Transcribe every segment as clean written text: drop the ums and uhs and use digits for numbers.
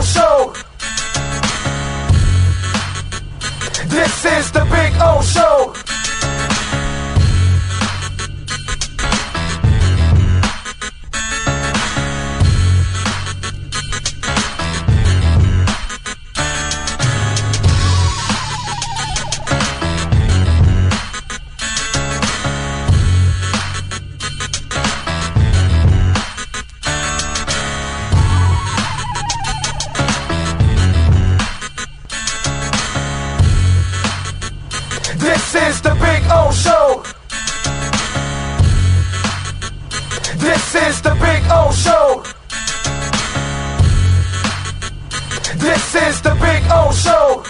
O Show. This is the Big O Show. This is the Big O Show. This is the Big O Show. This is the Big O Show.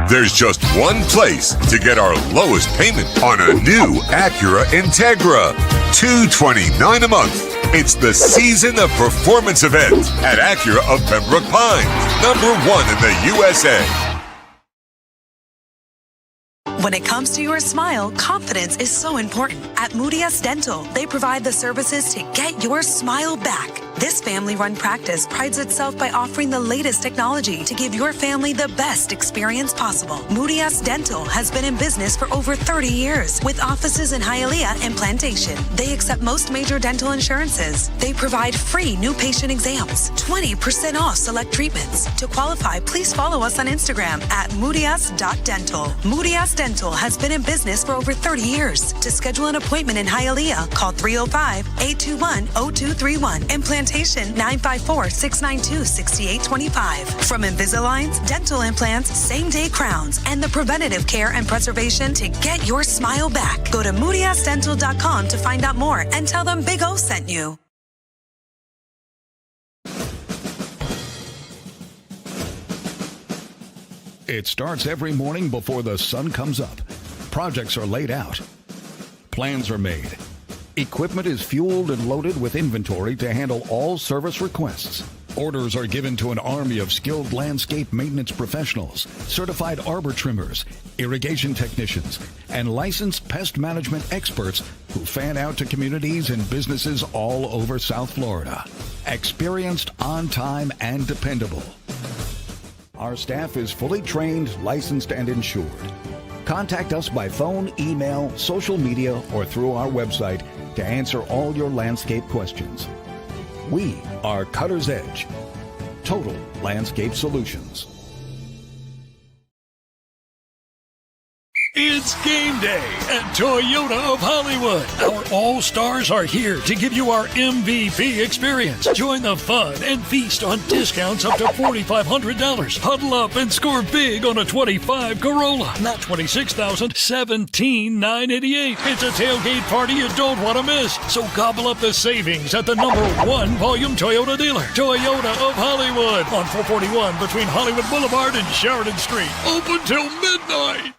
There's just one place to get our lowest payment on a new Acura Integra. $229 a month. It's the season of performance event at Acura of Pembroke Pines, #1 in the USA. When it comes to your smile, confidence is so important. At Moody Dental, they provide the services to get your smile back. This family-run practice prides itself by offering the latest technology to give your family the best experience possible. Moody Dental has been in business for over 30 years with offices in Hialeah and Plantation. They accept most major dental insurances. They provide free new patient exams, 20% off select treatments. To qualify, please follow us on Instagram at moodys.dental. Moody Dental has been in business for over 30 years. To schedule an appointment in Hialeah, call 305-821-0231 and Plantation 954-692-6825. From Invisaligns, dental implants, same-day crowns, and the preventative care and preservation to get your smile back. Go to moodysdental.com to find out more and tell them Big O sent you. It starts every morning before the sun comes up. Projects are laid out. Plans are made. Equipment is fueled and loaded with inventory to handle all service requests. Orders are given to an army of skilled landscape maintenance professionals, certified arbor trimmers, irrigation technicians, and licensed pest management experts who fan out to communities and businesses all over South Florida. Experienced, on time, and dependable. Our staff is fully trained, licensed, and insured. Contact us by phone, email, social media, or through our website to answer all your landscape questions. We are Cutter's Edge, Total Landscape Solutions. It's game day at Toyota of Hollywood. Our All-Stars are here to give you our MVP experience. Join the fun and feast on discounts up to $4,500. Huddle up and score big on a 25 Corolla. Not $26,000, $17,988. It's a tailgate party you don't want to miss. So gobble up the savings at the #1 volume Toyota dealer. Toyota of Hollywood on 441 between Hollywood Boulevard and Sheridan Street. Open till midnight.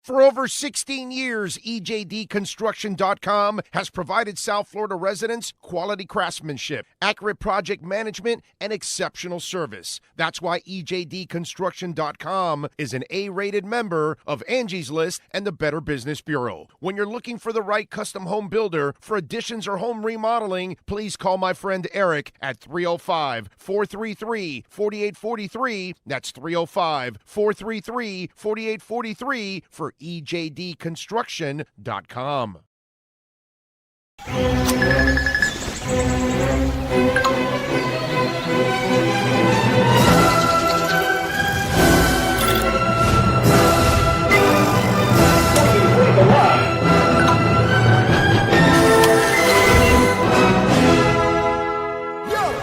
For over 16 years, EJDConstruction.com has provided South Florida residents quality craftsmanship, accurate project management, and exceptional service. That's why EJDConstruction.com is an A-rated member of Angie's List and the Better Business Bureau. When you're looking for the right custom home builder for additions or home remodeling, please call my friend Eric at 305-433-4843. That's 305-433-4843 for EJDConstruction.com.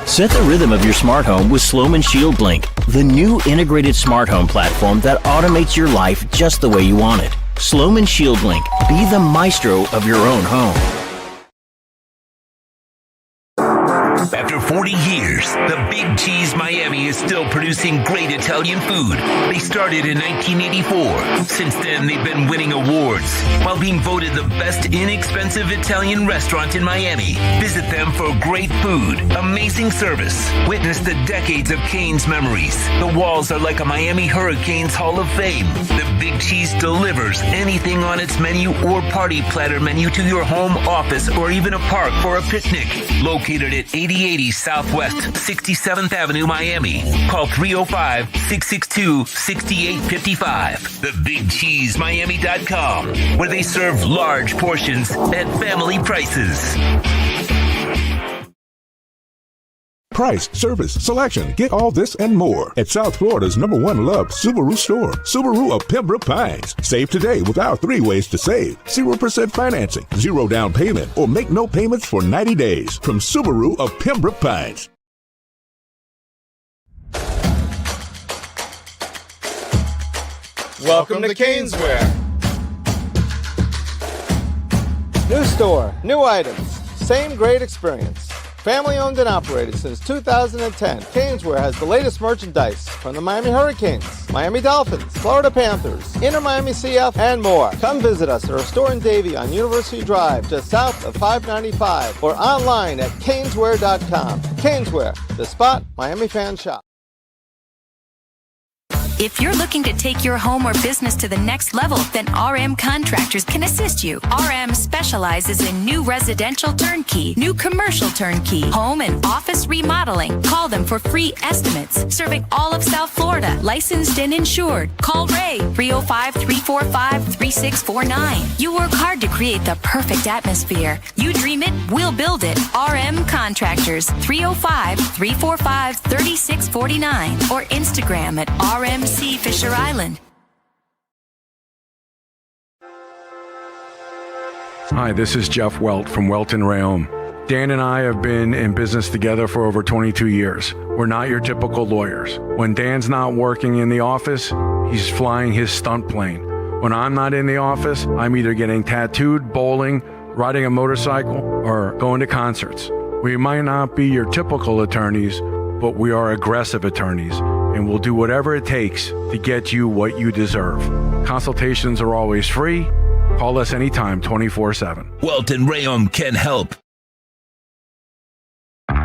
Set the rhythm of your smart home with Slomin Shield Blink, the new integrated smart home platform that automates your life just the way you want it. Slomin Shield Blink. Be the maestro of your own home. After 40 years, the Big Cheese Miami is still producing great Italian food. They started in 1984. Since then, they've been winning awards while being voted the best inexpensive Italian restaurant in Miami. Visit them for great food, amazing service. Witness the decades of Cane's memories. The walls are like a Miami Hurricanes Hall of Fame. The Big Cheese delivers anything on its menu or party platter menu to your home, office, or even a park for a picnic. Located at 8080 Southwest 67th Avenue, Miami. Call 305-662-6855. TheBigCheeseMiami.com, where they serve large portions at family prices. Price, service, selection. Get all this and more at South Florida's #1 loved Subaru store, Subaru of Pembroke Pines. Save today with our 3 ways to save. 0% financing, 0 down payment, or make no payments for 90 days from Subaru of Pembroke Pines. Welcome to Caneswear. New store, new items, same great experience. Family owned and operated since 2010, Caneswear has the latest merchandise from the Miami Hurricanes, Miami Dolphins, Florida Panthers, Inter Miami CF, and more. Come visit us at our store in Davie on University Drive, just south of 595, or online at caneswear.com. Caneswear, the spot Miami fans shop. If you're looking to take your home or business to the next level, then RM Contractors can assist you. RM specializes in new residential turnkey, new commercial turnkey, home and office remodeling. Call them for free estimates. Serving all of South Florida, licensed and insured. Call Ray, 305-345-3649. You work hard to create the perfect atmosphere. You dream it, we'll build it. RM Contractors, 305-345-3649. Or Instagram at RMC Fisher Island. Hi, this is Jeff Welt from Welton Rheaume. Dan and I have been in business together for over 22 years. We're not your typical lawyers. When Dan's not working in the office, he's flying his stunt plane. When I'm not in the office, I'm either getting tattooed, bowling, riding a motorcycle, or going to concerts. We might not be your typical attorneys, but we are aggressive attorneys, and we'll do whatever it takes to get you what you deserve. Consultations are always free. Call us anytime, 24/7. Welton Rheaume can help.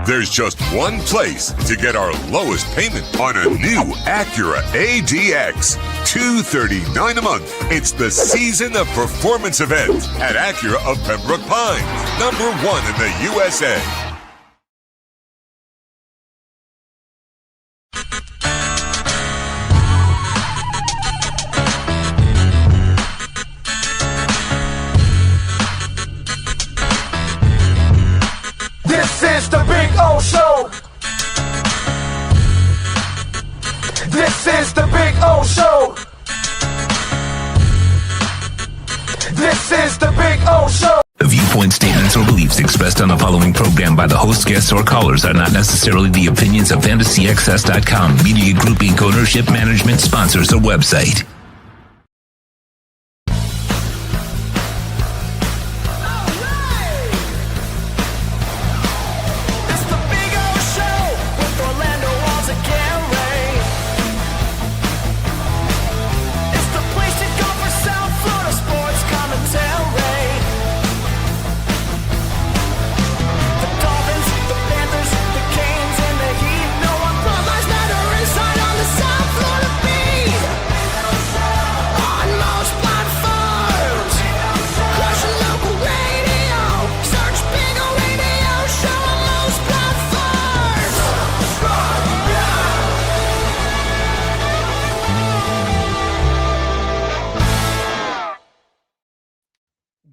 There's just one place to get our lowest payment on a new Acura ADX. $239 a month. It's the season of performance event at Acura of Pembroke Pines, #1 in the USA. This is the Big O Show. This is the Big O Show. This is the Big O Show. The viewpoint statements or beliefs expressed on the following program by the host, guests, or callers are not necessarily the opinions of FantasyXS.com, Media Group Inc. ownership, management, sponsors, or website.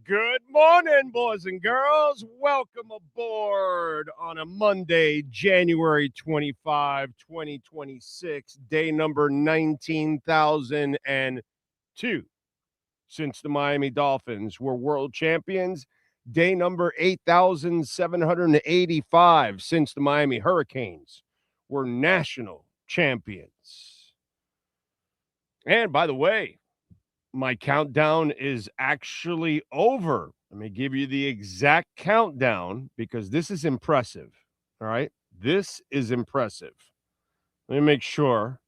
Good morning, boys and girls. Welcome aboard on a Monday, January 25, 2026, day number 19,002 since the Miami Dolphins were world champions, day number 8,785 since the Miami Hurricanes were national champions. And by the way, my countdown is actually over. Let me give you the exact countdown because this is impressive. All right. This is impressive. Let me make sure.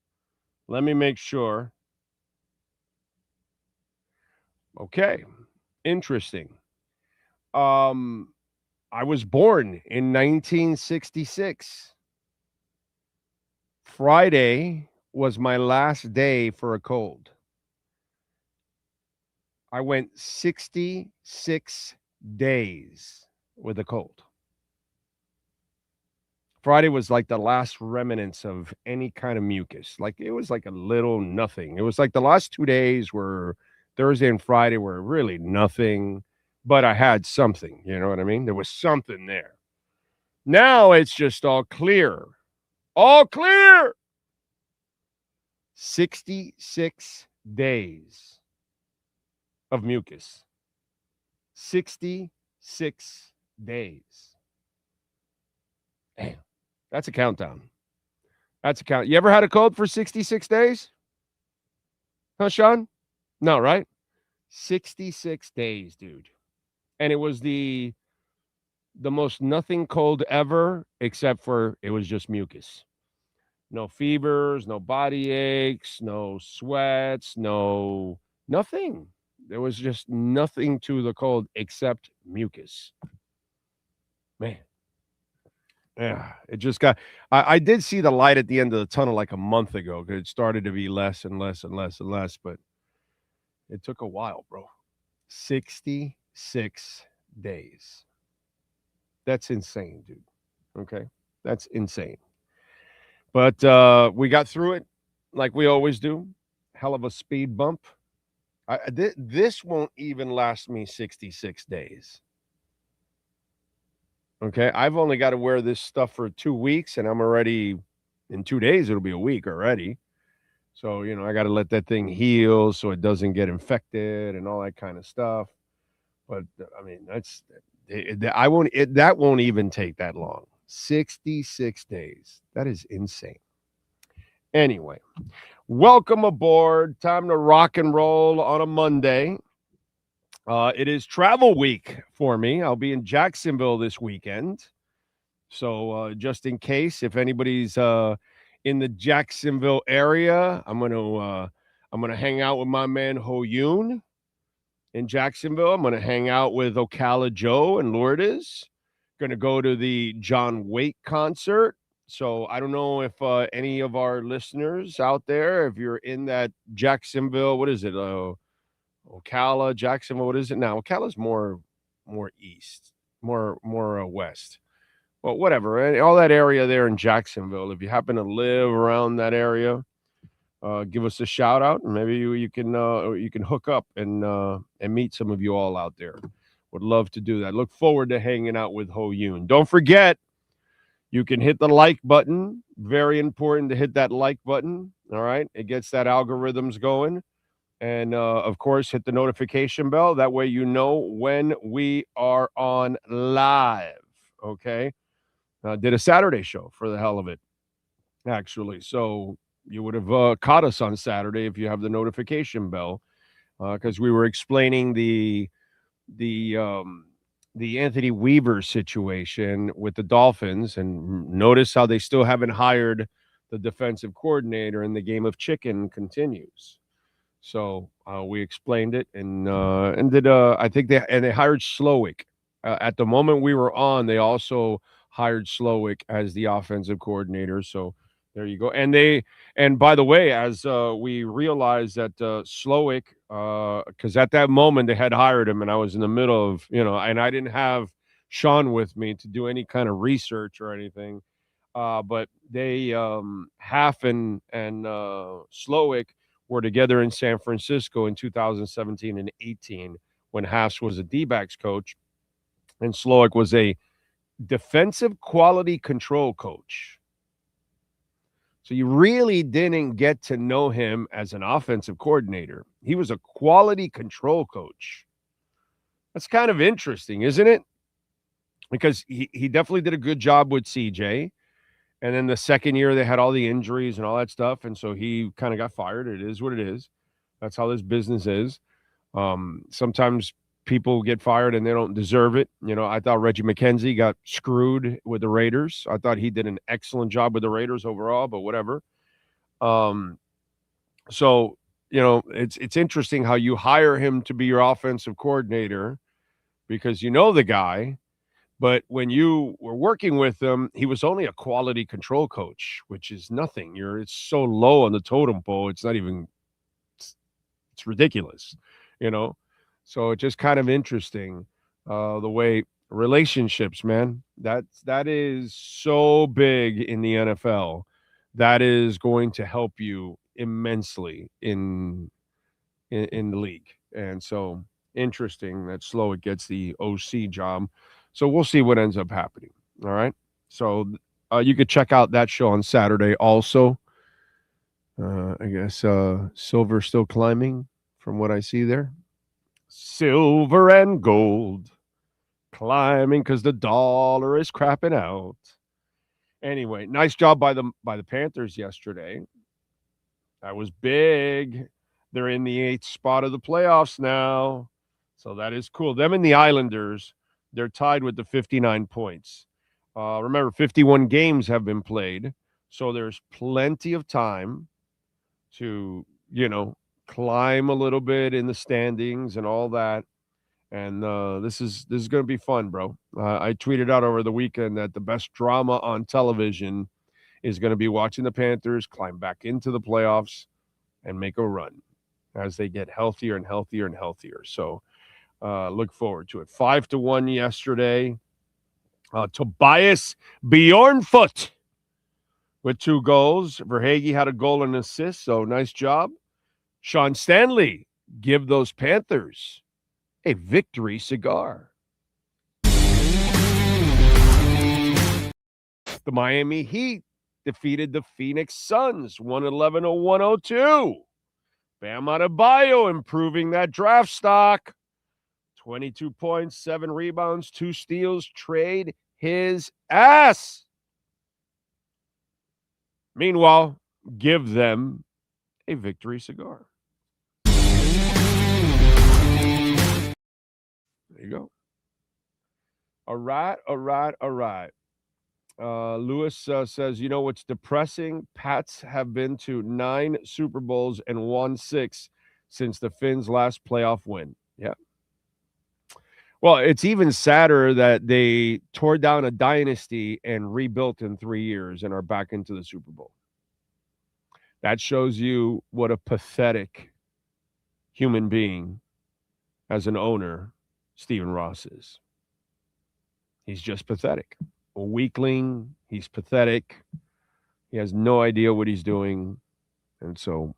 Okay. Interesting. I was born in 1966. Friday was my last day for a cold. I went 66 days with a cold. Friday was like the last remnants of any kind of mucus. Like it was like a little nothing. It was like the last 2 days were Thursday and Friday were really nothing, but I had something, you know what I mean? There was something there. Now it's just all clear. All clear. 66 days of mucus. 66 days. Damn. That's a countdown. You ever had a cold for 66 days? Huh, Sean? No, right? 66 days, dude. And it was the most nothing cold ever, except for it was just mucus. No fevers, no body aches, no sweats, nothing. There was just nothing to the cold except mucus. Man. Yeah, it just got. I did see the light at the end of the tunnel like a month ago. It started to be less and less and less and less, but it took a while, bro. 66 days. That's insane, dude. Okay, that's insane. But we got through it like we always do. Hell of a speed bump. This won't even last me 66 days. Okay, I've only got to wear this stuff for 2 weeks, and I'm already, in 2 days, it'll be a week already. So, I got to let that thing heal so it doesn't get infected and all that kind of stuff. But, I mean, that won't even take that long. 66 days. That is insane. Anyway, welcome aboard. Time to rock and roll on a Monday. It is travel week for me. I'll be in Jacksonville this weekend. So just in case, if anybody's in the Jacksonville area, I'm gonna hang out with my man Ho-Yoon in Jacksonville. I'm gonna hang out with Ocala Joe and Lourdes. Gonna go to the John Waite concert. So I don't know if any of our listeners out there, if you're in that Jacksonville, what is it? Ocala, Jacksonville, what is it now? Ocala's more east, more west. Well, whatever. All that area there in Jacksonville, if you happen to live around that area, give us a shout out, and maybe you can hook up and meet some of you all out there. Would love to do that. Look forward to hanging out with Ho-Yoon. Don't forget, you can hit the like button. Very important to hit that like button. All right, it gets that algorithms going. And, of course, hit the notification bell. That way you know when we are on live, okay? Did a Saturday show for the hell of it, actually. So you would have caught us on Saturday if you have the notification bell, because we were explaining the Anthony Weaver situation with the Dolphins. And notice how they still haven't hired the defensive coordinator, and the game of chicken continues. So we explained it and did I think they hired Slowick. At the moment we were on, they also hired Slowick as the offensive coordinator. So there you go. And by the way, as we realized that Slowick, because at that moment they had hired him, and I was in the middle of, and I didn't have Sean with me to do any kind of research or anything. But they Half and Slowick were together in San Francisco in 2017 and 18 when Haas was a D-backs coach and Slowick was a defensive quality control coach. So you really didn't get to know him as an offensive coordinator. He was a quality control coach. That's kind of interesting, isn't it? Because he definitely did a good job with CJ. And then the second year, they had all the injuries and all that stuff. And so he kind of got fired. It is what it is. That's how this business is. Sometimes people get fired and they don't deserve it. I thought Reggie McKenzie got screwed with the Raiders. I thought he did an excellent job with the Raiders overall, but whatever. So, it's interesting how you hire him to be your offensive coordinator because you know the guy, but when you were working with him, he was only a quality control coach, which is nothing. It's so low on the totem pole. It's not even, it's ridiculous, So it's just kind of interesting the way relationships, man, that is so big in the NFL. That is going to help you immensely in the league. And so interesting that Slowick gets the OC job. So we'll see what ends up happening. All right. So you could check out that show on Saturday also. I guess silver still climbing from what I see there. Silver and gold climbing because the dollar is crapping out. Anyway, nice job by the Panthers yesterday. That was big. They're in the 8th spot of the playoffs now. So that is cool. Them and the Islanders, they're tied with the 59 points. Remember, 51 games have been played. So there's plenty of time to, climb a little bit in the standings and all that. And this is going to be fun, bro. I tweeted out over the weekend that the best drama on television is going to be watching the Panthers climb back into the playoffs and make a run as they get healthier and healthier and healthier. So look forward to it. 5-1 yesterday. Tobias Bjornfoot with 2 goals. Verhaeghe had a goal and assist, so nice job. Sean Stanley, give those Panthers a victory cigar. The Miami Heat defeated the Phoenix Suns 111-102. Bam Adebayo improving that draft stock. 22 points, 7 rebounds, 2 steals. Trade his ass. Meanwhile, give them a victory cigar. There you go. All right. Lewis says, what's depressing? Pats have been to 9 Super Bowls and won 6 since the Finns' last playoff win. Yeah. Well, it's even sadder that they tore down a dynasty and rebuilt in 3 years and are back into the Super Bowl. That shows you what a pathetic human being as an owner Stephen Ross is. He's just pathetic. A weakling. He's pathetic. He has no idea what he's doing. And so,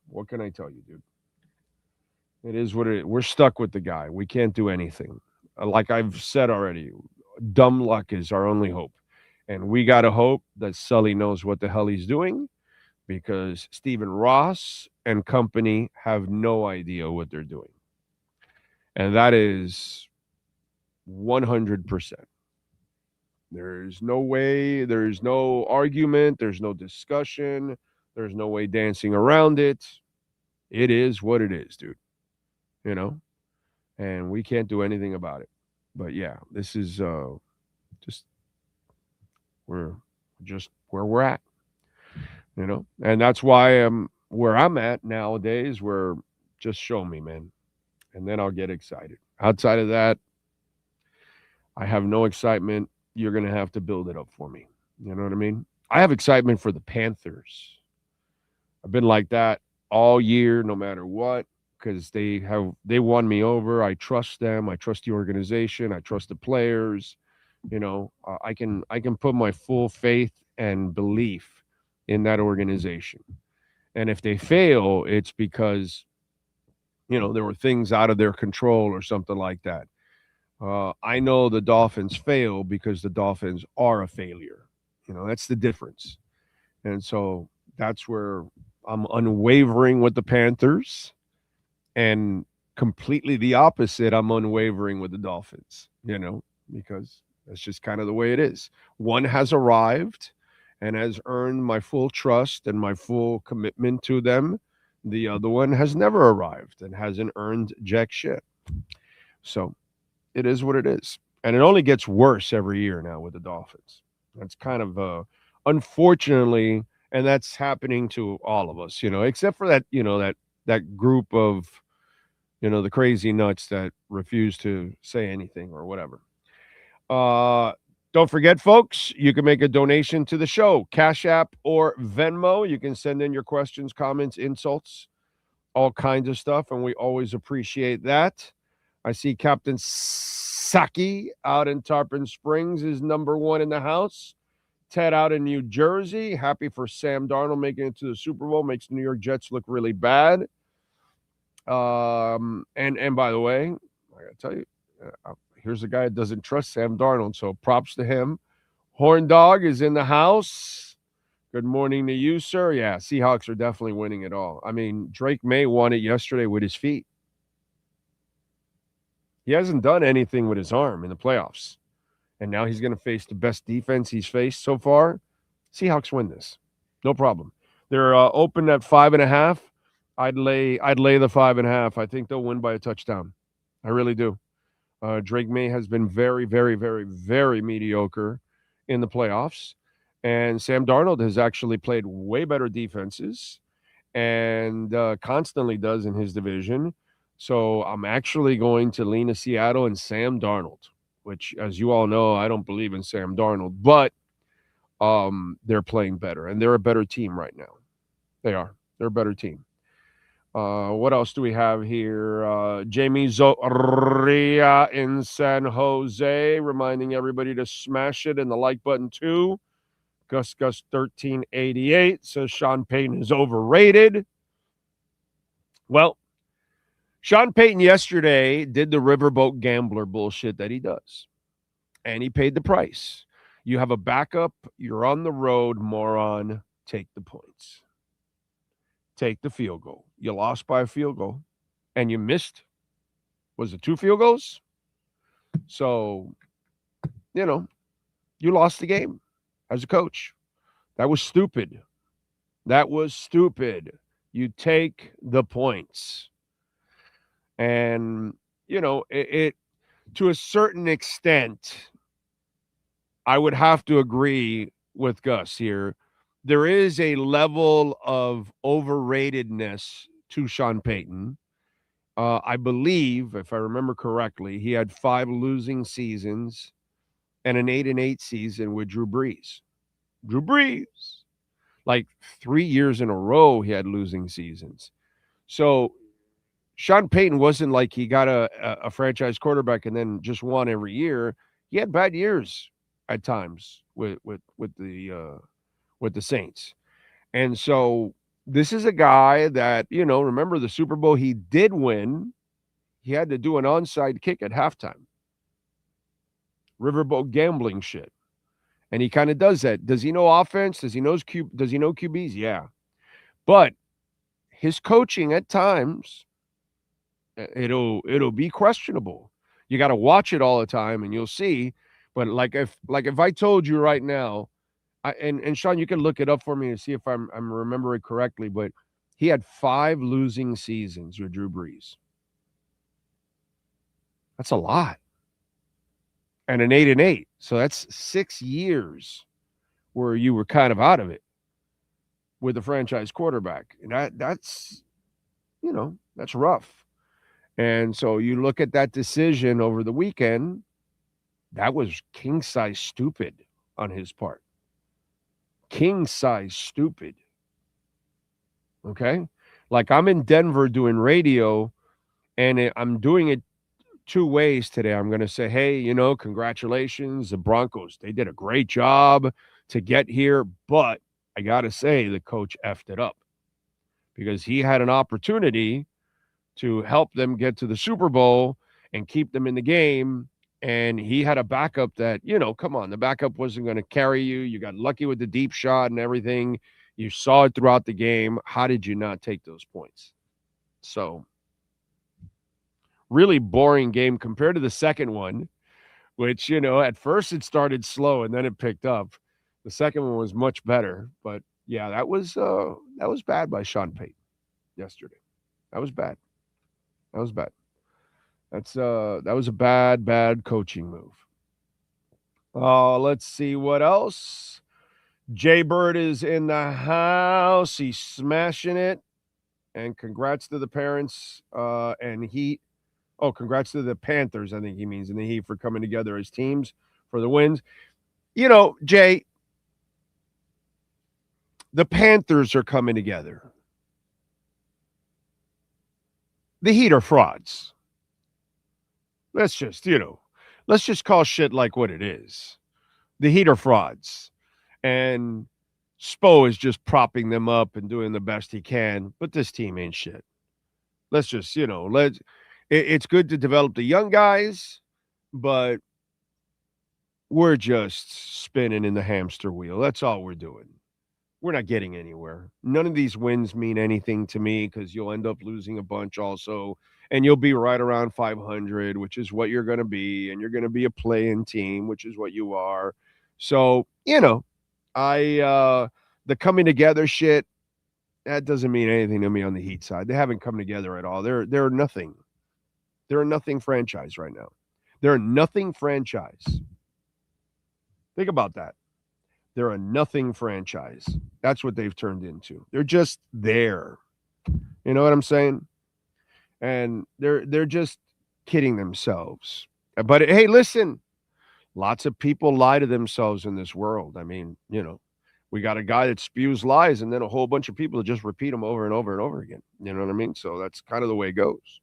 what can I tell you, dude? It is what it is. We're stuck with the guy. We can't do anything. Like I've said already, dumb luck is our only hope. And we got to hope that Sully knows what the hell he's doing, because Stephen Ross and company have no idea what they're doing. And that is 100%. There's no way, there's no argument, there's no discussion, there's no way dancing around it. It is what it is, dude. And we can't do anything about it. But yeah, this is we're just where we're at, and that's why I'm where I'm at nowadays, where just show me, man, and then I'll get excited. Outside of that, I have no excitement. You're going to have to build it up for me. You know what I mean? I have excitement for the Panthers. I've been like that all year, no matter what, because they won me over. I trust them. I trust the organization. I trust the players. I can put my full faith and belief in that organization. And if they fail, it's because, there were things out of their control or something like that. I know the Dolphins fail because the Dolphins are a failure. That's the difference. And so that's where I'm unwavering with the Panthers, and completely the opposite. I'm unwavering with the Dolphins, because that's just kind of the way it is. One has arrived and has earned my full trust and my full commitment to them. The other one has never arrived and hasn't earned jack shit. So it is what it is. And it only gets worse every year now with the Dolphins. That's kind of unfortunately, and that's happening to all of us, except for that, that group of, the crazy nuts that refuse to say anything or whatever. Don't forget, folks, you can make a donation to the show, Cash App or Venmo. You can send in your questions, comments, insults, all kinds of stuff, and we always appreciate that. I see Captain Saki out in Tarpon Springs is number one in the house. Ted out in New Jersey. Happy for Sam Darnold making it to the Super Bowl. Makes the New York Jets look really bad. And by the way, I gotta tell you, here's a guy that doesn't trust Sam Darnold, so props to him. Horn Dog is in the house. Good morning to you, sir. Yeah, Seahawks are definitely winning it all. I mean, Drake May won it yesterday with his feet. He hasn't done anything with his arm in the playoffs. And now he's going to face the best defense he's faced so far. Seahawks win this. No problem. They're open at 5.5. I'd lay the 5.5. I think they'll win by a touchdown. I really do. Drake May has been very, very, very, very mediocre in the playoffs. And Sam Darnold has actually played way better defenses and constantly does in his division. So I'm actually going to lean to Seattle and Sam Darnold, which, as you all know, I don't believe in Sam Darnold, but they're playing better, and they're a better team right now. They are. They're a better team. What else do we have here? Jamie Zoria in San Jose, reminding everybody to smash it and the like button too. Gus 1388 says Sean Payton is overrated. Well, Sean Payton yesterday did the riverboat gambler bullshit that he does, and he paid the price. You have a backup. You're on the road, moron. Take the points. Take the field goal. You lost by a field goal, and you missed. Was it 2 field goals? So, you lost the game as a coach. That was stupid. That was stupid. You take the points. And, it to a certain extent, I would have to agree with Gus here. There is a level of overratedness to Sean Payton. I believe, if I remember correctly, he had 5 losing seasons and an 8-8 season with Drew Brees. Drew Brees. Like 3 years in a row, he had losing seasons. So Sean Payton wasn't like he got a franchise quarterback and then just won every year. He had bad years at times with the Saints. And so this is a guy that, remember the Super Bowl he did win. He had to do an onside kick at halftime. Riverboat gambling shit. And he kind of does that. Does he know offense? Does he know QBs? Yeah. But his coaching at times, it'll be questionable. You got to watch it all the time and you'll see. But like if I told you right now, and Sean, you can look it up for me to see if I'm remembering correctly, but he had 5 losing seasons with Drew Brees. That's a lot. And an 8-8. So that's 6 years where you were kind of out of it with the franchise quarterback. And that's rough. And so you look at that decision over the weekend, that was king size stupid on his part. King size stupid. Okay? Like I'm in Denver doing radio, and I'm doing it 2 ways today. I'm going to say, hey, congratulations, the Broncos. They did a great job to get here, but I got to say the coach effed it up because he had an opportunity to help them get to the Super Bowl and keep them in the game. And he had a backup that, come on, the backup wasn't going to carry you. You got lucky with the deep shot and everything. You saw it throughout the game. How did you not take those points? So really boring game compared to the second one, which, at first it started slow and then it picked up. The second one was much better. But, yeah, that was bad by Sean Payton. yesterday. That was bad. That was bad. That was a bad coaching move. Let's see what else. Jay Bird is in the house. He's smashing it. And congrats to the parents and Heat. Oh, congrats to the Panthers, I think he means, and the Heat for coming together as teams for the wins. You know, Jay, the Panthers are coming together. The Heat are frauds. Let's just call shit like what it is. The Heat are frauds. And Spo is just propping them up and doing the best he can, but this team ain't shit. Let's just, it's good to develop the young guys, but we're just spinning in the hamster wheel. That's all we're doing. We're not getting anywhere. None of these wins mean anything to me because you'll end up losing a bunch also, and you'll be right around 500, which is what you're going to be, and you're going to be a play-in team, which is what you are. So, the coming together shit, that doesn't mean anything to me on the Heat side. They haven't come together at all. They're nothing. They're a nothing franchise right now. They're a nothing franchise. Think about that. They're a nothing franchise. That's what they've turned into. They're just there. You know what I'm saying? And they're just kidding themselves. But hey, listen, lots of people lie to themselves in this world. I mean, we got a guy that spews lies and then a whole bunch of people that just repeat them over and over and over again. You know what I mean? So that's kind of the way it goes.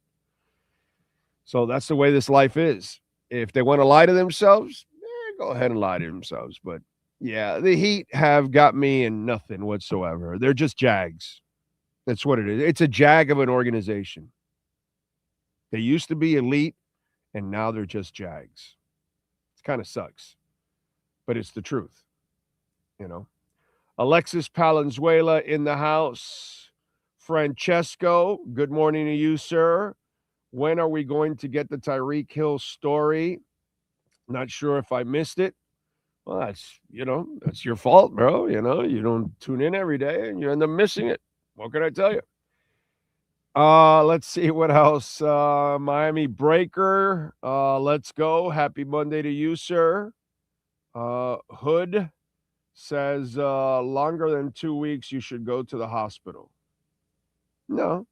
So that's the way this life is. If they want to lie to themselves, go ahead and lie to themselves. But yeah, the Heat have got me in nothing whatsoever. They're just Jags. That's what it is. It's a Jag of an organization. They used to be elite, and now they're just Jags. It kind of sucks, but it's the truth, Alexis Palenzuela in the house. Francesco, good morning to you, sir. When are we going to get the Tyreek Hill story? Not sure if I missed it. Well, that's your fault, bro. You don't tune in every day and you end up missing it. What can I tell you? Let's see what else. Miami Breaker. Let's go. Happy Monday to you, sir. Hood says longer than 2 weeks, you should go to the hospital. No,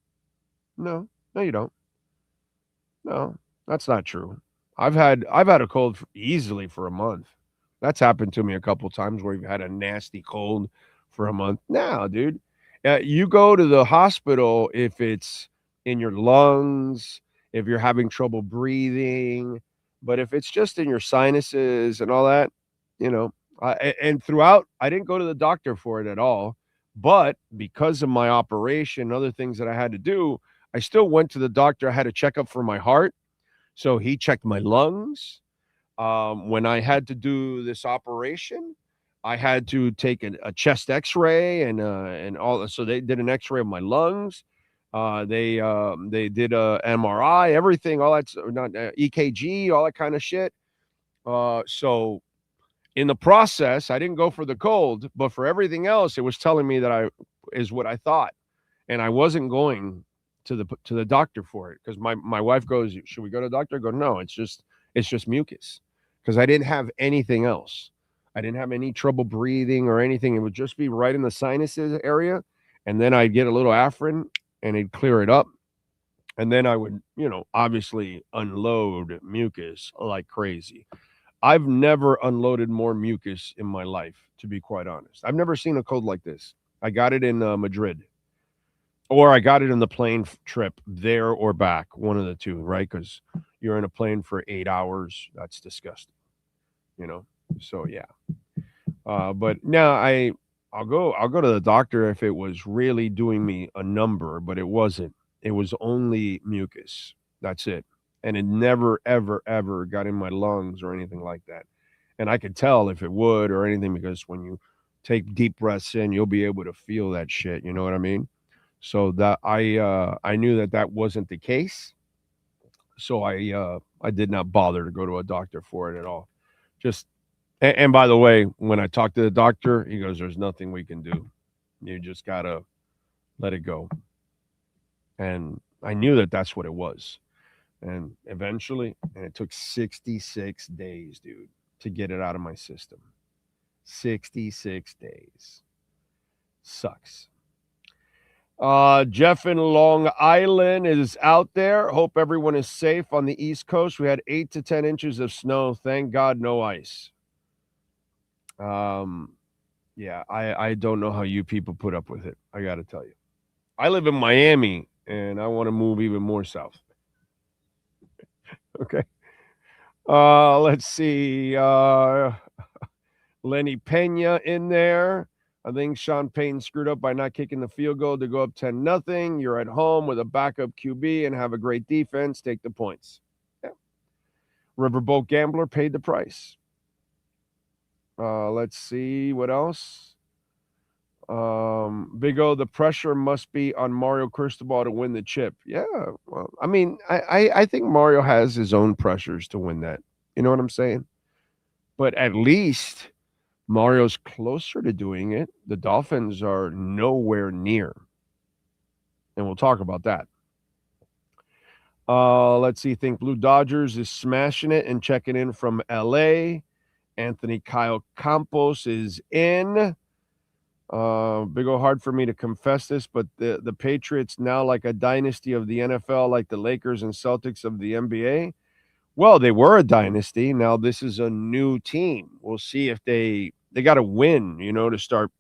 you don't. No, that's not true. I've had a cold easily for a month. That's happened to me a couple times where you've had a nasty cold for a month. No, dude. You go to the hospital if it's in your lungs, if you're having trouble breathing, but if it's just in your sinuses and all that, and throughout, I didn't go to the doctor for it at all, but because of my operation, other things that I had to do, I still went to the doctor. I had a checkup for my heart. So he checked my lungs. When I had to do this operation, I had to take a chest X-ray and all. So they did an X-ray of my lungs. They did a MRI, everything, all that's not EKG, all that kind of shit. So in the process, I didn't go for the cold, but for everything else, it was telling me that is what I thought, and I wasn't going to the doctor for it because my wife goes, should we go to the doctor? I go, no, it's just mucus, because I didn't have anything else. I didn't have any trouble breathing or anything. It would just be right in the sinuses area, and then I'd get a little Afrin and it'd clear it up, and then I would, obviously unload mucus like crazy. I've never unloaded more mucus in my life, to be quite honest. I've never seen a cold like this. I got it in Madrid. Or I got it in the plane trip there or back, one of the two, right? Because you're in a plane for 8 hours. That's disgusting, So yeah. But now I'll go to the doctor if it was really doing me a number, but it wasn't. It was only mucus. That's it. And it never, ever, ever got in my lungs or anything like that. And I could tell if it would or anything, because when you take deep breaths in, you'll be able to feel that shit. You know what I mean? So that I knew that wasn't the case. So I did not bother to go to a doctor for it at all. And by the way, when I talked to the doctor, he goes, there's nothing we can do. You just got to let it go. And I knew that that's what it was. And eventually, and it took 66 days, dude, to get it out of my system. 66 days. Sucks. Jeff in Long Island is out there. Hope everyone is safe on the East Coast. We had 8 to 10 inches of snow. Thank God, no ice. Yeah, I don't know how you people put up with it. I got to tell you. I live in Miami, and I want to move even more south. Okay. Let's see. Lenny Pena in there. I think Sean Payton screwed up by not kicking the field goal to go up 10-0. You're at home with a backup QB and have a great defense. Take the points. Yeah. Riverboat Gambler paid the price. Let's see what else. Big O, the pressure must be on Mario Cristobal to win the chip. Yeah. Well, I mean, I think Mario has his own pressures to win that. You know what I'm saying? But at least Mario's closer to doing it. The Dolphins are nowhere near. And we'll talk about that. Let's see. Think Blue Dodgers is smashing it and checking in from LA. Anthony Kyle Campos is in. Big O, hard for me to confess this, but the Patriots now like a dynasty of the NFL, like the Lakers and Celtics of the NBA. Well, they were a dynasty. Now this is a new team. We'll see if they got to win, to start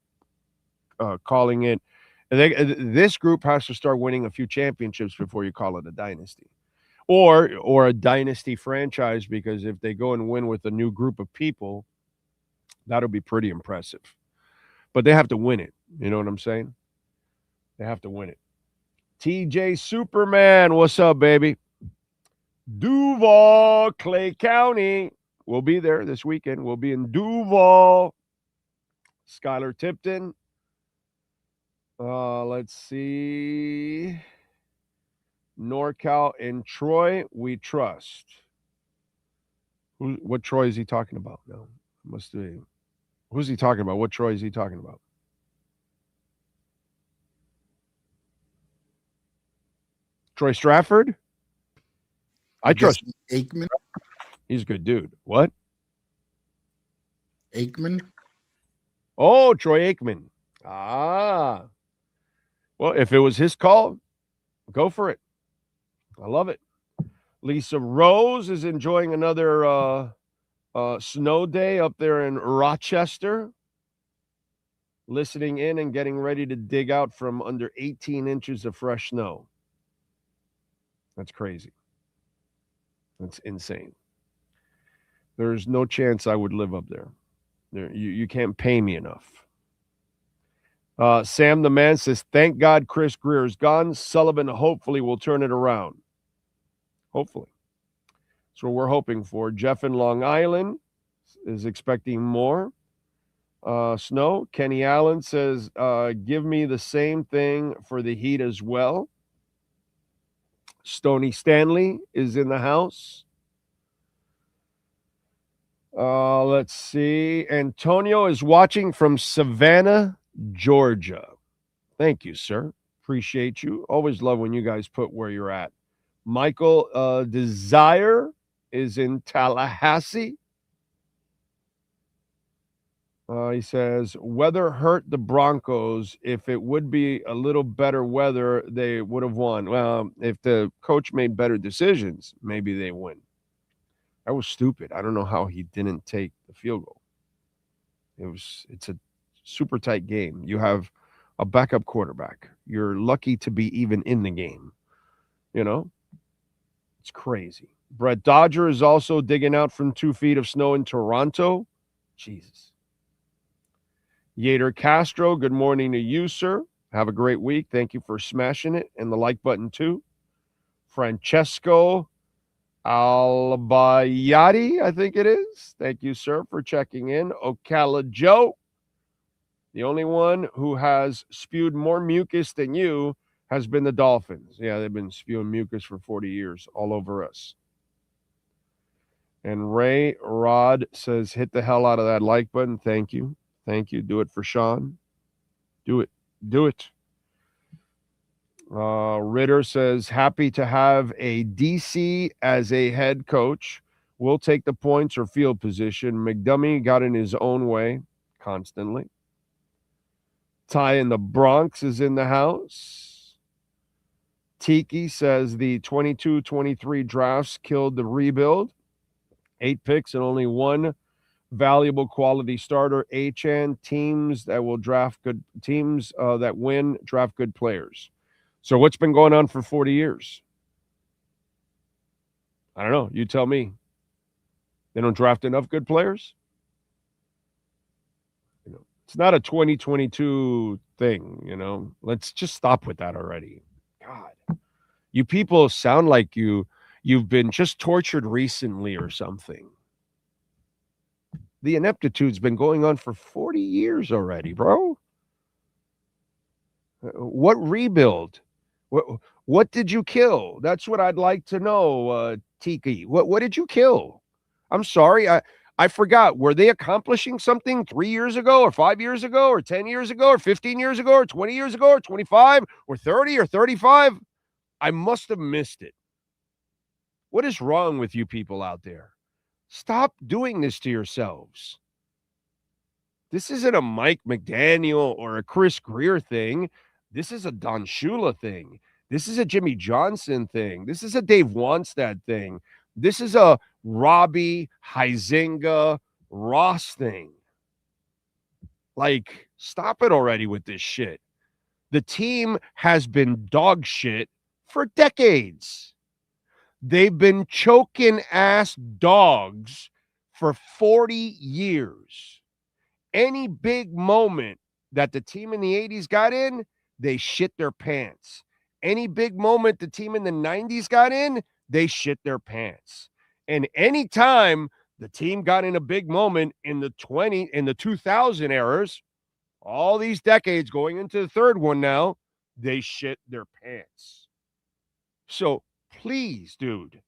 calling it. This group has to start winning a few championships before you call it a dynasty, or a dynasty franchise. Because if they go and win with a new group of people, that'll be pretty impressive. But they have to win it. You know what I'm saying? They have to win it. TJ Superman, what's up, baby? Duval, Clay County. We'll be there this weekend. We'll be in Duval. Skylar Tipton. Let's see. NorCal and Troy, we trust. What Troy is he talking about? No, must be. Who's he talking about? What Troy is he talking about? Troy Stratford? I trust Aikman. He's a good dude. What? Aikman. Oh, Troy Aikman. Ah. Well, if it was his call, go for it. I love it. Lisa Rose is enjoying another snow day up there in Rochester. Listening in and getting ready to dig out from under 18 inches of fresh snow. That's crazy. That's insane. There's no chance I would live up there. You can't pay me enough. Sam the Man says, thank God Chris Greer's gone. Sullivan hopefully will turn it around. Hopefully. That's what we're hoping for. Jeff in Long Island is expecting more snow. Kenny Allen says, give me the same thing for the heat as well. Stoney Stanley is in the house. Let's see. Antonio is watching from Savannah, Georgia. Thank you, sir. Appreciate you. Always love when you guys put where you're at. Michael Desire is in Tallahassee. He says, weather hurt the Broncos. If it would be a little better weather, they would have won. Well, if the coach made better decisions, maybe they win. That was stupid. I don't know how he didn't take the field goal. It's a super tight game. You have a backup quarterback. You're lucky to be even in the game. It's crazy. Brett Dodger is also digging out from 2 feet of snow in Toronto. Jesus. Yader Castro, good morning to you, sir. Have a great week. Thank you for smashing it and the like button too. Francesco Albayati, I think it is. Thank you, sir, for checking in. Ocala Joe, the only one who has spewed more mucus than you has been the Dolphins. Yeah, they've been spewing mucus for 40 years all over us. And Ray Rod says, hit the hell out of that like button. Thank you. Thank you. Do it for Sean. Do it. Do it. Ritter says, happy to have a DC as a head coach. We'll take the points or field position. McDummy got in his own way constantly. Ty in the Bronx is in the house. Tiki says the 22-23 drafts killed the rebuild. 8 picks and only one valuable quality starter. Achan, teams that will draft good teams that win draft good players. So what's been going on for 40 years? I don't know. You tell me. They don't draft enough good players? It's not a 2022 thing, Let's just stop with that already. God. You people sound like you've been just tortured recently or something. The ineptitude's been going on for 40 years already, bro. What rebuild? What did you kill? That's what I'd like to know, Tiki. What did you kill? I'm sorry. I forgot. Were they accomplishing something 3 years ago or 5 years ago or 10 years ago or 15 years ago or 20 years ago or 25 or 30 or 35? I must have missed it. What is wrong with you people out there? Stop doing this to yourselves. This isn't a Mike McDaniel or a Chris Greer thing. This is a Don Shula thing. This is a Jimmy Johnson thing. This is a Dave Wannstedt thing. This is a Robbie, Huizenga, Ross thing. Like, stop it already with this shit. The team has been dog shit for decades. They've been choking ass dogs for 40 years. Any big moment that the team in the 80s got in, they shit their pants. Any big moment the team in the 90s got in, they shit their pants. And any time the team got in a big moment in the 2000 eras, all these decades going into the third one now, they shit their pants. So please, dude,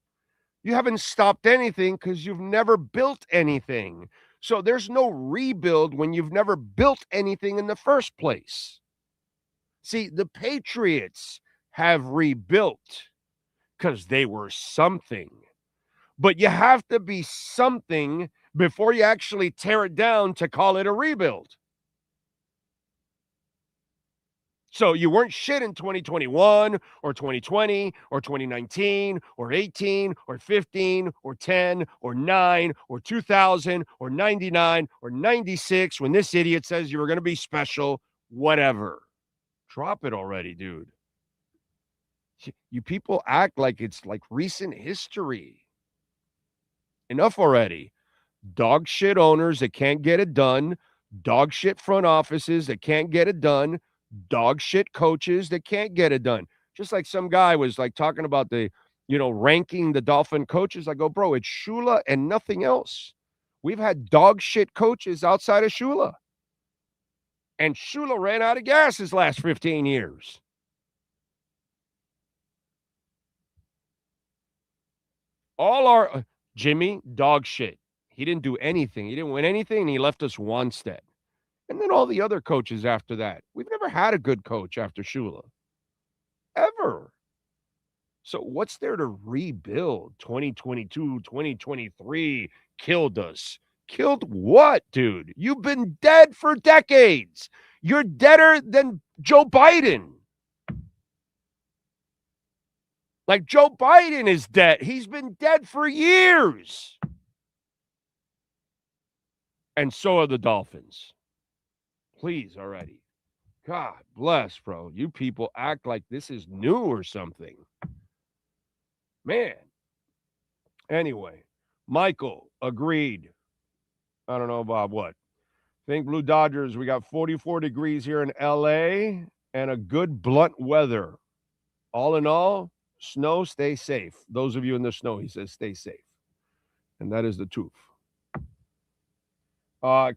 you haven't stopped anything because you've never built anything. So there's no rebuild when you've never built anything in the first place. See, the Patriots have rebuilt because they were something. But you have to be something before you actually tear it down to call it a rebuild. So you weren't shit in 2021 or 2020 or 2019 or 18 or 15 or 10 or 9 or 2000 or 99 or 96 when this idiot says you were going to be special, whatever. Drop it already, dude. You people act like it's like recent history. Enough already. Dog shit owners that can't get it done. Dog shit front offices that can't get it done. Dog shit coaches that can't get it done. Just like some guy was like talking about the, ranking the Dolphin coaches. I go, bro, it's Shula and nothing else. We've had dog shit coaches outside of Shula. And Shula ran out of gas his last 15 years. All our Jimmy, dog shit. He didn't do anything. He didn't win anything, and he left us Wannstedt. And then all the other coaches after that. We've never had a good coach after Shula. Ever. So what's there to rebuild? 2022, 2023 killed us. Killed what, dude? You've been dead for decades. You're deader than Joe Biden. Like Joe Biden is dead. He's been dead for years. And so are the Dolphins. Please already. God bless, bro. You people act like this is new or something. Man. Anyway, Michael agreed. I don't know about what. Think Blue Dodgers, we got 44 degrees here in LA and a good blunt weather. All in all, snow, stay safe. Those of you in the snow, he says, stay safe. And that is the truth.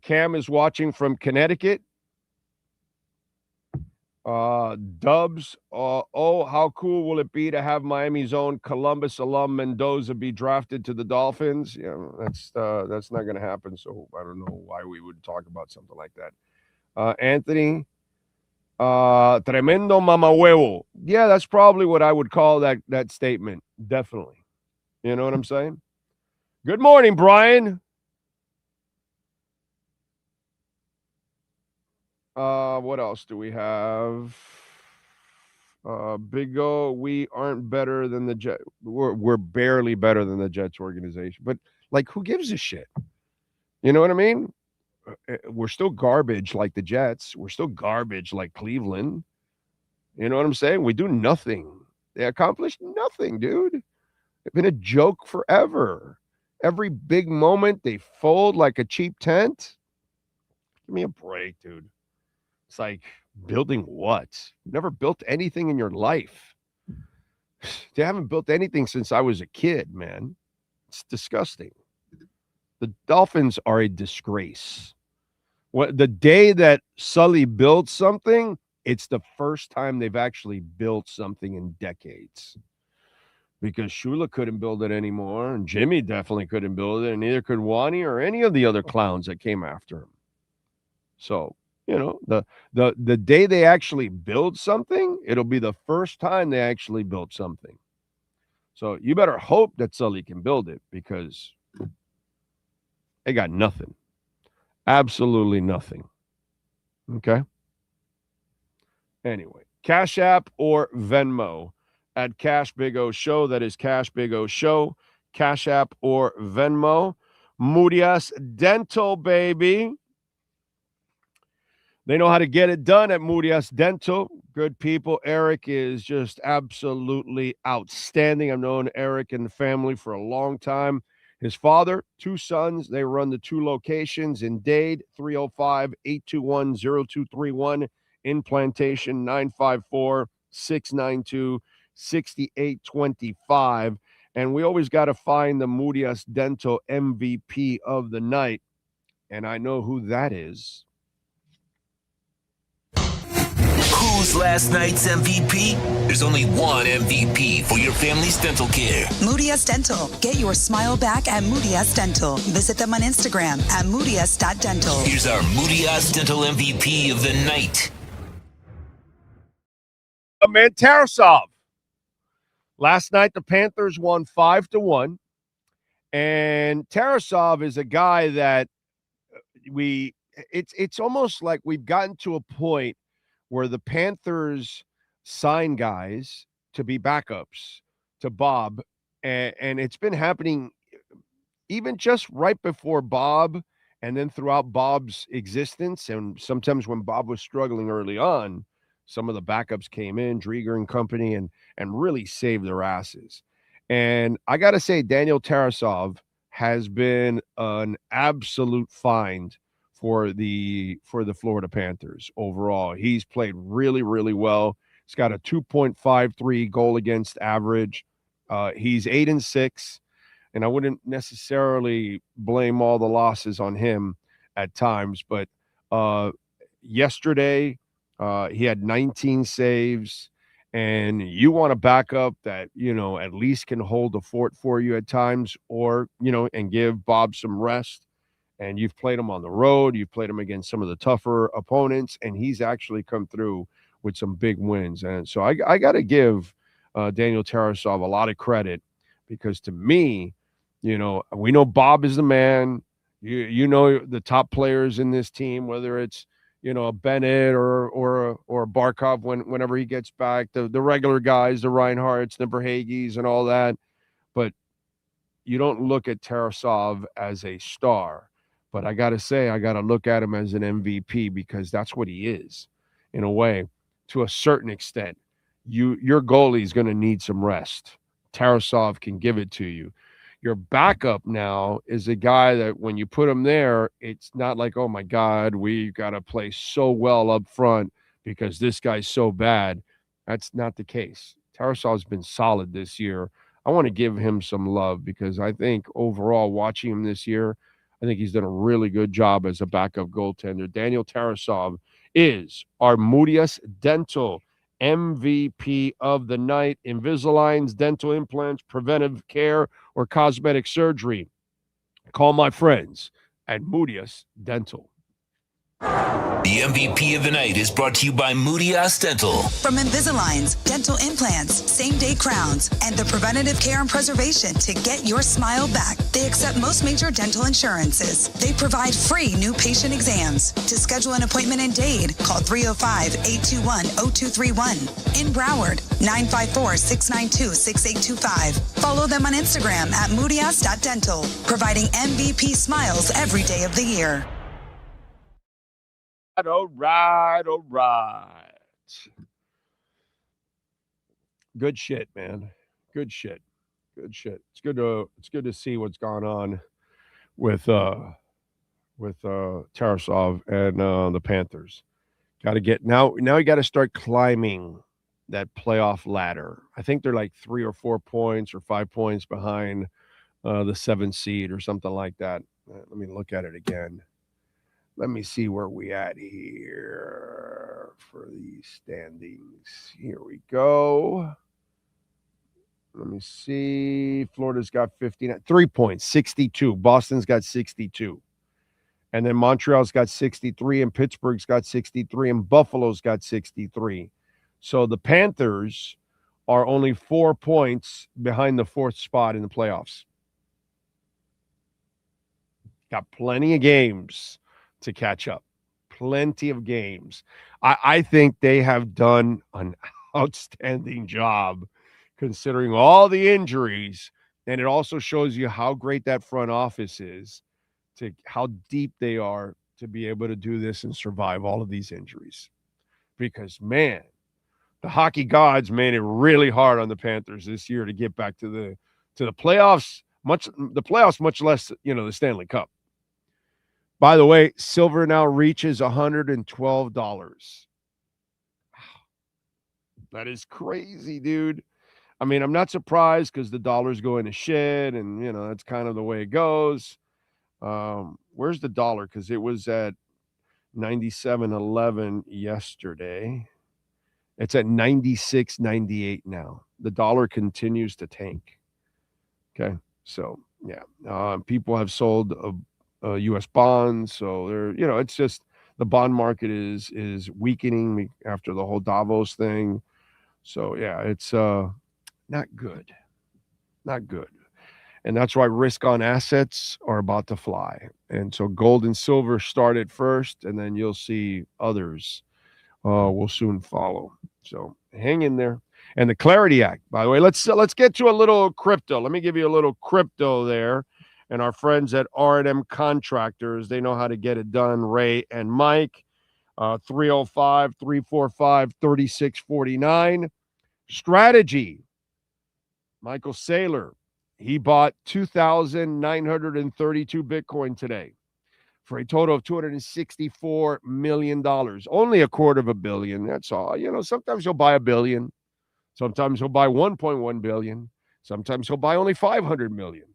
Cam is watching from Connecticut. Dubs, how cool will it be to have Miami's own Columbus alum Mendoza be drafted to the Dolphins? Yeah, that's not going to happen. So I don't know why we would talk about something like that. Anthony, Tremendo mamahuevo. Yeah, that's probably what I would call that statement. Definitely. You know what I'm saying? Good morning, Brian. What else do we have? Big O, we aren't better than the Jets. We're barely better than the Jets organization. But, like, who gives a shit? You know what I mean? We're still garbage like the Jets. We're still garbage like Cleveland. You know what I'm saying? We do nothing. They accomplished nothing, dude. They've been a joke forever. Every big moment, they fold like a cheap tent. Give me a break, dude. It's like, building what? You've never built anything in your life. They haven't built anything since I was a kid, man. It's disgusting. The Dolphins are a disgrace. The day that Sully built something, it's the first time they've actually built something in decades. Because Shula couldn't build it anymore, and Jimmy definitely couldn't build it, and neither could Wani or any of the other clowns that came after him. So, you know, the day they actually build something, it'll be the first time they actually built something. So you better hope that Sully can build it, because they got nothing. Absolutely nothing. Okay? Anyway, Cash App or Venmo at Cash Big O Show. That is Cash Big O Show. Cash App or Venmo. Moody Dental, baby. They know how to get it done at Moody Dental. Good people. Eric is just absolutely outstanding. I've known Eric and the family for a long time. His father, 2 sons, they run the 2 locations in Dade, 305-821-0231, in Plantation, 954-692-6825. And we always got to find the Moody Dental MVP of the night. And I know who that is. Who's last night's MVP? There's only one MVP for your family's dental care. Moody Dental. Get your smile back at Moody Dental. Visit them on Instagram at moody.dental. Here's our Moody Dental MVP of the night. Man, Tarasov. Last night, the Panthers won 5-1. And Tarasov is a guy that it's almost like we've gotten to a point where the Panthers sign guys to be backups to Bob. And it's been happening even just right before Bob and then throughout Bob's existence. And sometimes when Bob was struggling early on, some of the backups came in, Drieger and company, and really saved their asses. And I got to say, Daniel Tarasov has been an absolute find for the Florida Panthers overall. He's played really, really well. He's got a 2.53 goal against average. He's 8-6, and I wouldn't necessarily blame all the losses on him at times, but yesterday he had 19 saves, and you want a backup that, you know, at least can hold the fort for you at times, or, you know, and give Bob some rest. And you've played him on the road. You've played him against some of the tougher opponents, and he's actually come through with some big wins. And so I got to give Daniel Tarasov a lot of credit, because to me, you know, we know Bob is the man. You know the top players in this team, whether it's, you know, a Bennett or a Barkov whenever he gets back, the regular guys, the Reinhardts, the Verhaeghes, and all that. But you don't look at Tarasov as a star. But I got to say, I got to look at him as an MVP, because that's what he is, in a way, to a certain extent. Your goalie is going to need some rest. Tarasov can give it to you. Your backup now is a guy that when you put him there, it's not like, oh, my God, we got to play so well up front because this guy's so bad. That's not the case. Tarasov's been solid this year. I want to give him some love, because I think overall, watching him this year, I think he's done a really good job as a backup goaltender. Daniel Tarasov is our Moody Dental MVP of the night. Invisaligns, dental implants, preventive care, or cosmetic surgery. Call my friends at Moody Dental. The MVP of the night is brought to you by Moody Dental. From Invisaligns, dental implants, same-day crowns, and the preventative care and preservation to get your smile back, they accept most major dental insurances. They provide free new patient exams. To schedule an appointment in Dade, call 305-821-0231. In Broward, 954-692-6825. Follow them on Instagram at moodyass.dental, providing MVP smiles every day of the year. All right. Good shit, man. Good shit. It's good to see what's gone on with Tarasov and the Panthers. Got to get now you got to start climbing that playoff ladder. I think they're like 3 or 4 points or 5 points behind the 7th seed or something like that. Let me look at it again. Let me see where we at here for the standings. Here we go. Let me see. Florida's got 59, 3 points, 62. Boston's got 62. And then Montreal's got 63, and Pittsburgh's got 63, and Buffalo's got 63. So the Panthers are only 4 points behind the 4th spot in the playoffs. Got plenty of games to catch up. Plenty of games. I think they have done an outstanding job considering all the injuries, and it also shows you how great that front office is, to how deep they are to be able to do this and survive all of these injuries. Because, man, the hockey gods made it really hard on the Panthers this year to get back to the playoffs, much less, the Stanley Cup. By the way, silver now reaches $112. That is crazy, dude. I mean, I'm not surprised because the dollar's going to shit, and, that's kind of the way it goes. Where's the dollar? Because it was at 97.11 yesterday. It's at 96.98 now. The dollar continues to tank. Okay, so, yeah. People have sold U.S. bonds, so they're, it's just the bond market is weakening after the whole Davos thing. So yeah, it's not good, and that's why risk on assets are about to fly. And so gold and silver started first, and then you'll see others will soon follow. So hang in there. And the Clarity Act, by the way, let's get to a little crypto. Let me give you a little crypto there. And our friends at R&M Contractors, they know how to get it done. Ray and Mike, 305-345-3649. Strategy, Michael Saylor, he bought 2,932 Bitcoin today for a total of $264 million. Only $250 million, that's all. Sometimes he'll buy $1 billion. Sometimes he'll buy $1.1 billion. Sometimes he'll buy only $500 million.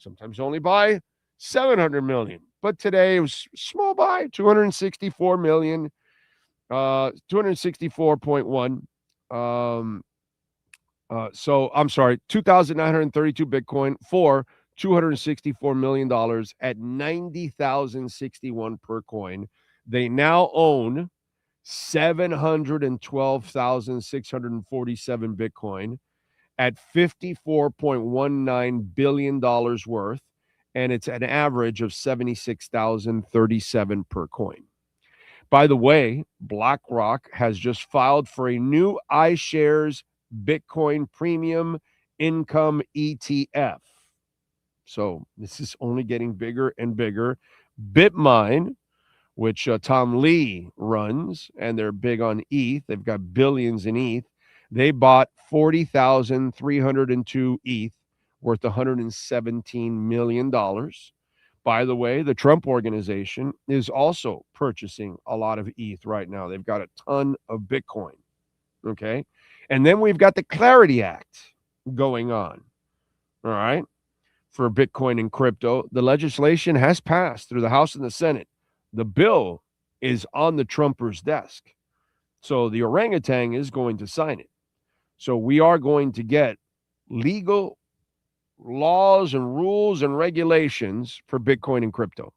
Sometimes only buy $700 million. But today it was small buy, $264 million, 264.1. So I'm sorry, 2,932 Bitcoin for $264 million at 90,061 per coin. They now own 712,647 Bitcoin at $54.19 billion worth, and it's an average of 76,037 per coin. By the way, BlackRock has just filed for a new iShares Bitcoin Premium Income ETF. So this is only getting bigger and bigger. BitMine, which Tom Lee runs, and they're big on ETH. They've got billions in ETH. They bought 40,302 ETH worth $117 million. By the way, the Trump organization is also purchasing a lot of ETH right now. They've got a ton of Bitcoin. Okay. And then we've got the Clarity Act going on. All right. For Bitcoin and crypto. The legislation has passed through the House and the Senate. The bill is on the Trumper's desk. So the orangutan is going to sign it. So we are going to get legal laws and rules and regulations for Bitcoin and crypto.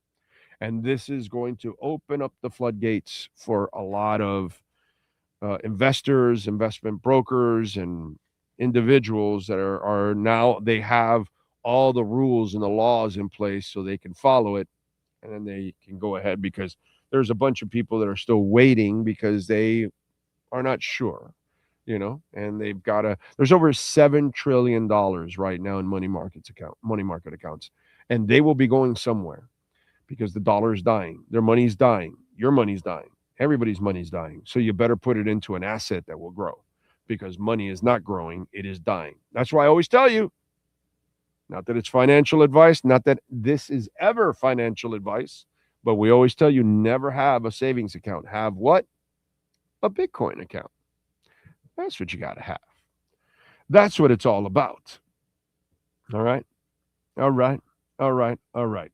And this is going to open up the floodgates for a lot of investors, investment brokers, and individuals that are now, they have all the rules and the laws in place so they can follow it, and then they can go ahead, because there's a bunch of people that are still waiting because they are not sure, and they've got there's over $7 trillion right now in money market accounts, and they will be going somewhere because the dollar is dying, their money's dying, your money's dying, everybody's money's dying. So you better put it into an asset that will grow, because money is not growing, it is dying. That's why I always tell you, not that it's financial advice, not that this is ever financial advice, but we always tell you, never have a savings account. Have what? A Bitcoin account. That's what you got to have. That's what it's all about. All right. All right. All right. All right.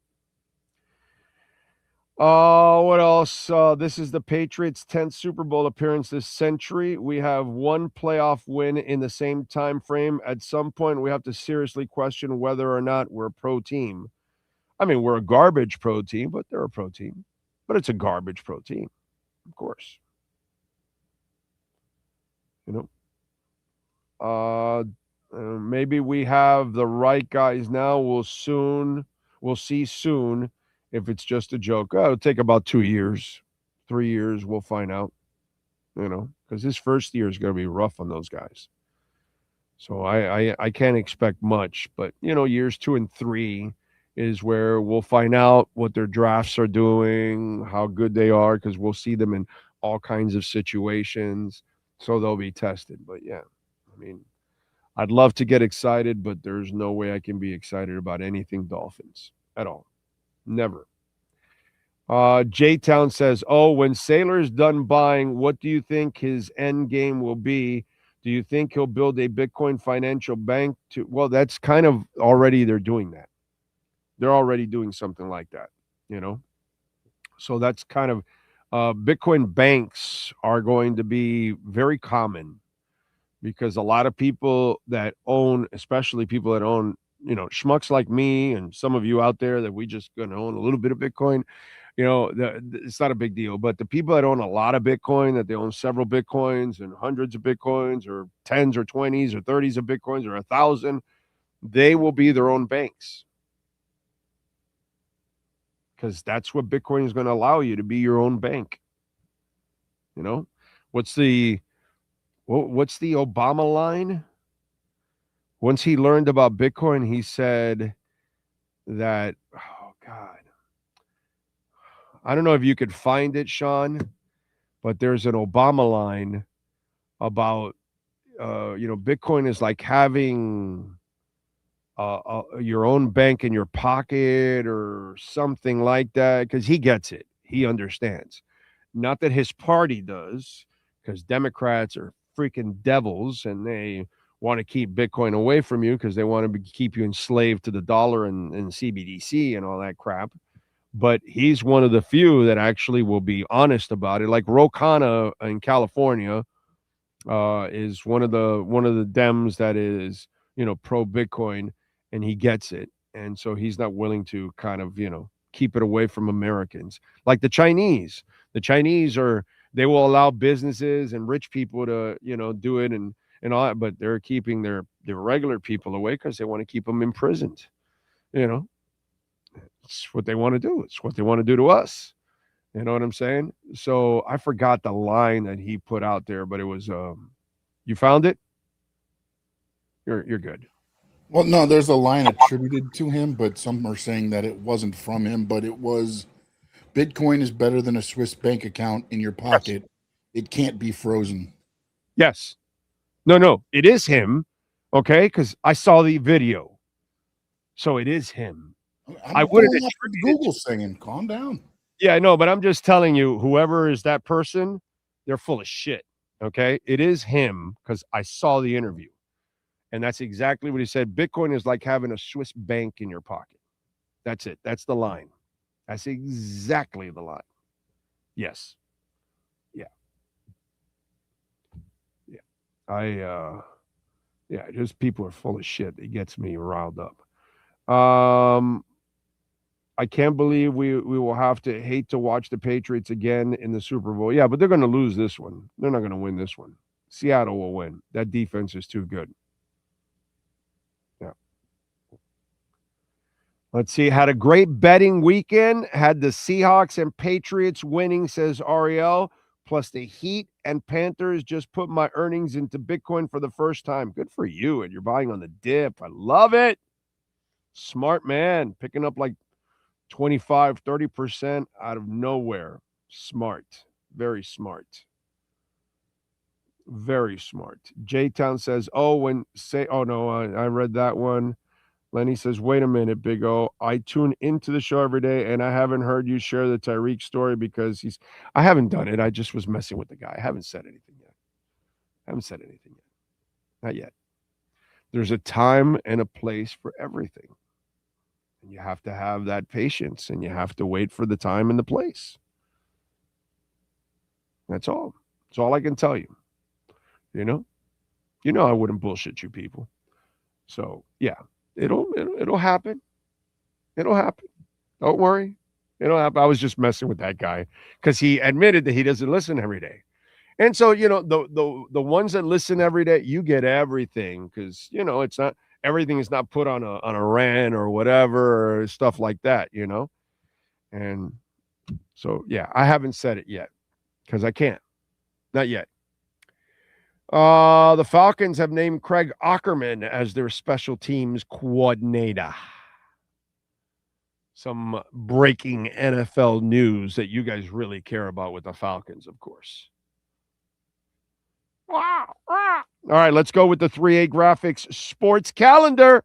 What else? This is the Patriots' 10th Super Bowl appearance this century. We have one playoff win in the same time frame. At some point, we have to seriously question whether or not we're a pro team. I mean, we're a garbage pro team, but they're a pro team. But it's a garbage pro team, of course. Maybe we have the right guys now. We'll see soon if it's just a joke. It'll take about 2 years, 3 years. We'll find out, because his first year is going to be rough on those guys. So I can't expect much, but years 2 and 3 is where we'll find out what their drafts are doing, how good they are, because we'll see them in all kinds of situations. So they'll be tested. But yeah, I mean, I'd love to get excited, but there's no way I can be excited about anything Dolphins at all. Never. J-Town says, when Saylor's done buying, what do you think his end game will be? Do you think he'll build a Bitcoin financial bank? Well, that's kind of already, they're doing that. They're already doing something like that, So that's kind of, Bitcoin banks are going to be very common, because a lot of people that own, especially people that own, schmucks like me and some of you out there that we just going to own a little bit of Bitcoin, it's not a big deal. But the people that own a lot of Bitcoin, that they own several Bitcoins and hundreds of Bitcoins or 10s or 20s or 30s of Bitcoins or 1,000, they will be their own banks. Because that's what Bitcoin is going to allow you, to be your own bank. What's the Obama line? Once he learned about Bitcoin, he said that, oh God, I don't know if you could find it, Sean, but there's an Obama line about, Bitcoin is like having your own bank in your pocket or something like that, because he gets it. He understands. Not that his party does, because Democrats are freaking devils and they want to keep Bitcoin away from you because they want to keep you enslaved to the dollar and CBDC and all that crap. But he's one of the few that actually will be honest about it. Like Ro Khanna in California is one of the Dems that is, pro Bitcoin, and he gets it. And so he's not willing to kind of, keep it away from Americans. Like the Chinese. The Chinese they will allow businesses and rich people to, do it and all that, but they're keeping their regular people away because they want to keep them imprisoned. It's what they want to do. It's what they want to do to us. You know what I'm saying? So I forgot the line that he put out there, but it was, you found it? You're good. Well, no, there's a line attributed to him, but some are saying that it wasn't from him, but it was, Bitcoin is better than a Swiss bank account in your pocket. Yes. It can't be frozen. Yes. No, it is him. Okay, because I saw the video. So it is him. I wouldn't attribute Google singing. Calm down. Yeah, I know, but I'm just telling you, whoever is that person, they're full of shit. Okay, it is him because I saw the interview. And that's exactly what he said. Bitcoin is like having a Swiss bank in your pocket. That's it. That's the line. That's exactly the line. Yes. Yeah. Yeah. Just people are full of shit. It gets me riled up. I can't believe we will have to hate to watch the Patriots again in the Super Bowl. Yeah, but they're going to lose this one. They're not going to win this one. Seattle will win. That defense is too good. Yeah. Let's see. Had a great betting weekend. Had the Seahawks and Patriots winning, says Ariel. Plus the Heat and Panthers. Just put my earnings into Bitcoin for the first time. Good for you. And you're buying on the dip. I love it. Smart man. Picking up like 25, 30% out of nowhere. Smart. Very smart. Very smart. J-Town says, oh, no, I read that one. Lenny says, wait a minute, Big O. I tune into the show every day, and I haven't heard you share the Tyreek story because I haven't done it. I just was messing with the guy. I haven't said anything yet. Not yet. There's a time and a place for everything. And you have to have that patience, and you have to wait for the time and the place. That's all. That's all I can tell you. You know I wouldn't bullshit you people. So yeah, it'll happen. It'll happen. Don't worry. It'll happen. I was just messing with that guy because he admitted that he doesn't listen every day. And so, the ones that listen every day, you get everything because, it's not, everything is not put on a rant or whatever or stuff like that, And so, yeah, I haven't said it yet because I can't. Not yet. The Falcons have named Craig Ackerman as their special teams coordinator. Some breaking NFL news that you guys really care about with the Falcons, of course. All right, let's go with the 3A Graphics sports calendar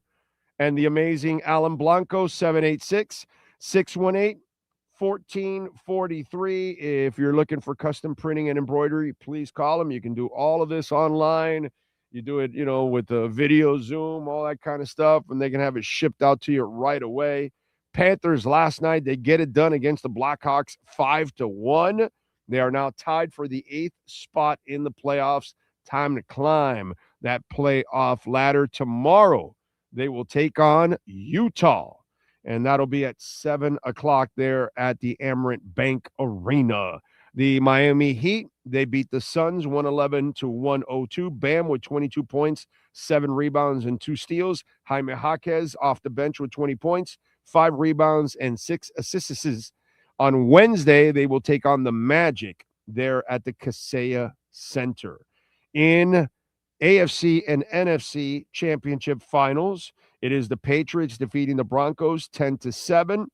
and the amazing Alan Blanco, 786-618-1443. If you're looking for custom printing and embroidery, please call him. You can do all of this online. You do it, with the video, Zoom, all that kind of stuff, and they can have it shipped out to you right away. Panthers last night, they get it done against the Blackhawks 5-1. They are now tied for the 8th spot in the playoffs. Time to climb that playoff ladder. Tomorrow, they will take on Utah, and that'll be at 7 o'clock there at the Amerant Bank Arena. The Miami Heat, they beat the Suns 111-102. Bam with 22 points, 7 rebounds, and 2 steals. Jaime Jaquez off the bench with 20 points, 5 rebounds, and 6 assists. On Wednesday, they will take on the Magic there at the Kaseya Center. In AFC and NFC championship finals, it is the Patriots defeating the Broncos 10-7,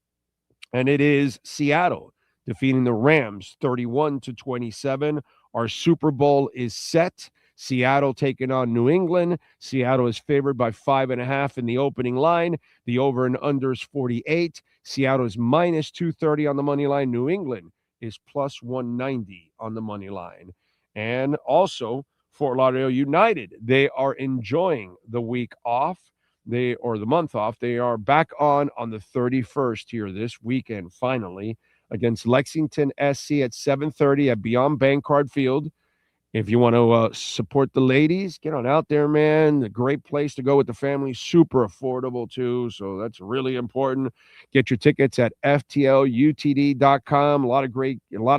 and it is Seattle defeating the Rams 31-27. Our Super Bowl is set. Seattle taking on New England. Seattle is favored by 5.5 in the opening line. The over and under is 48. Seattle is minus 230 on the money line. New England is plus 190 on the money line. And also, Fort Lauderdale United, they are enjoying the week off. The month off. They are back on the 31st here this weekend, finally, against Lexington SC at 7:30 at Beyond Bankcard Field. If you want to support the ladies, get on out there, man. A great place to go with the family. Super affordable, too. So that's really important. Get your tickets at ftlutd.com. A lot of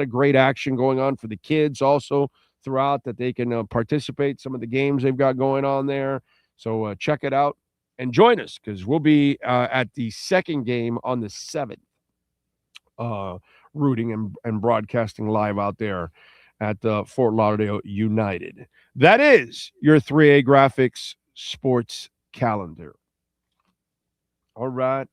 great action going on for the kids also throughout that they can participate. Some of the games they've got going on there. So check it out and join us because we'll be at the second game on the 7th, rooting and broadcasting live out there at Fort Lauderdale United. That is your 3A Graphics sports calendar. All right.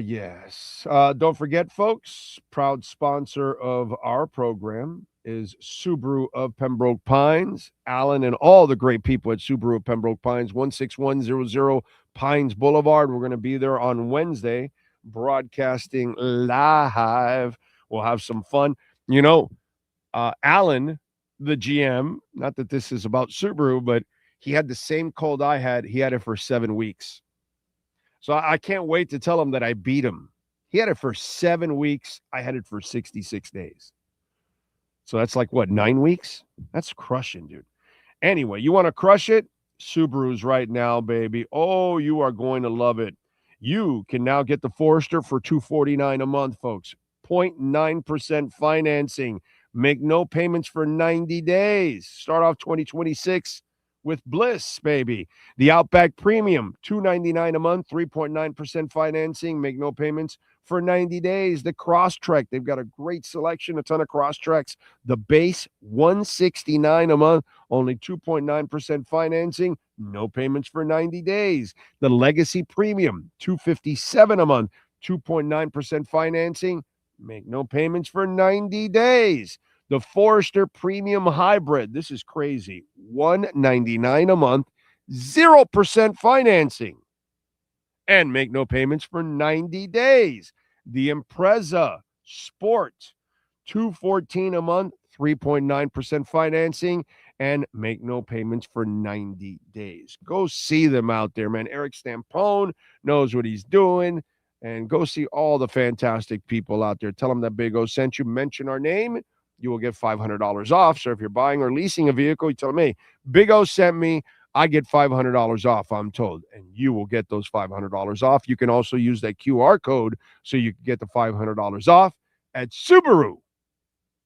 Yes. Don't forget, folks, proud sponsor of our program is Subaru of Pembroke Pines. Alan and all the great people at Subaru of Pembroke Pines, 16100 Pines Boulevard. We're going to be there on Wednesday, broadcasting live. We'll have some fun. Alan, the GM, not that this is about Subaru, but he had the same cold I had. He had it for 7 weeks. So I can't wait to tell him that I beat him. He had it for 7 weeks. I had it for 66 days. So that's like, 9 weeks? That's crushing, dude. Anyway, you want to crush it? Subarus right now, baby. Oh, you are going to love it. You can now get the Forester for $249 a month, folks. 0.9% financing. Make no payments for 90 days. Start off 2026 with bliss, baby. The Outback Premium, $299 a month, 3.9% financing. Make no payments for 90 days. The Crosstrek, they've got a great selection, a ton of Crosstreks. The base, $169 a month, only 2.9% financing. No payments for 90 days. The Legacy Premium, $257 a month, 2.9% financing. Make no payments for 90 days. The Forester Premium Hybrid, this is crazy, $199 a month, 0% financing, and make no payments for 90 days. The Impreza Sport, $214 a month, 3.9% financing, and make no payments for 90 days. Go see them out there, man. Eric Stampone knows what he's doing. And go see all the fantastic people out there. Tell them that Big O sent you. Mention our name. You will get $500 off. So if you're buying or leasing a vehicle, you tell them, hey, Big O sent me. I get $500 off, I'm told. And you will get those $500 off. You can also use that QR code so you can get the $500 off at Subaru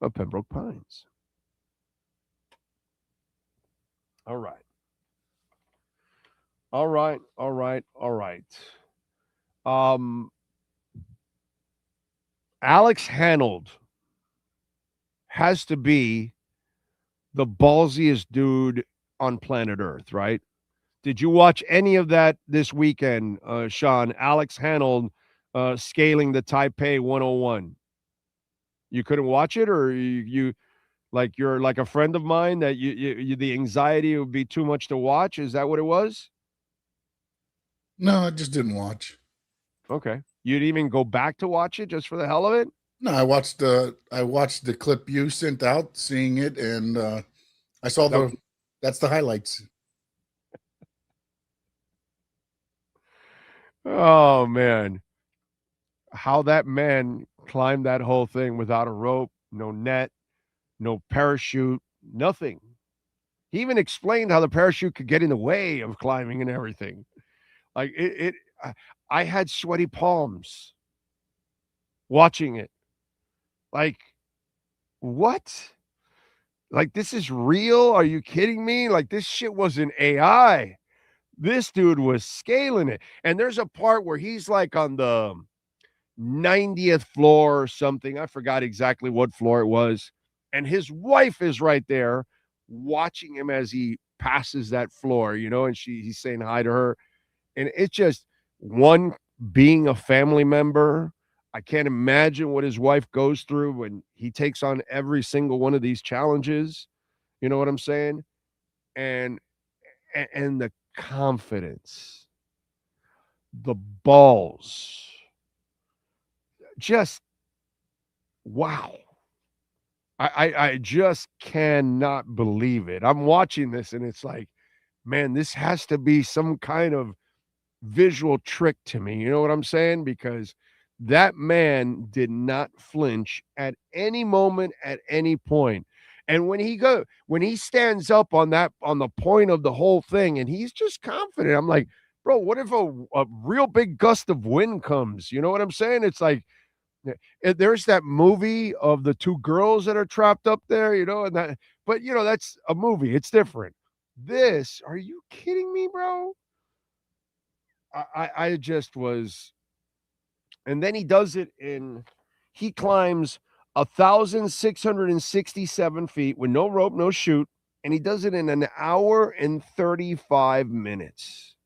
of Pembroke Pines. All right. Alex Honnold has to be the ballsiest dude on planet Earth, right? Did you watch any of that this weekend, Sean? Alex Honnold scaling the Taipei 101. You couldn't watch it, or you like you're like a friend of mine that you the anxiety would be too much to watch? Is that what it was? No, I just didn't watch. Okay. You'd even go back to watch it just for the hell of it? No, I watched the clip you sent out, seeing it, and I saw that's the highlights. Oh man. How that man climbed that whole thing without a rope, no net, no parachute, nothing. He even explained how the parachute could get in the way of climbing and everything. Like I had sweaty palms watching it. Like, what? Like, this is real? Are you kidding me? Like, this shit wasn't AI. This dude was scaling it. And there's a part where he's like on the 90th floor or something. I forgot exactly what floor it was. And his wife is right there watching him as he passes that floor, and he's saying hi to her. And it's just one, being a family member. I can't imagine what his wife goes through when he takes on every single one of these challenges. You know what I'm saying? And the confidence, the balls, just wow. I just cannot believe it. I'm watching this and it's like, man, this has to be some kind of visual trick to me. You know what I'm saying? Because that man did not flinch at any moment, at any point. And when he stands up on the point of the whole thing, and he's just confident, I'm like, bro, what if a real big gust of wind comes? You know what I'm saying? It's like, there's that movie of the two girls that are trapped up there, but that's a movie. It's different. This, are you kidding me, bro? I just was. And then he does it he climbs 1,667 feet with no rope, no chute, and he does it in an hour and 35 minutes.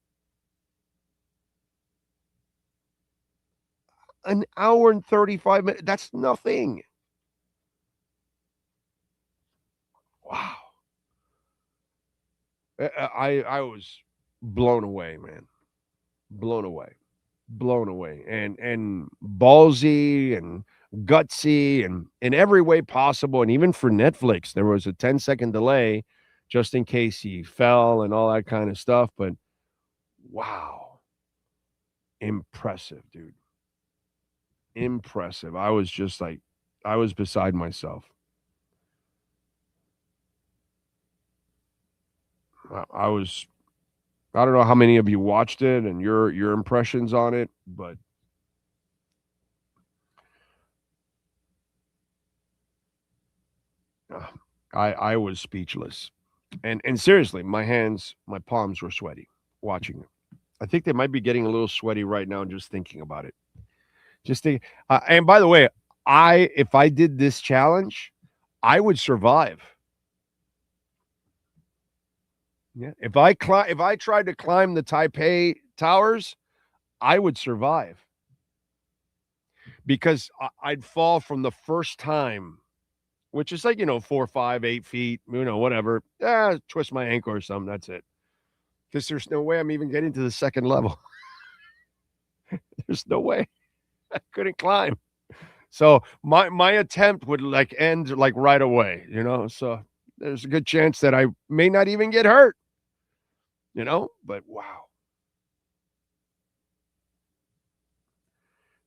An hour and 35 minutes. That's nothing. Wow. I was blown away, man. Blown away and ballsy and gutsy and in every way possible. And even for Netflix, there was a 10-second delay just in case he fell and all that kind of stuff. But wow, impressive, dude. Impressive. I was just like, I was beside myself. I was I don't know how many of you watched it and your impressions on it, but I was speechless. And seriously, my palms were sweaty watching it. I think they might be getting a little sweaty right now just thinking about it. Just think. And by the way, if I did this challenge, I would survive. Yeah. If I tried to climb the Taipei Towers, I would survive. Because I'd fall from the first time, which is like, 4, 5, 8 feet, whatever. Twist my ankle or something. That's it. Because there's no way I'm even getting to the second level. There's no way. I couldn't climb. So my attempt would end right away, So there's a good chance that I may not even get hurt. But wow.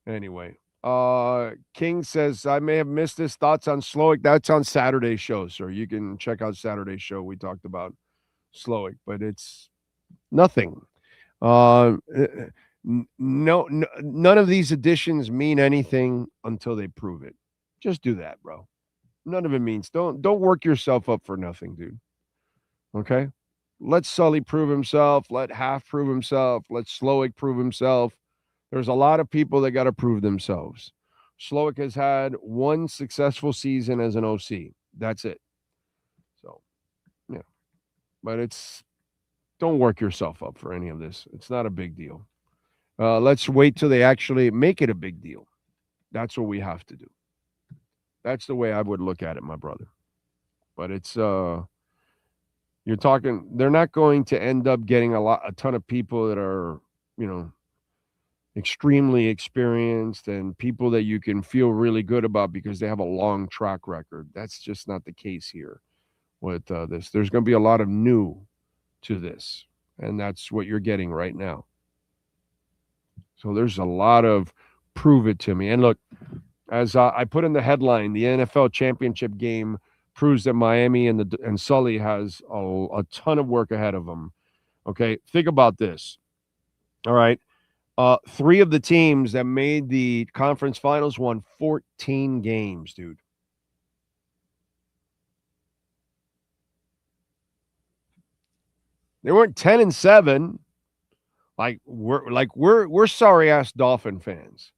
Anyway, King says, I may have missed his thoughts on Slowick. That's on Saturday's show, sir. You can check out Saturday's show. We talked about Slowick, but it's nothing. No, none of these additions mean anything until they prove it. Just do that, bro. None of it means. Don't work yourself up for nothing, dude. Okay? Let Sully prove himself. Let Half prove himself. Let Slowick prove himself. There's a lot of people that got to prove themselves. Slowick has had one successful season as an OC. That's it. So, yeah. But don't work yourself up for any of this. It's not a big deal. Let's wait till they actually make it a big deal. That's what we have to do. That's the way I would look at it, my brother. But it's you're talking, they're not going to end up getting a ton of people that are, extremely experienced and people that you can feel really good about because they have a long track record. That's just not the case here with this. There's going to be a lot of new to this, and that's what you're getting right now. So there's a lot of prove it to me. And look, as I put in the headline, the NFL championship game proves that Miami and Sully has a ton of work ahead of them. Okay, think about this. All right. 3 of the teams that made the conference finals won 14 games, dude. They weren't 10-7. We're sorry ass Dolphin fans.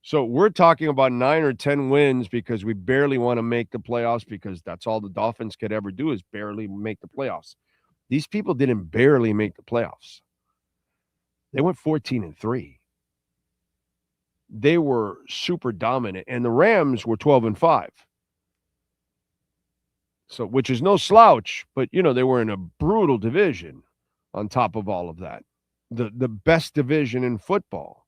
So we're talking about 9 or 10 wins because we barely want to make the playoffs because that's all the Dolphins could ever do is barely make the playoffs. These people didn't barely make the playoffs. They went 14-3. They were super dominant, and the Rams were 12-5. So, which is no slouch, but they were in a brutal division on top of all of that. The best division in football.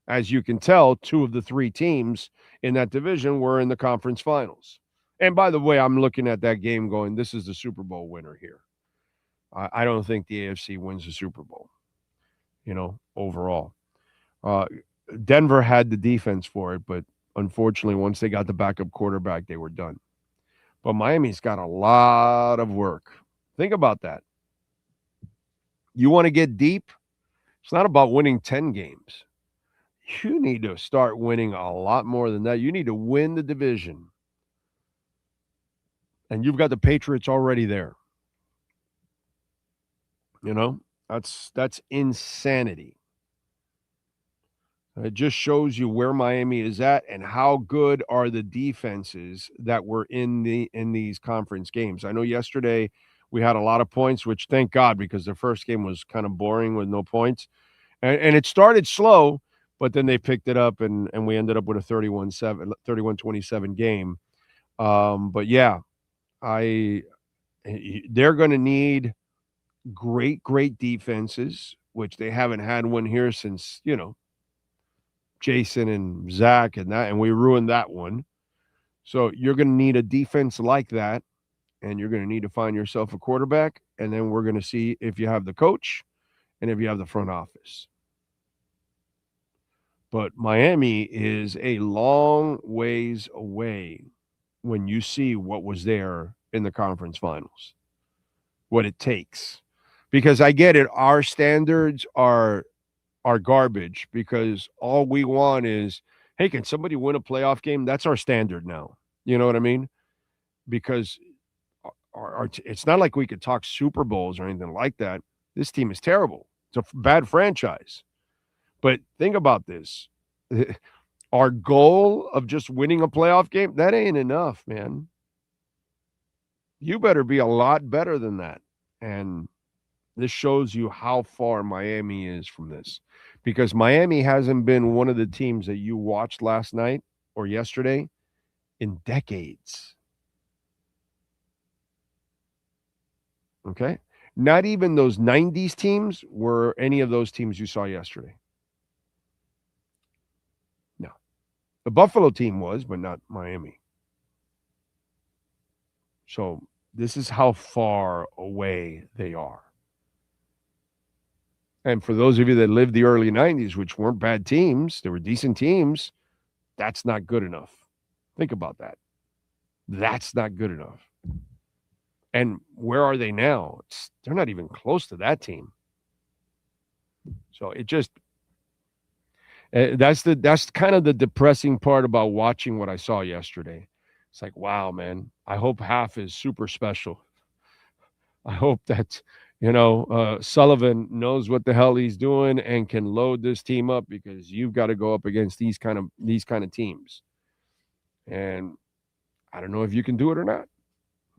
As you can tell, 2 of the 3 teams in that division were in the conference finals. And by the way, I'm looking at that game going, this is the Super Bowl winner here. I don't think the AFC wins the Super Bowl, overall. Denver had the defense for it, but unfortunately, once they got the backup quarterback, they were done. But Miami's got a lot of work. Think about that. You want to get deep? It's not about winning 10 games. You need to start winning a lot more than that. You need to win the division. And you've got the Patriots already there. That's insanity. It just shows you where Miami is at and how good are the defenses that were in these conference games. I know yesterday we had a lot of points, which thank God, because the first game was kind of boring with no points. And it started slow, but then they picked it up and we ended up with a 31-27 game. But yeah, they're going to need great defenses, which they haven't had one here since, Jason and Zach and we ruined that one. So you're going to need a defense like that, and you're going to need to find yourself a quarterback, and then we're going to see if you have the coach and if you have the front office. But Miami is a long ways away when you see what was there in the conference finals, what it takes. Because I get it, our standards are garbage because all we want is, hey, can somebody win a playoff game? That's our standard now. You know what I mean? Because it's not like we could talk Super Bowls or anything like that. This team is terrible. It's a bad franchise. But think about this. Our goal of just winning a playoff game, that ain't enough, man. You better be a lot better than that. And this shows you how far Miami is from this. Because Miami hasn't been one of the teams that you watched last night or yesterday in decades. Okay? Not even those 90s teams were any of those teams you saw yesterday. No. The Buffalo team was, but not Miami. So this is how far away they are. And for those of you that lived the early 90s, which weren't bad teams, they were decent teams, that's not good enough. Think about that. That's not good enough. And where are they now? They're not even close to that team. So it just that's kind of the depressing part about watching what I saw yesterday. It's like, wow, man, I hope half is super special. I hope that Sullivan knows what the hell he's doing and can load this team up, because you've got to go up against these kind of teams. And I don't know if you can do it or not.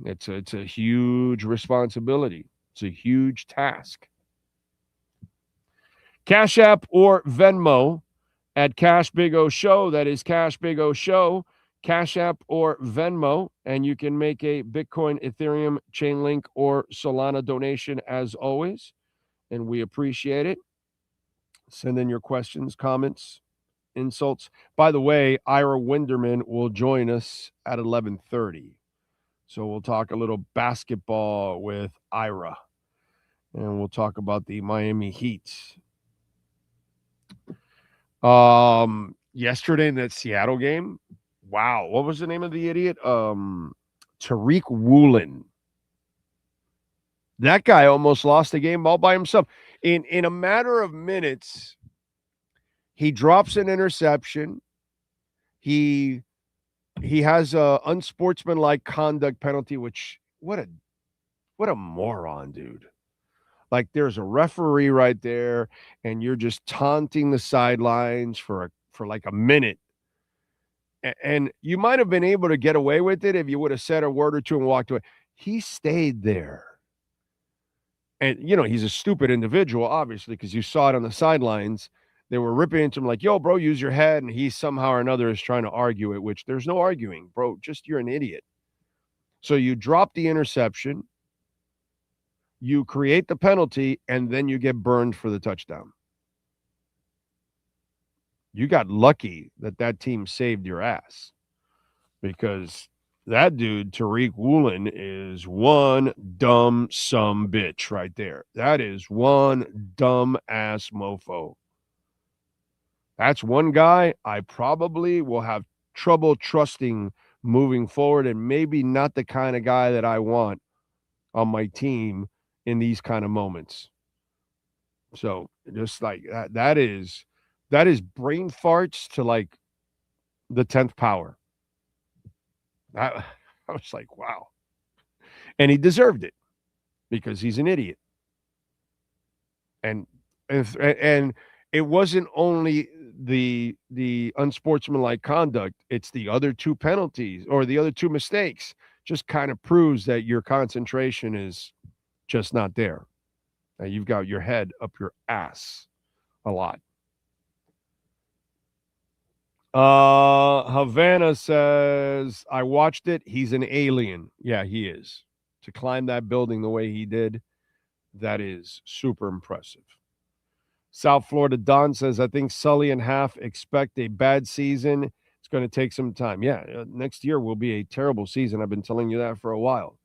It's a huge responsibility. It's a huge task. Cash App or Venmo at Cash Big O Show. That is Cash Big O Show. Cash App or Venmo, and you can make a Bitcoin, Ethereum, Chainlink, or Solana donation as always, and we appreciate it. Send in your questions, comments, insults. By the way, Ira Winderman will join us at 11:30, so we'll talk a little basketball with Ira, and we'll talk about the Miami Heat. Yesterday in that Seattle game, wow, what was the name of the idiot? Tariq Woolen. That guy almost lost the game all by himself. In a matter of minutes, he drops an interception. He has a unsportsmanlike conduct penalty, which what a moron, dude. Like, there's a referee right there, and you're just taunting the sidelines for like a minute. And you might have been able to get away with it if you would have said a word or two and walked away. He stayed there. And, he's a stupid individual, obviously, because you saw it on the sidelines. They were ripping into him like, yo, bro, use your head. And he somehow or another is trying to argue it, which there's no arguing, bro. Just you're an idiot. So you drop the interception, you create the penalty, and then you get burned for the touchdown. You got lucky that team saved your ass, because that dude, Tariq Woolen, is one dumb bitch right there. That is one dumb ass mofo. That's one guy I probably will have trouble trusting moving forward, and maybe not the kind of guy that I want on my team in these kind of moments. So just like that is brain farts to like the 10th power. I was like, wow. And he deserved it because he's an idiot. And it wasn't only the unsportsmanlike conduct, it's the other two penalties or the other two mistakes. Just kind of proves that your concentration is just not there. You've got your head up your ass a lot. Havana says, I watched it. He's an alien. Yeah, he is. To climb that building the way he did, that is super impressive. South Florida Don says, I think Sully and Half expect a bad season. It's going to take some time. Yeah, next year will be a terrible season. I've been telling you that for a while.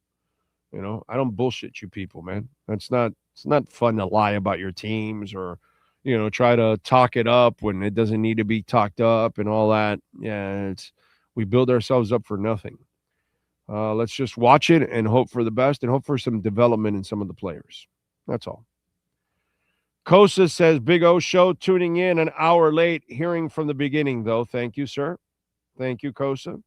I don't bullshit you people, man. It's not fun to lie about your teams or, try to talk it up when it doesn't need to be talked up and all that. Yeah, we build ourselves up for nothing. Let's just watch it and hope for the best and hope for some development in some of the players. That's all. Kosa says, Big O show, tuning in an hour late, hearing from the beginning, though. Thank you, sir. Thank you, Kosa.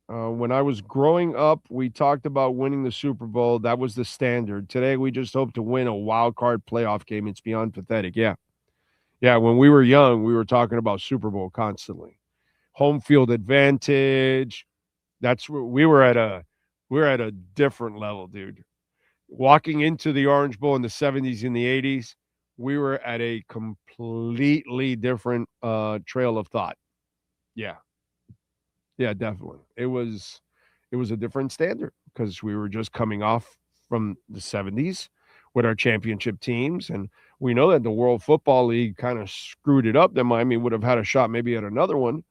When I was growing up, we talked about winning the Super Bowl. That was the standard. Today, we just hope to win a wild card playoff game. It's beyond pathetic. Yeah. Yeah, when we were young, we were talking about Super Bowl constantly. Home field advantage. That's where we were at a different level, dude. Walking into the Orange Bowl in the 70s and the 80s, we were at a completely different trail of thought. Yeah. Yeah, definitely. It was a different standard because we were just coming off from the 70s with our championship teams. And we know that the World Football League kind of screwed it up. That Miami would have had a shot maybe at another one,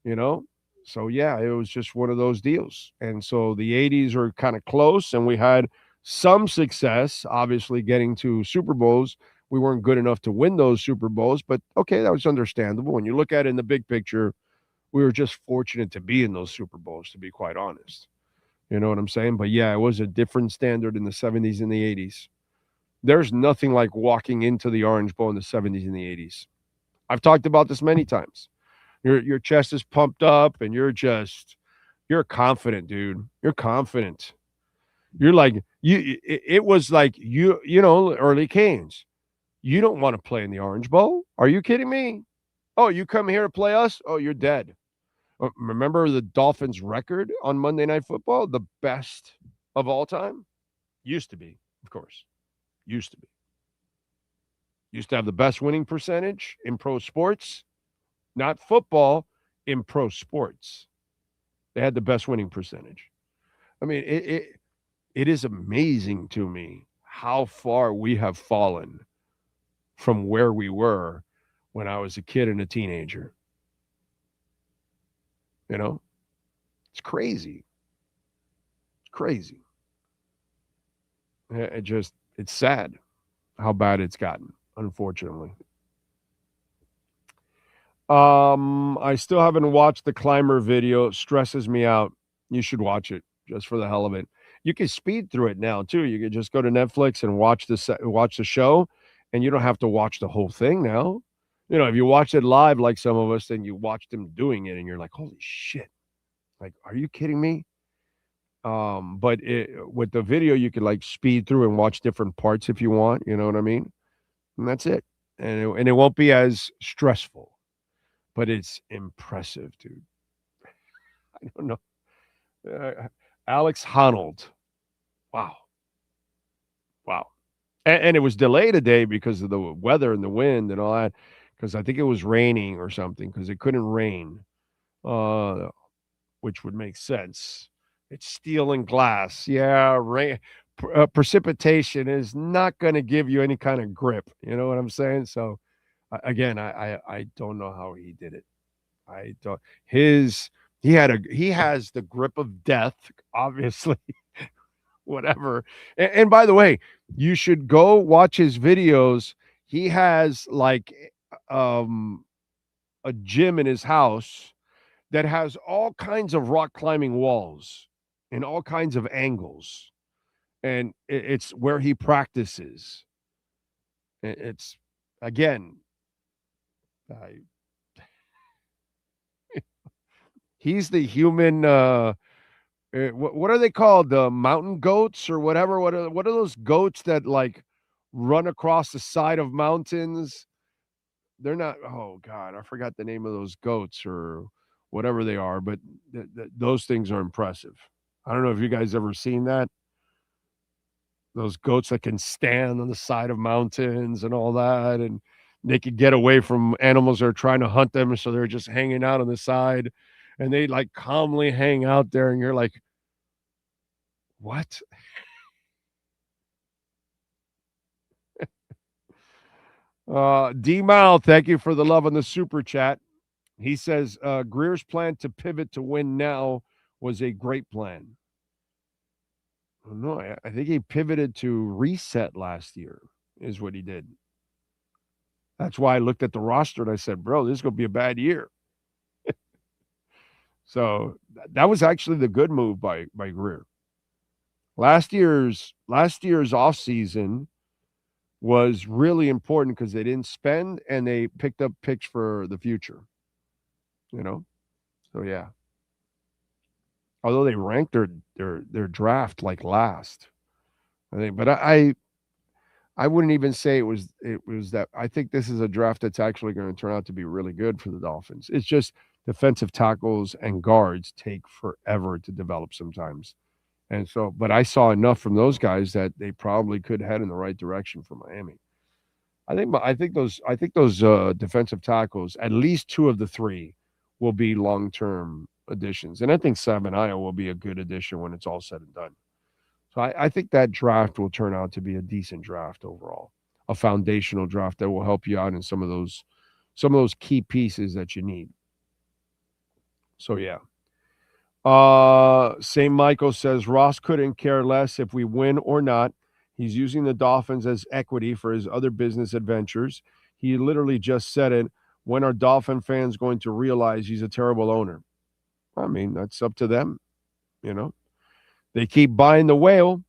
you know? So, yeah, it was just one of those deals. And so the 80s are kind of close, and we had some success, obviously, getting to Super Bowls. We weren't good enough to win those Super Bowls, but, okay, that was understandable. When you look at it in the big picture, we were just fortunate to be in those Super Bowls, to be quite honest. You know what I'm saying? But, yeah, it was a different standard in the 70s and the 80s. There's nothing like walking into the Orange Bowl in the 70s and the 80s. I've talked about this many times. Your chest is pumped up, and you're confident, dude. You're confident. You're like, it was like, you know, early Canes. You don't want to play in the Orange Bowl? Are you kidding me? Oh, you come here to play us? Oh, you're dead. Remember the Dolphins' record on Monday Night Football? The best of all time? Used to be, of course. Used to be. Used to have the best winning percentage in pro sports. Not football, in pro sports. They had the best winning percentage. I mean, it is amazing to me how far we have fallen from where we were when I was a kid and a teenager. You know? It's crazy. It's crazy. It's sad how bad it's gotten, unfortunately. I still haven't watched the climber video. It stresses me out. You should watch it just for the hell of it. You can speed through it now too. You can just go to Netflix and watch the show, and you don't have to watch the whole thing now. You know, if you watch it live like some of us, then you watch them doing it, and you're like, holy shit! Like, are you kidding me? But with the video, you can like speed through and watch different parts if you want. You know what I mean? And that's it. And it won't be as stressful. But it's impressive, dude. I don't know. Alex Honnold. Wow. And it was delayed a day because of the weather and the wind and all that, because I think it was raining or something, because it couldn't rain, which would make sense. It's steel and glass. Yeah, rain. Precipitation is not going to give you any kind of grip. You know what I'm saying? So, again, I don't know how he did it. I don't. He has the grip of death, obviously. Whatever. And by the way, you should go watch his videos. He has like a gym in his house that has all kinds of rock climbing walls and all kinds of angles, and it's where he practices. It's again. He's the human. What are they called? The mountain goats or whatever? What are those goats that like run across the side of mountains? They're not. Oh God, I forgot the name of those goats or whatever they are. But those things are impressive. I don't know if you guys ever seen that. Those goats that can stand on the side of mountains and all that, and they could get away from animals that are trying to hunt them, so they're just hanging out on the side, and they like calmly hang out there, and you're like, what? D-Mal, thank you for the love on the super chat. He says, Greer's plan to pivot to win now was a great plan. No, I think he pivoted to reset last year is what he did. That's why I looked at the roster and I said, bro, this is going to be a bad year. So that was actually the good move by Greer. Last year's offseason was really important because they didn't spend and they picked up picks for the future. So yeah. Although they ranked their draft like last, I think, but I wouldn't even say it was that. I think this is a draft that's actually going to turn out to be really good for the Dolphins. It's just defensive tackles and guards take forever to develop sometimes. And so, but I saw enough from those guys that they probably could head in the right direction for Miami. I think those defensive tackles, at least two of the three, will be long-term additions. And I think Savanaia will be a good addition when it's all said and done. So I think that draft will turn out to be a decent draft overall, a foundational draft that will help you out in some of those key pieces that you need. So yeah. St. Michael says Ross couldn't care less if we win or not. He's using the Dolphins as equity for his other business adventures. He literally just said it. When are Dolphin fans going to realize he's a terrible owner? I mean, that's up to them. They keep buying the whale.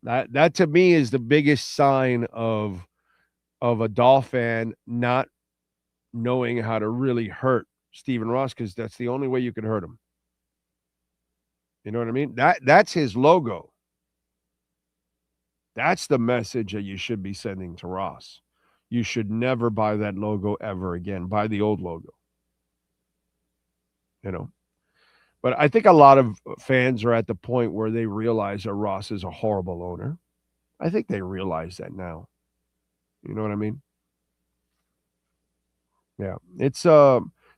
That to me is the biggest sign of a Dolphin not knowing how to really hurt Stephen Ross, because that's the only way you can hurt him. You know what I mean? That's his logo. That's the message that you should be sending to Ross. You should never buy that logo ever again. Buy the old logo. But I think a lot of fans are at the point where they realize that Ross is a horrible owner. I think they realize that now. You know what I mean? Yeah. It's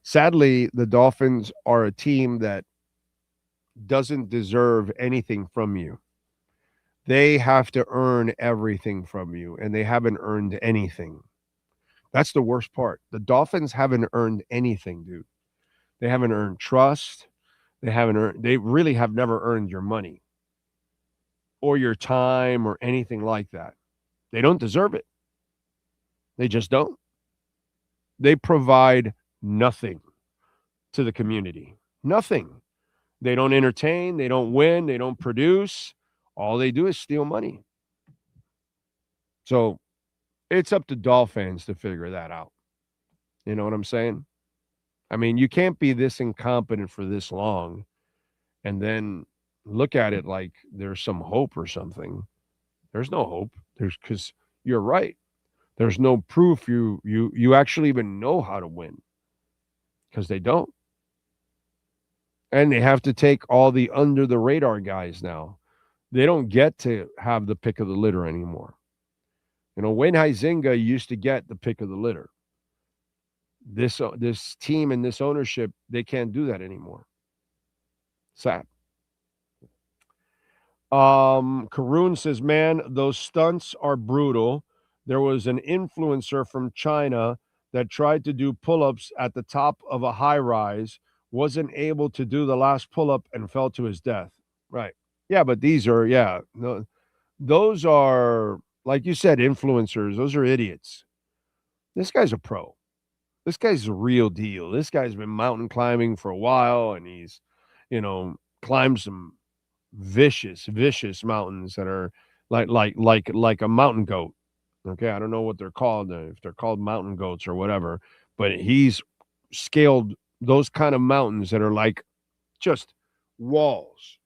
sadly, the Dolphins are a team that doesn't deserve anything from you. They have to earn everything from you, and they haven't earned anything. That's the worst part. The Dolphins haven't earned anything, dude. They haven't earned trust. They really have never earned your money or your time or anything like that. They don't deserve it. They just don't. They provide nothing to the community. Nothing. They don't entertain. They don't win. They don't produce. All they do is steal money. So it's up to Dolphins to figure that out. You know what I'm saying? I mean, you can't be this incompetent for this long and then look at it like there's some hope or something. There's no hope. Because you're right. There's no proof you actually even know how to win, because they don't. And they have to take all the under the radar guys now. They don't get to have the pick of the litter anymore. Wayne Huizenga used to get the pick of the litter. This team and this ownership, they can't do that anymore. Sad. Karun says, man, those stunts are brutal. There was an influencer from China that tried to do pull-ups at the top of a high-rise, wasn't able to do the last pull-up and fell to his death. Right. Yeah, but these are, no, those are, like you said, influencers. Those are idiots. This guy's a pro. This guy's a real deal. This guy's been mountain climbing for a while, and he's, climbed some vicious mountains that are like a mountain goat. Okay, I don't know what they're called, if they're called mountain goats or whatever, but he's scaled those kind of mountains that are like just walls,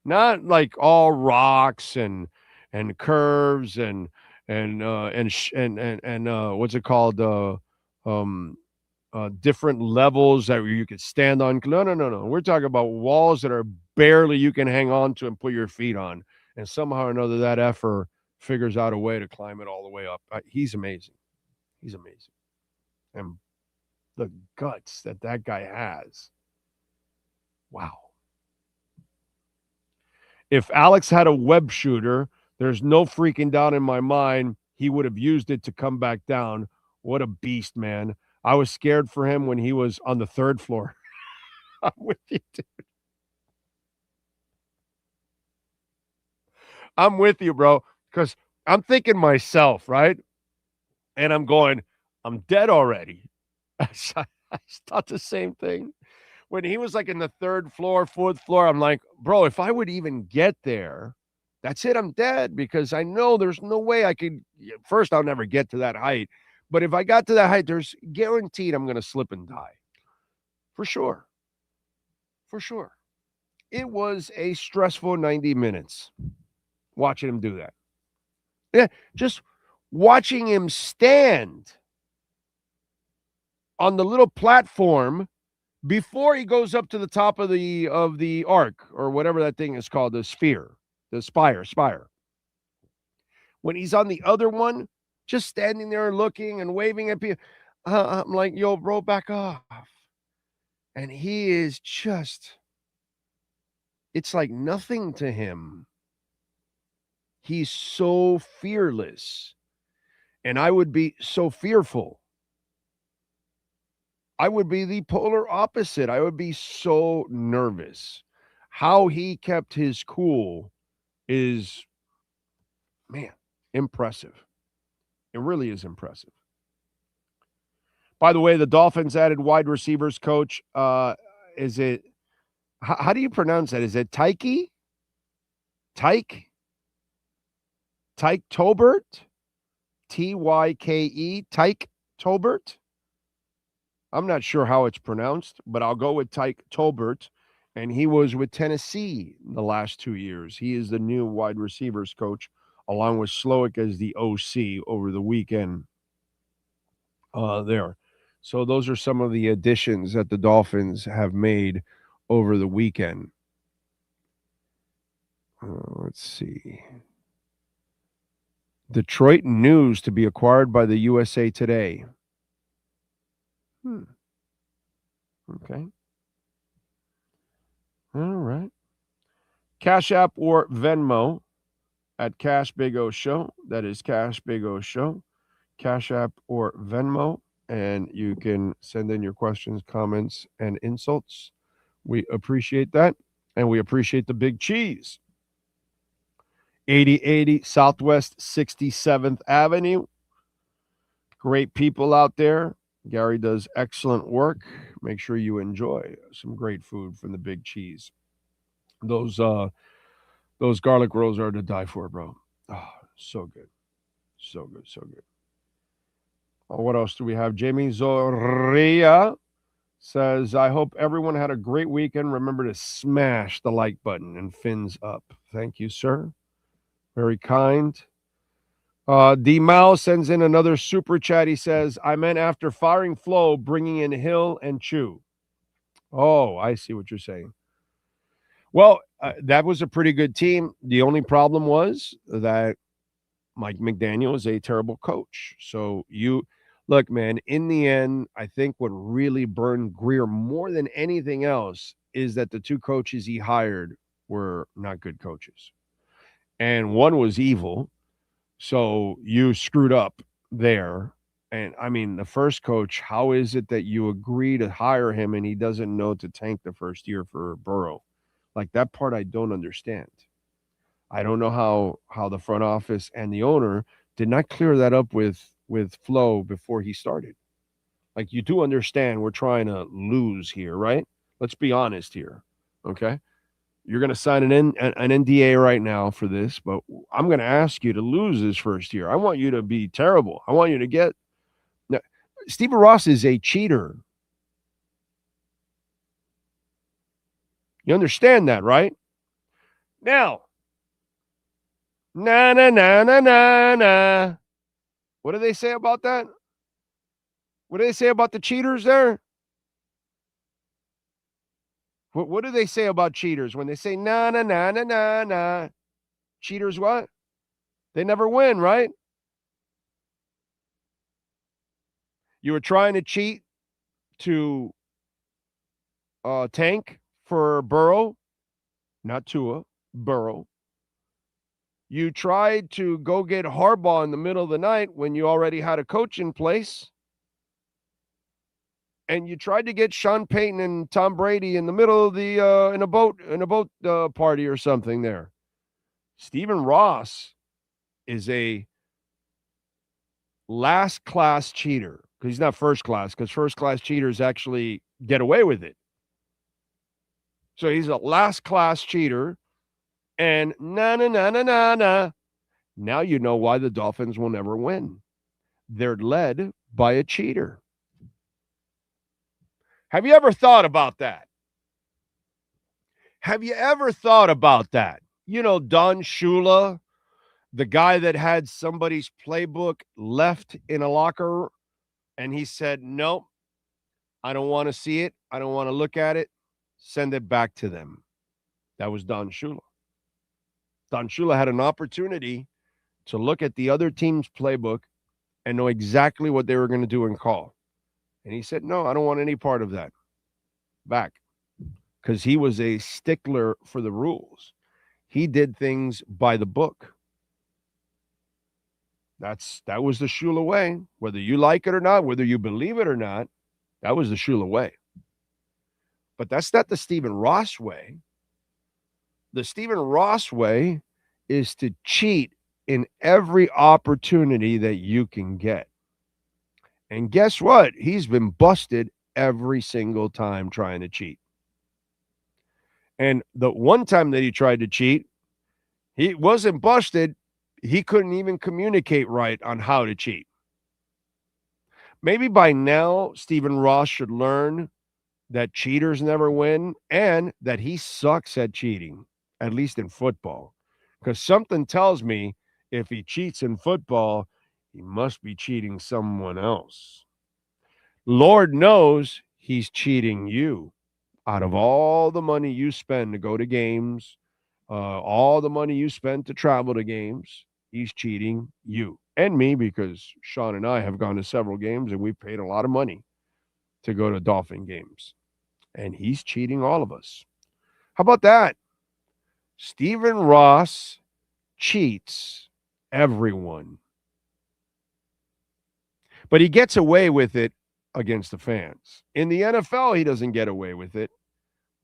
not like all rocks and curves and what's it called? Different levels that you could stand on. No. We're talking about walls that are barely you can hang on to and put your feet on. And somehow or another, that effer figures out a way to climb it all the way up. He's amazing. He's amazing. And the guts that guy has. Wow. If Alex had a web shooter, there's no freaking doubt in my mind he would have used it to come back down. What a beast, man. I was scared for him when he was on the third floor. I'm with you, dude. I'm with you, bro, because I'm thinking myself, right? And I'm going, I'm dead already. I thought the same thing. when he was like in the 3rd floor, 4th floor, I'm like, bro, if I would even get there, that's it. I'm dead, because I know there's no way I could. First, I'll never get to that height. But if I got to that height, there's guaranteed I'm going to slip and die. For sure. For sure. It was a stressful 90 minutes watching him do that. Yeah, just watching him stand on the little platform before he goes up to the top of the arc, or whatever that thing is called, the sphere, the spire. When he's on the other one, just standing there looking and waving at people, I'm like, yo, bro, back off. And he is just, it's like nothing to him. He's so fearless. And I would be so fearful. I would be the polar opposite. I would be so nervous. How he kept his cool is, man, impressive. It really is impressive. By the way, the Dolphins added wide receivers coach. Is it, how do you pronounce that? Is it Tyke? Tyke Tolbert? Tyke? Tyke Tolbert? I'm not sure how it's pronounced, but I'll go with Tyke Tolbert. And he was with Tennessee the last 2 years. He is the new wide receivers coach, along with Slowick as the OC over the weekend there. So those are some of the additions that the Dolphins have made over the weekend. Let's see. Detroit News to be acquired by the USA Today. Okay. All right. Cash App or Venmo at Cash Big O Show. That is Cash Big O Show. Cash App or Venmo. And you can send in your questions, comments, and insults. We appreciate that. And we appreciate the big cheese. 8080 Southwest 67th Avenue. Great people out there. Gary does excellent work. Make sure you enjoy some great food from the big cheese. Those garlic rolls are to die for, bro. Oh, so good. So good, so good. What else do we have? Jamie Zoria says, I hope everyone had a great weekend. Remember to smash the like button and fins up. Thank you, sir. Very kind. D. Mao sends in another super chat. He says, I meant after firing Flo, bringing in Hill and Chu. Oh, I see what you're saying. Well, that was a pretty good team. The only problem was that Mike McDaniel is a terrible coach. So look, man, in the end, I think what really burned Greer more than anything else is that the two coaches he hired were not good coaches. And one was evil. So you screwed up there. And I mean, the first coach, how is it that you agree to hire him and he doesn't know to tank the first year for Burrow? Like, that part I don't understand. I don't know how the front office and the owner did not clear that up with Flo before he started. Like, you do understand we're trying to lose here, right? Let's be honest here, okay? You're going to sign an NDA right now for this, but I'm going to ask you to lose this first year. I want you to be terrible. I want you to get – now, Stephen Ross is a cheater. You understand that, right? Now, na. What do they say about that? What do they say about the cheaters there? What do they say about cheaters when they say na? Cheaters what? They never win, right? You were trying to cheat to tank for Burrow, not Tua, Burrow. You tried to go get Harbaugh in the middle of the night when you already had a coach in place. And you tried to get Sean Payton and Tom Brady in the middle of the in a boat party or something there. Stephen Ross is a last class cheater. He's not first class, because first class cheaters actually get away with it. So he's a last-class cheater. And na. Now you know why the Dolphins will never win. They're led by a cheater. Have you ever thought about that? Have you ever thought about that? You know, Don Shula, the guy that had somebody's playbook left in a locker, and he said, nope, I don't want to see it. I don't want to look at it. Send it back to them. That was Don Shula. Don Shula had an opportunity to look at the other team's playbook and know exactly what they were going to do and call. And he said, no, I don't want any part of that. Back. Because he was a stickler for the rules. He did things by the book. That was the Shula way. Whether you like it or not, whether you believe it or not, that was the Shula way. But that's not the Stephen Ross way. The Stephen Ross way is to cheat in every opportunity that you can get. And guess what? He's been busted every single time trying to cheat. And the one time that he tried to cheat, he wasn't busted. He couldn't even communicate right on how to cheat. Maybe by now, Stephen Ross should learn that cheaters never win and that he sucks at cheating, at least in football. Because something tells me if he cheats in football, he must be cheating someone else. Lord knows he's cheating you. Out of all the money you spend to go to games, all the money you spend to travel to games, he's cheating you and me, because Sean and I have gone to several games and we've paid a lot of money to go to Dolphin games. And he's cheating all of us. How about that? Stephen Ross cheats everyone. But he gets away with it against the fans. In the NFL, he doesn't get away with it.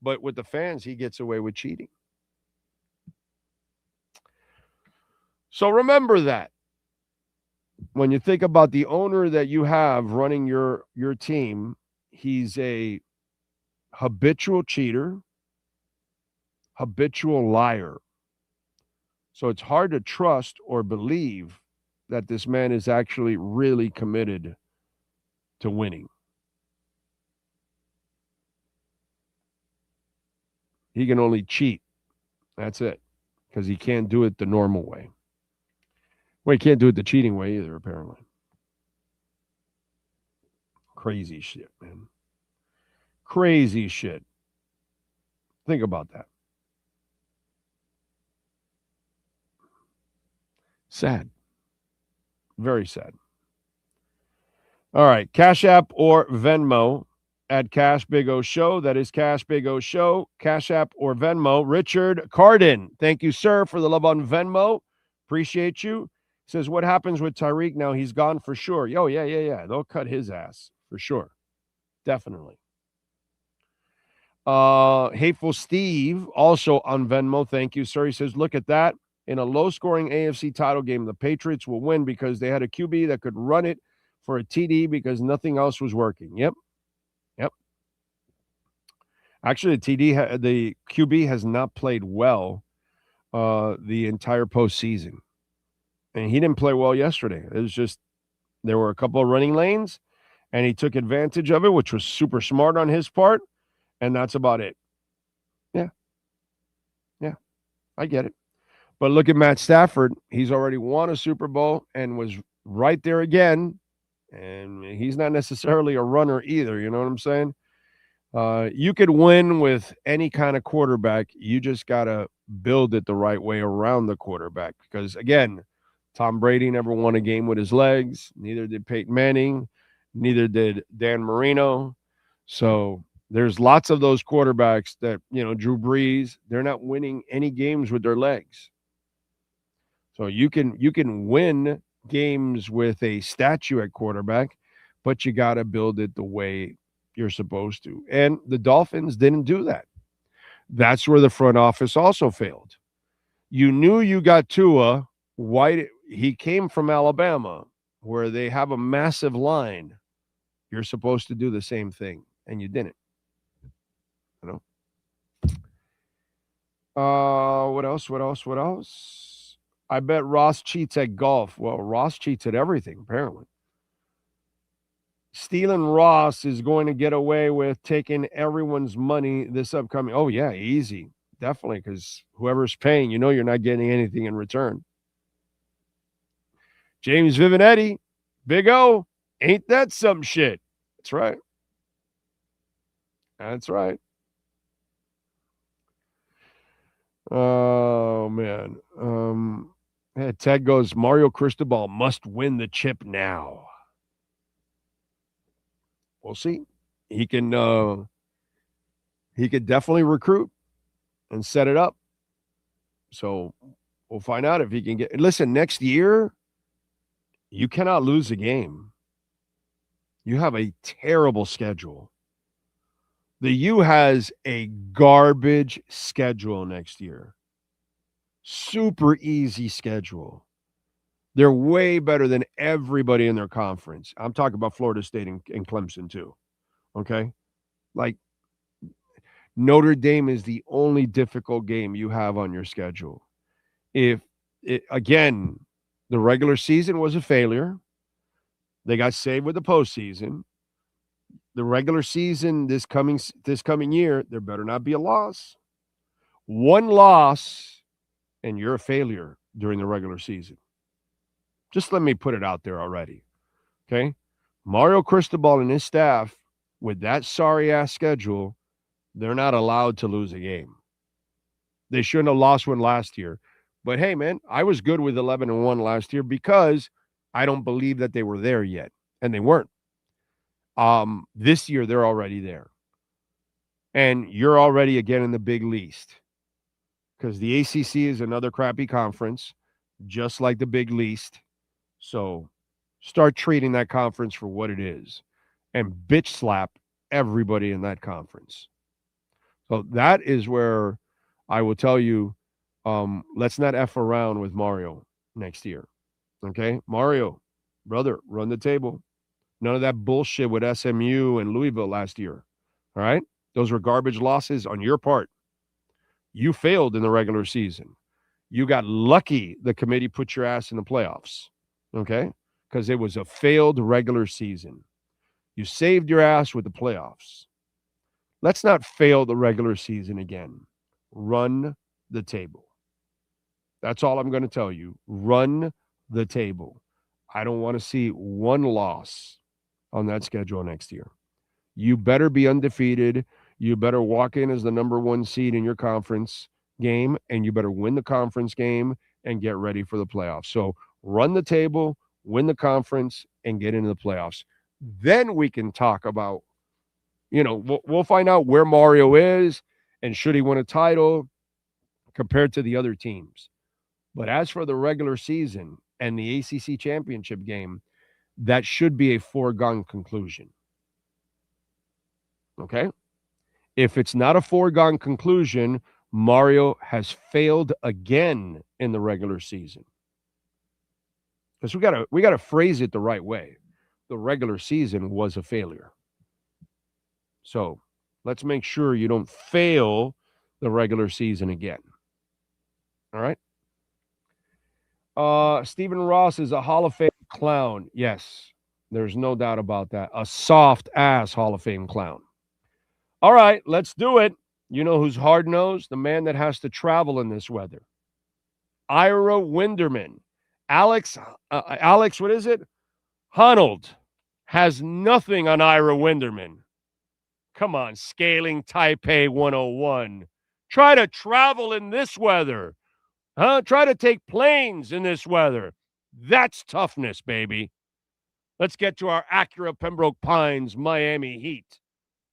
But with the fans, he gets away with cheating. So remember that. When you think about the owner that you have running your team, he's a habitual cheater, habitual liar. So it's hard to trust or believe that this man is actually really committed to winning. He can only cheat. That's it. Because he can't do it the normal way. Well, he can't do it the cheating way either, apparently. Crazy shit, man. Crazy shit. Think about that. Sad. Very sad. All right. Cash App or Venmo at Cash Big O Show. That is Cash Big O Show. Cash App or Venmo. Richard Carden. Thank you, sir, for the love on Venmo. Appreciate you. Says, what happens with Tyreek now? He's gone for sure. Yo, yeah. They'll cut his ass for sure. Definitely. Hateful Steve, also on Venmo. Thank you, sir. He says, look at that. In a low-scoring AFC title game, the Patriots will win because they had a QB that could run it for a TD because nothing else was working. Yep. Actually, the QB has not played well the entire postseason. And he didn't play well yesterday. It was just there were a couple of running lanes, and he took advantage of it, which was super smart on his part, and that's about it. Yeah, I get it. But look at Matt Stafford. He's already won a Super Bowl and was right there again, and he's not necessarily a runner either, you know what I'm saying? You could win with any kind of quarterback. You just got to build it the right way around the quarterback because, again, Tom Brady never won a game with his legs. Neither did Peyton Manning. Neither did Dan Marino. So there's lots of those quarterbacks that, Drew Brees, they're not winning any games with their legs. So you can win games with a statue at quarterback, but you got to build it the way you're supposed to. And the Dolphins didn't do that. That's where the front office also failed. You knew you got Tua. He came from Alabama, where they have a massive line. You're supposed to do the same thing, and you didn't. What else? I bet Ross cheats at golf. Well, Ross cheats at everything, apparently. Stealing Ross is going to get away with taking everyone's money this upcoming. Oh, yeah, easy. Definitely, because whoever's paying, you're not getting anything in return. James Vivinetti, Big O, ain't that some shit? That's right. That's right. Oh, man. Ted goes, Mario Cristobal must win the chip now. We'll see. He could definitely recruit and set it up. So we'll find out if he can get. Listen, next year, you cannot lose a game. You have a terrible schedule. The U has a garbage schedule next year. Super easy schedule. They're way better than everybody in their conference. I'm talking about Florida State and Clemson too. Okay? Like, Notre Dame is the only difficult game you have on your schedule. Again, the regular season was a failure. They got saved with the postseason. The regular season this coming year, there better not be a loss. One loss, and you're a failure during the regular season. Just let me put it out there already. Okay? Mario Cristobal and his staff, with that sorry-ass schedule, they're not allowed to lose a game. They shouldn't have lost one last year. But, hey, man, I was good with 11-1 last year because I don't believe that they were there yet, and they weren't. This year, they're already there. And you're already, again, in the big least because the ACC is another crappy conference, just like the big least. So start treating that conference for what it is and bitch slap everybody in that conference. So that is where I will tell you, let's not F around with Mario next year. Okay? Mario, brother, run the table. None of that bullshit with SMU and Louisville last year. All right? Those were garbage losses on your part. You failed in the regular season. You got lucky the committee put your ass in the playoffs. Okay? Because it was a failed regular season. You saved your ass with the playoffs. Let's not fail the regular season again. Run the table. That's all I'm going to tell you. Run the table. I don't want to see one loss on that schedule next year. You better be undefeated. You better walk in as the number one seed in your conference game, and you better win the conference game and get ready for the playoffs. So run the table, win the conference, and get into the playoffs. Then we can talk about, we'll find out where Mario is and should he win a title compared to the other teams. But as for the regular season and the ACC championship game, that should be a foregone conclusion. Okay? If it's not a foregone conclusion, Mario has failed again in the regular season. Because we gotta phrase it the right way. The regular season was a failure. So let's make sure you don't fail the regular season again. All right? Stephen Ross is a Hall of Fame clown. Yes, there's no doubt about that. A soft-ass Hall of Fame clown. All right, let's do it. You know who's hard-nosed? The man that has to travel in this weather. Ira Winderman. Alex, what is it? Honnold has nothing on Ira Winderman. Come on, Scaling Taipei 101. Try to travel in this weather. Huh? Try to take planes in this weather. That's toughness, baby. Let's get to our Acura Pembroke Pines Miami Heat.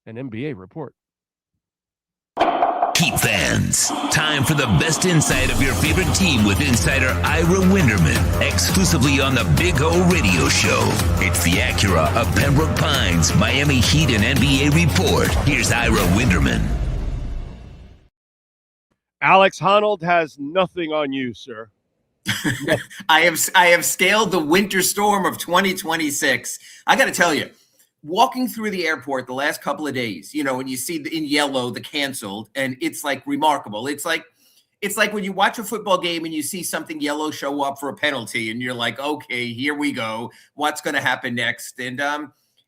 An NBA report. Heat fans, time for the best insight of your favorite team with insider Ira Winderman, exclusively on the Big O Radio Show. It's the Acura of Pembroke Pines Miami Heat and NBA report. Here's Ira Winderman. Alex, Honnold has nothing on you, sir. I have scaled the winter storm of 2026. I got to tell you, walking through the airport the last couple of days, when you see in yellow the canceled, and it's like remarkable. It's like It's like when you watch a football game and you see something yellow show up for a penalty and you're like, okay, here we go. What's going to happen next? And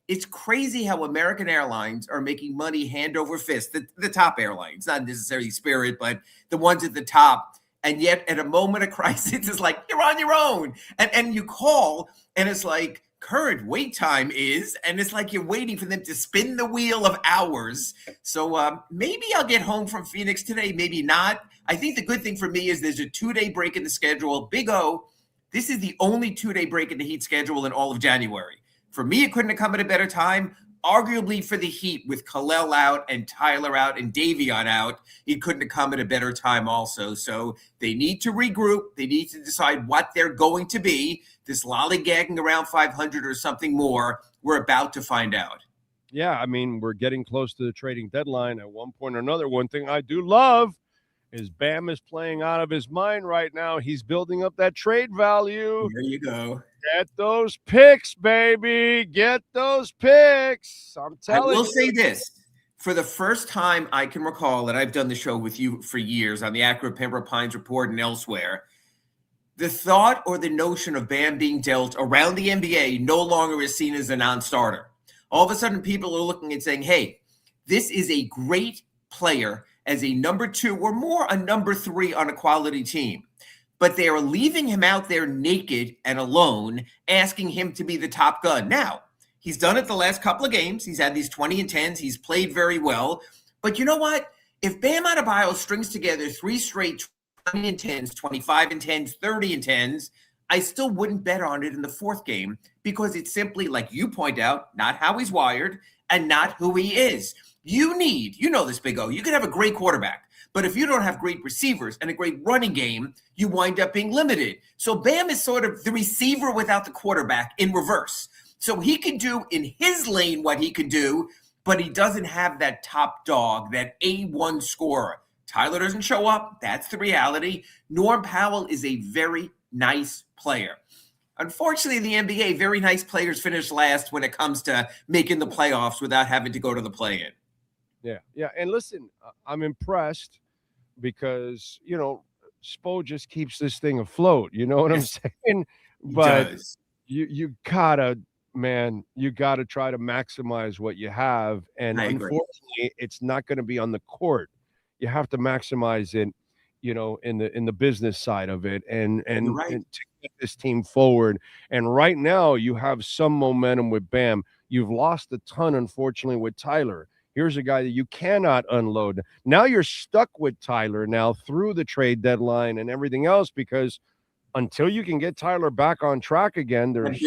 it's crazy how American Airlines are making money hand over fist, the top airlines, not necessarily Spirit, but the ones at the top. And yet at a moment of crisis, it's like, you're on your own. And you call and it's like, current wait time is, and it's like you're waiting for them to spin the wheel of hours. So maybe I'll get home from Phoenix today, maybe not. I think the good thing for me is there's a 2-day break in the schedule. Big O, this is the only 2-day break in the Heat schedule in all of January. For me, it couldn't have come at a better time. Arguably for the Heat, with Khalil out and Tyler out and Davion out, it couldn't have come at a better time also. So they need to regroup. They need to decide what they're going to be. This lollygagging around 500 or something more, we're about to find out. Yeah, I mean, we're getting close to the trading deadline at one point or another. One thing I do love is Bam is playing out of his mind right now. He's building up that trade value. There you go. Get those picks, baby. Get those picks. I'm telling you. I will say this. For the first time I can recall, and I've done the show with you for years on the Acura Pembroke Pines report and elsewhere, the thought or the notion of Bam being dealt around the NBA no longer is seen as a non-starter. All of a sudden, people are looking and saying, hey, this is a great player as a number 2 or more a number 3 on a quality team. But they are leaving him out there naked and alone, asking him to be the top gun. Now, he's done it the last couple of games. He's had these 20 and 10s. He's played very well. But you know what? If Bam Adebayo strings together 3 straight 20 and 10s, 25 and 10s, 30 and 10s, I still wouldn't bet on it in the 4th game because it's simply, like you point out, not how he's wired and not who he is. You know this, Big O. You can have a great quarterback, but if you don't have great receivers and a great running game, you wind up being limited. So Bam is sort of the receiver without the quarterback in reverse. So he can do in his lane what he can do, but he doesn't have that top dog, that A1 scorer. Tyler doesn't show up. That's the reality. Norm Powell is a very nice player. Unfortunately, in the NBA, very nice players finish last when it comes to making the playoffs without having to go to the play-in. Yeah. And listen, I'm impressed because, Spo just keeps this thing afloat. You know what I'm saying? But you gotta try to maximize what you have. And unfortunately, it's not going to be on the court. You have to maximize it, in the business side of it and to get this team forward. And right now you have some momentum with Bam. You've lost a ton, unfortunately, with Tyler. Here's a guy that you cannot unload. Now you're stuck with Tyler now through the trade deadline and everything else, because until you can get Tyler back on track again, there's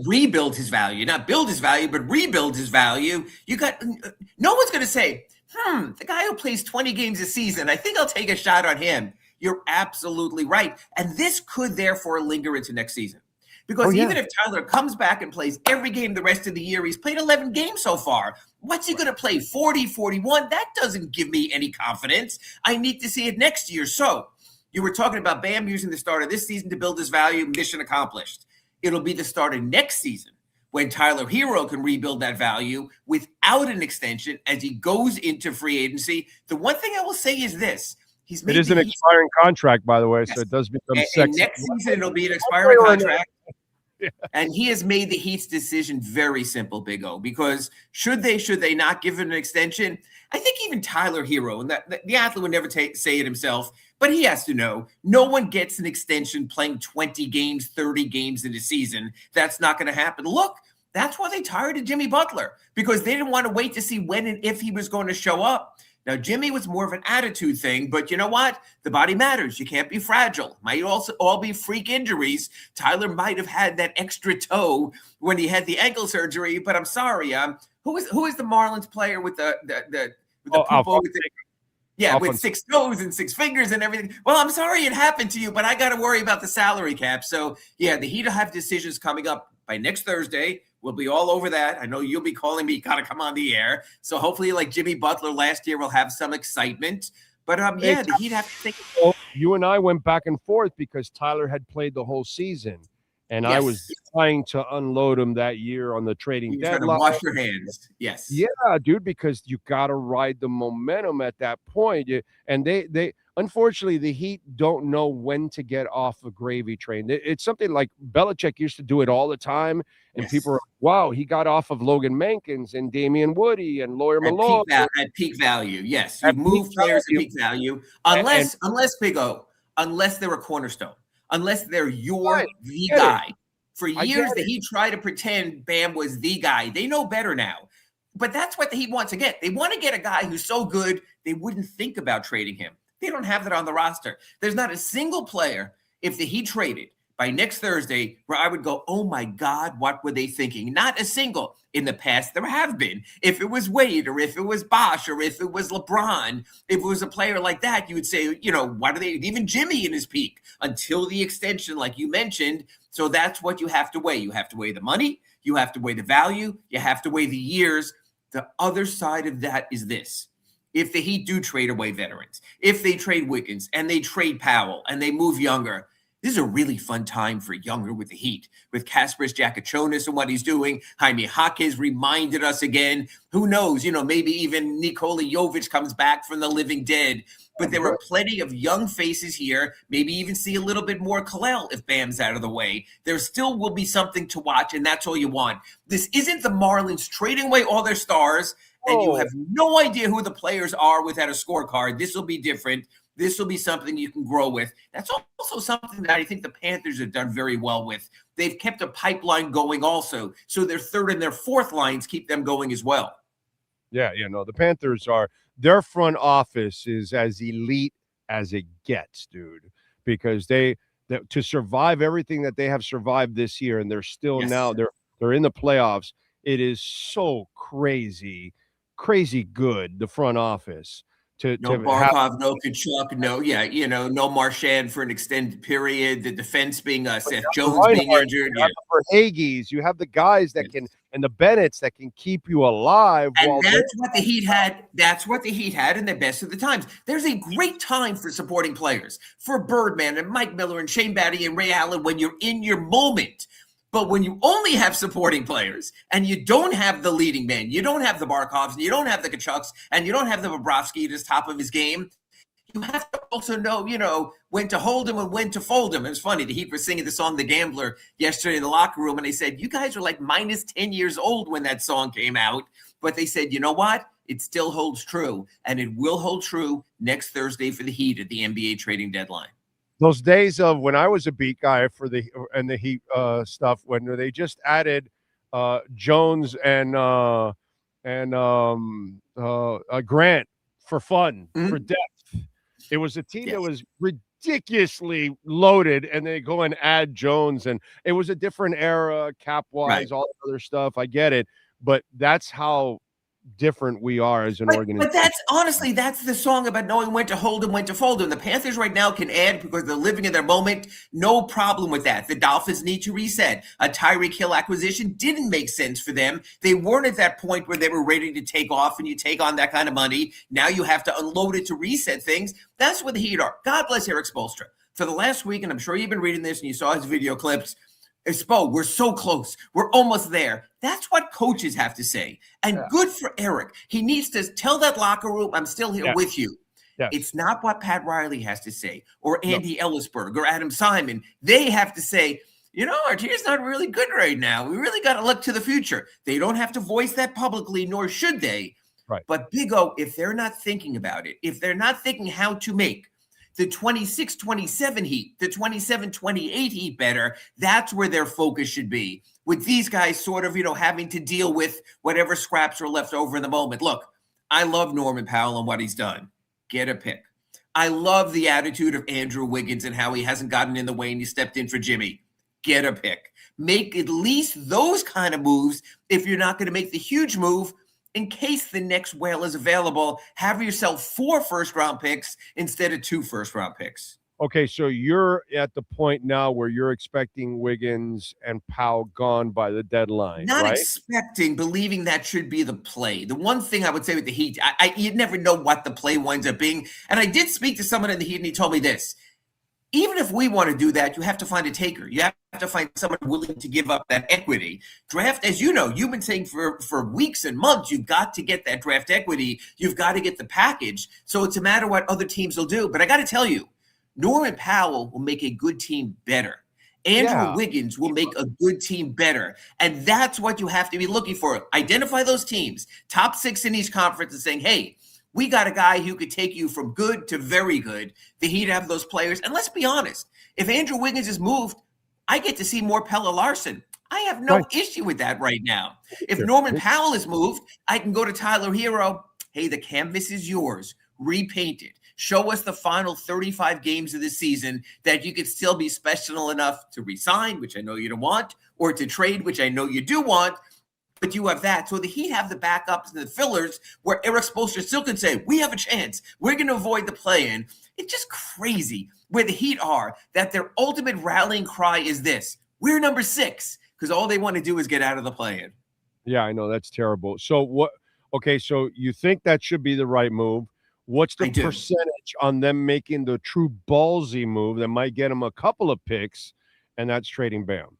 rebuild his value, not build his value, but rebuild his value. No one's going to say, the guy who plays 20 games a season, I think I'll take a shot on him. You're absolutely right. And this could therefore linger into next season. Because even if Tyler comes back and plays every game the rest of the year, he's played 11 games so far. What's he going to play? 40, 41? That doesn't give me any confidence. I need to see it next year. So you were talking about Bam using the start of this season to build his value. Mission accomplished. It'll be the start of next season when Tyler Hero can rebuild that value without an extension as he goes into free agency. The one thing I will say is this. It is an expiring contract, by the way, so it does become sexy. And next season, it'll be an expiring contract. And he has made the Heat's decision very simple, Big O, because should they not give him an extension? I think even Tyler Hero, and the athlete would never say it himself, but he has to know, no one gets an extension playing 20 games, 30 games in a season. That's not going to happen. Look, that's why they tired of Jimmy Butler, because they didn't want to wait to see when and if he was going to show up. Now, Jimmy was more of an attitude thing, but you know what? The body matters. You can't be fragile. Might also all be freak injuries. Tyler might have had that extra toe when he had the ankle surgery, but I'm sorry. Who is the Marlins player with with 6 toes and 6 fingers and everything? Well, I'm sorry it happened to you, but I got to worry about the salary cap. So, the Heat will have decisions coming up by next Thursday. We'll be all over that. I know you'll be calling me, got to come on the air. So hopefully, like Jimmy Butler last year, we'll have some excitement. But the Heat have to think. You and I went back and forth because Tyler had played the whole season. And I was trying to unload him that year on the trading deadline. Wash your hands. Yes. Yeah, dude, because you got to ride the momentum at that point. And unfortunately, the Heat don't know when to get off the gravy train. It's something like Belichick used to do it all the time, and people are, wow, he got off of Logan Mankins and Damian Woody and Lawyer Malone. At peak value, yes. You move players at peak value, unless Big O, unless they're a cornerstone, unless they're the guy. For years, the Heat tried to pretend Bam was the guy. They know better now. But that's what the Heat want to get. They want to get a guy who's so good, they wouldn't think about trading him. They don't have that on the roster. There's not a single player, if the Heat traded by next Thursday, where I would go, oh my God, what were they thinking? Not a single. In the past, there have been. If it was Wade, or if it was Bosh, or if it was LeBron, if it was a player like that, you would say, what are they, even Jimmy in his peak, until the extension, like you mentioned. So that's what you have to weigh. You have to weigh the money. You have to weigh the value. You have to weigh the years. The other side of that is this. If the Heat do trade away veterans, if they trade Wiggins and they trade Powell and they move Younger, this is a really fun time for Younger with the Heat, with Kasparis Giacochonis and what he's doing. Jaime Jaquez reminded us again. Who knows? Maybe even Nikola Jovic comes back from the living dead. But there are plenty of young faces here. Maybe even see a little bit more Khalil if Bam's out of the way. There still will be something to watch, and that's all you want. This isn't the Marlins trading away all their stars, and you have no idea who the players are without a scorecard. This will be different. This will be something you can grow with. That's also something that I think the Panthers have done very well with. They've kept a pipeline going also, so their third and their fourth lines keep them going as well. Yeah, the Panthers are – their front office is as elite as it gets, dude, because to survive everything that they have survived this year, and they're still now they're in the playoffs. It is so crazy good, the front office. No Barkov, no Kachuk, no Marchand for an extended period. The defense being Seth Jones being injured. You have the Verhaeghes, you have the guys that can, and the Bennett's that can keep you alive. And that's what the Heat had. That's what the Heat had in the best of the times. There's a great time for supporting players, for Birdman and Mike Miller and Shane Batty and Ray Allen when you're in your moment. But when you only have supporting players and you don't have the leading man, you don't have the Barkovs, and you don't have the Kachucks, and you don't have the Bobrovsky at his top of his game, you have to also know, when to hold him and when to fold him. It was funny. The Heat were singing the song The Gambler yesterday in the locker room, and they said, you guys are like minus 10 years old when that song came out. But they said, you know what? It still holds true, and it will hold true next Thursday for the Heat at the NBA trading deadline. Those days of when I was a beat guy for the Heat stuff, when they just added Jones and Grant for fun, for depth. It was a team that was ridiculously loaded, and they go and add Jones, and it was a different era, cap-wise, all the other stuff. I get it, but that's how different we are as an organization. But that's the song about knowing when to hold them, when to fold them. The Panthers right now can add because they're living in their moment. No problem with that. The Dolphins need to reset. A Tyreek Hill acquisition didn't make sense for them. They weren't at that point where they were ready to take off, and you take on that kind of money. Now you have to unload it to reset things. That's what the Heat are. God bless Eric Spoelstra. For the last week, and I'm sure you've been reading this and you saw his video clips, Spo, we're so close. We're almost there. That's what coaches have to say. And good for Eric. He needs to tell that locker room, I'm still here with you. It's not what Pat Riley has to say, or Andy Ellisberg, or Adam Simon. They have to say, our team's not really good right now. We really got to look to the future. They don't have to voice that publicly, nor should they. Right. But Big O, if they're not thinking about it, if they're not thinking how to make the 26-27 Heat, the 27-28 Heat better, that's where their focus should be. With these guys sort of, having to deal with whatever scraps are left over in the moment. Look, I love Norman Powell and what he's done. Get a pick. I love the attitude of Andrew Wiggins and how he hasn't gotten in the way and he stepped in for Jimmy. Get a pick. Make at least those kind of moves if you're not going to make the huge move. In case the next whale is available, have yourself 4 first-round picks instead of 2 first-round picks. Okay, so you're at the point now where you're expecting Wiggins and Powell gone by the deadline, Not right? expecting, believing that should be the play. The one thing I would say with the Heat, you never know what the play winds up being. And I did speak to someone in the Heat, and he told me this. Even if we want to do that, you have to find a taker. You have to find someone willing to give up that equity. Draft, as you know, you've been saying for weeks and months, you've got to get that draft equity. You've got to get the package. So it's a matter of what other teams will do. But I got to tell you, Norman Powell will make a good team better. Andrew Wiggins will make a good team better. And that's what you have to be looking for. Identify those teams, top 6 in each conference, and saying, hey, we got a guy who could take you from good to very good. The Heat have those players. And let's be honest, if Andrew Wiggins is moved, I get to see more Pelle Larsson. I have no issue with that right now. If Norman Powell is moved, I can go to Tyler Hero. Hey, the canvas is yours. Repaint it. Show us the final 35 games of the season that you could still be special enough to resign, which I know you don't want, or to trade, which I know you do want, but you have that. So the Heat have the backups and the fillers where Eric Spoelstra still can say, we have a chance. We're going to avoid the play-in. It's just crazy where the Heat are, that their ultimate rallying cry is this. We're number 6, because all they want to do is get out of the play-in. Yeah, I know. That's terrible. So what? Okay, so you think that should be the right move. What's the percentage on them making the true ballsy move that might get them a couple of picks, and that's trading Bam?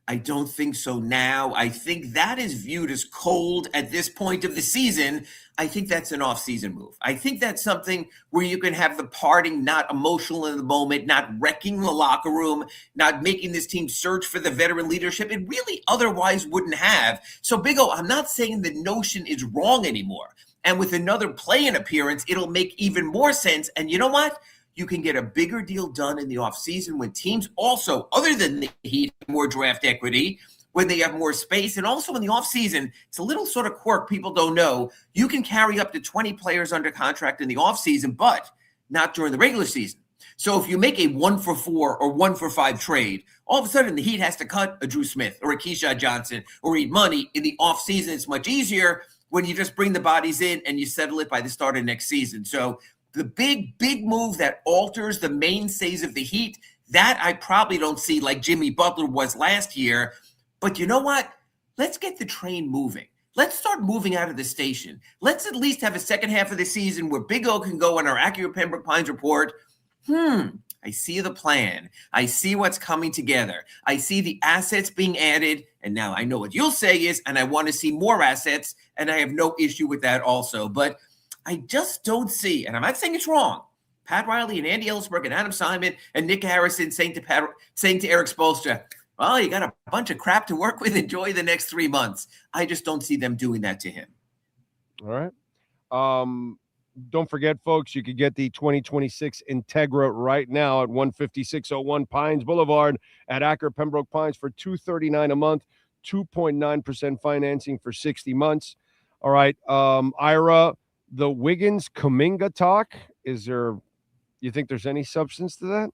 I don't think so now. I think that is viewed as cold at this point of the season. I think that's an off-season move. I think that's something where you can have the parting not emotional in the moment, not wrecking the locker room, not making this team search for the veteran leadership it really otherwise wouldn't have. So, Big O, I'm not saying the notion is wrong anymore. And with another play-in appearance, it'll make even more sense. And you know what? You can get a bigger deal done in the offseason when teams also, other than the Heat, have more draft equity, when they have more space. And also in the offseason, it's a little sort of quirk people don't know. You can carry up to 20 players under contract in the offseason, but not during the regular season. So if you make a 1-for-4 or 1-for-5 trade, all of a sudden the Heat has to cut a Drew Smith or a Keyshawn Johnson or eat money in the offseason. It's much easier when you just bring the bodies in and you settle it by the start of next season. So the big move that alters the mainstays of the Heat, that I probably don't see like Jimmy Butler was last year. But you know what? Let's get the train moving. Let's start moving out of the station. Let's at least have a second half of the season where Big O can go on our Acura Pembroke Pines report. I see the plan. I see what's coming together. I see the assets being added. And now I know what you'll say is, and I want to see more assets. And I have no issue with that also. But I just don't see, and I'm not saying it's wrong, Pat Riley and Andy Ellsberg and Adam Simon and Nick Harrison saying to Eric Spoelstra, well, you got a bunch of crap to work with. Enjoy the next 3 months. I just don't see them doing that to him. All right. Don't forget, folks, you could get the 2026 Integra right now at 15601 Pines Boulevard at Acura Pembroke Pines for $239 a month, 2.9% financing for 60 months. All right. Ira, the Wiggins Kuminga talk, you think there's any substance to that?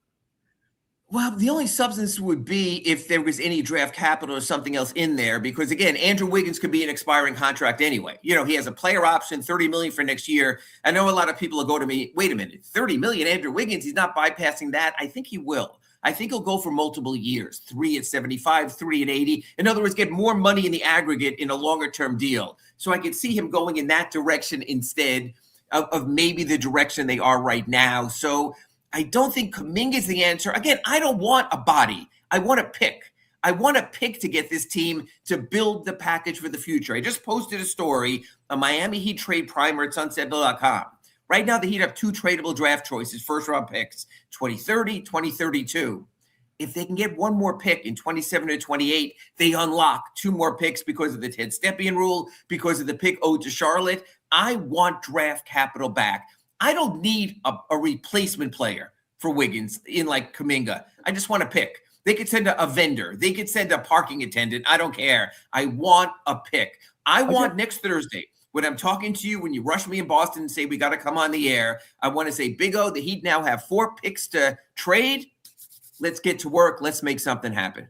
Well, the only substance would be if there was any draft capital or something else in there, because again, Andrew Wiggins could be an expiring contract anyway. You know, he has a player option, $30 million for next year. I know a lot of people will go to me, wait a minute, $30 million, Andrew Wiggins, he's not bypassing that. I think he will. I think he'll go for multiple years, 3 at 75, 3 at 80. In other words, get more money in the aggregate in a longer-term deal. So I could see him going in that direction instead of maybe the direction they are right now. So I don't think Kuminga is the answer. Again, I don't want a body. I want a pick. I want a pick to get this team to build the package for the future. I just posted a story, a Miami Heat trade primer at sunset.com. Right now, the Heat have 2 tradable draft choices, first-round picks, 2030, 2032. If they can get one more pick in 27 or 28, they unlock 2 more picks because of the Ted Stepien rule, because of the pick owed to Charlotte. I want draft capital back. I don't need a replacement player for Wiggins in like Kuminga. I just want a pick. They could send a vendor. They could send a parking attendant. I don't care. I want a pick. I want next Thursday, when I'm talking to you, when you rush me in Boston and say we got to come on the air, I want to say, Big O, the Heat now have 4 picks to trade. Let's get to work. Let's make something happen.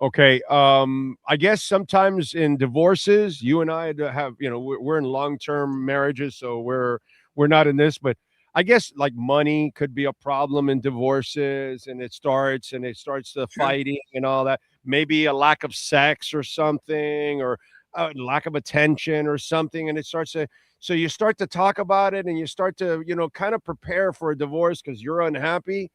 Okay. I guess sometimes in divorces, you and I have, we're in long-term marriages, so we're not in this, but I guess like money could be a problem in divorces, and it starts the fighting and all that. Maybe a lack of sex or something, or lack of attention or something. And it starts to, so you start to talk about it and you start to, kind of prepare for a divorce because you're unhappy.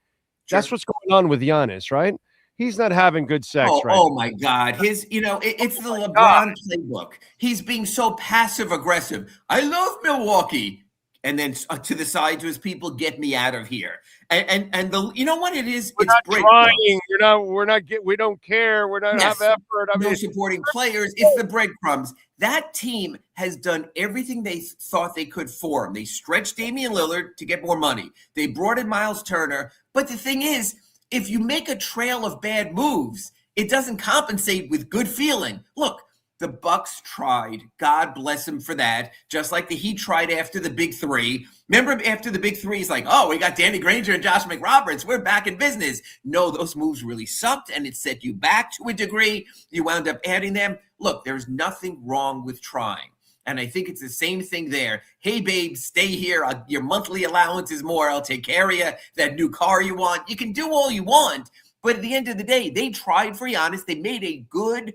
Sure. That's what's going on with Giannis, right? He's not having good sex right Oh now. my God. It's the LeBron playbook. He's being so passive aggressive. I love Milwaukee. And then to the side to his people, get me out of here. And you know what it is? We're it's not breadcrumbs. trying. We don't care. We're not have effort. No supporting players. It's the breadcrumbs. That team has done everything they thought they could for him. They stretched Damian Lillard to get more money. They brought in Miles Turner. But the thing is, if you make a trail of bad moves, it doesn't compensate with good feeling. Look, the Bucks tried. God bless him for that. Just like the Heat tried after the Big Three. Remember after the Big Three, he's like, oh, we got Danny Granger and Josh McRoberts. We're back in business. No, those moves really sucked, and it set you back to a degree. You wound up adding them. Look, there's nothing wrong with trying. And I think it's the same thing there. Hey, babe, stay here. Your monthly allowance is more. I'll take care of you. That new car you want. You can do all you want. But at the end of the day, they tried for Giannis. They made a good,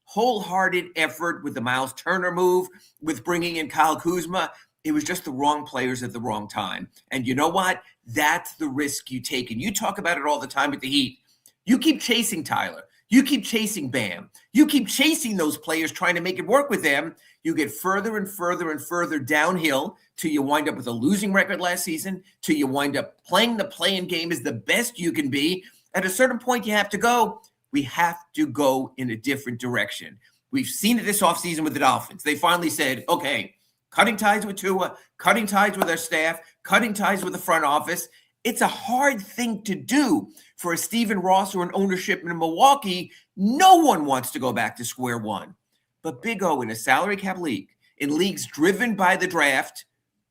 wholehearted effort with the Miles Turner move, with bringing in Kyle Kuzma. It was just the wrong players at the wrong time. And you know what? That's the risk you take. And you talk about it all the time with the Heat. You keep chasing Tyler. You keep chasing Bam. You keep chasing those players, trying to make it work with them. You get further and further and further downhill till you wind up with a losing record last season, till you wind up playing the play-in game as the best you can be. At a certain point, you have to go. We have to go in a different direction. We've seen it this offseason with the Dolphins. They finally said, okay, cutting ties with Tua, cutting ties with our staff, cutting ties with the front office. It's a hard thing to do for a Stephen Ross or an ownership in Milwaukee. No one wants to go back to square one. But Big O, in a salary cap league, in leagues driven by the draft,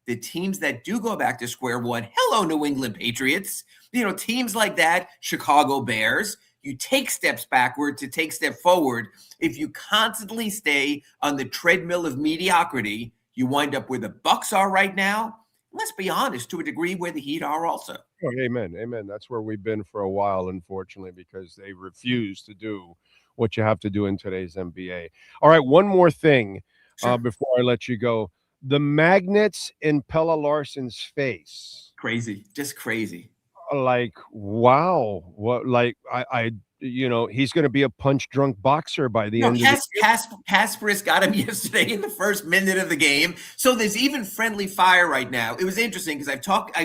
the teams that do go back to square one, hello, New England Patriots, teams like that, Chicago Bears, you take steps backward to take step forward. If you constantly stay on the treadmill of mediocrity, you wind up where the Bucks are right now. Let's be honest, to a degree, where the Heat are also. Oh, amen. That's where we've been for a while, unfortunately, because they refuse to do what you have to do in today's NBA. All right, one more thing before I let you go. The magnets in Pelle Larsson's face. Crazy, just crazy. Like, wow. What? Like, he's going to be a punch-drunk boxer by the end of the game. Kasparis got him yesterday in the first minute of the game. So there's even friendly fire right now. It was interesting because I've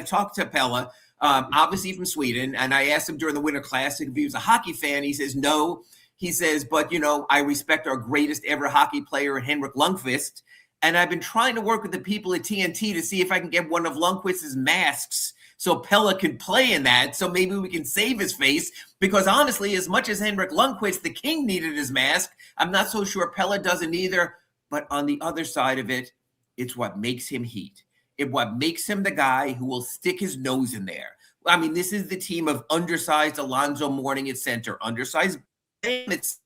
talked to Pelle, obviously from Sweden, and I asked him during the Winter Classic if he was a hockey fan. He says no. He says, but, I respect our greatest ever hockey player, Henrik Lundqvist. And I've been trying to work with the people at TNT to see if I can get one of Lundqvist's masks so Pelle can play in that, so maybe we can save his face. Because honestly, as much as Henrik Lundqvist, the king, needed his mask, I'm not so sure Pelle doesn't either. But on the other side of it, it's what makes him Heat. It's what makes him the guy who will stick his nose in there. I mean, this is the team of undersized Alonzo Mourning at center, undersized it's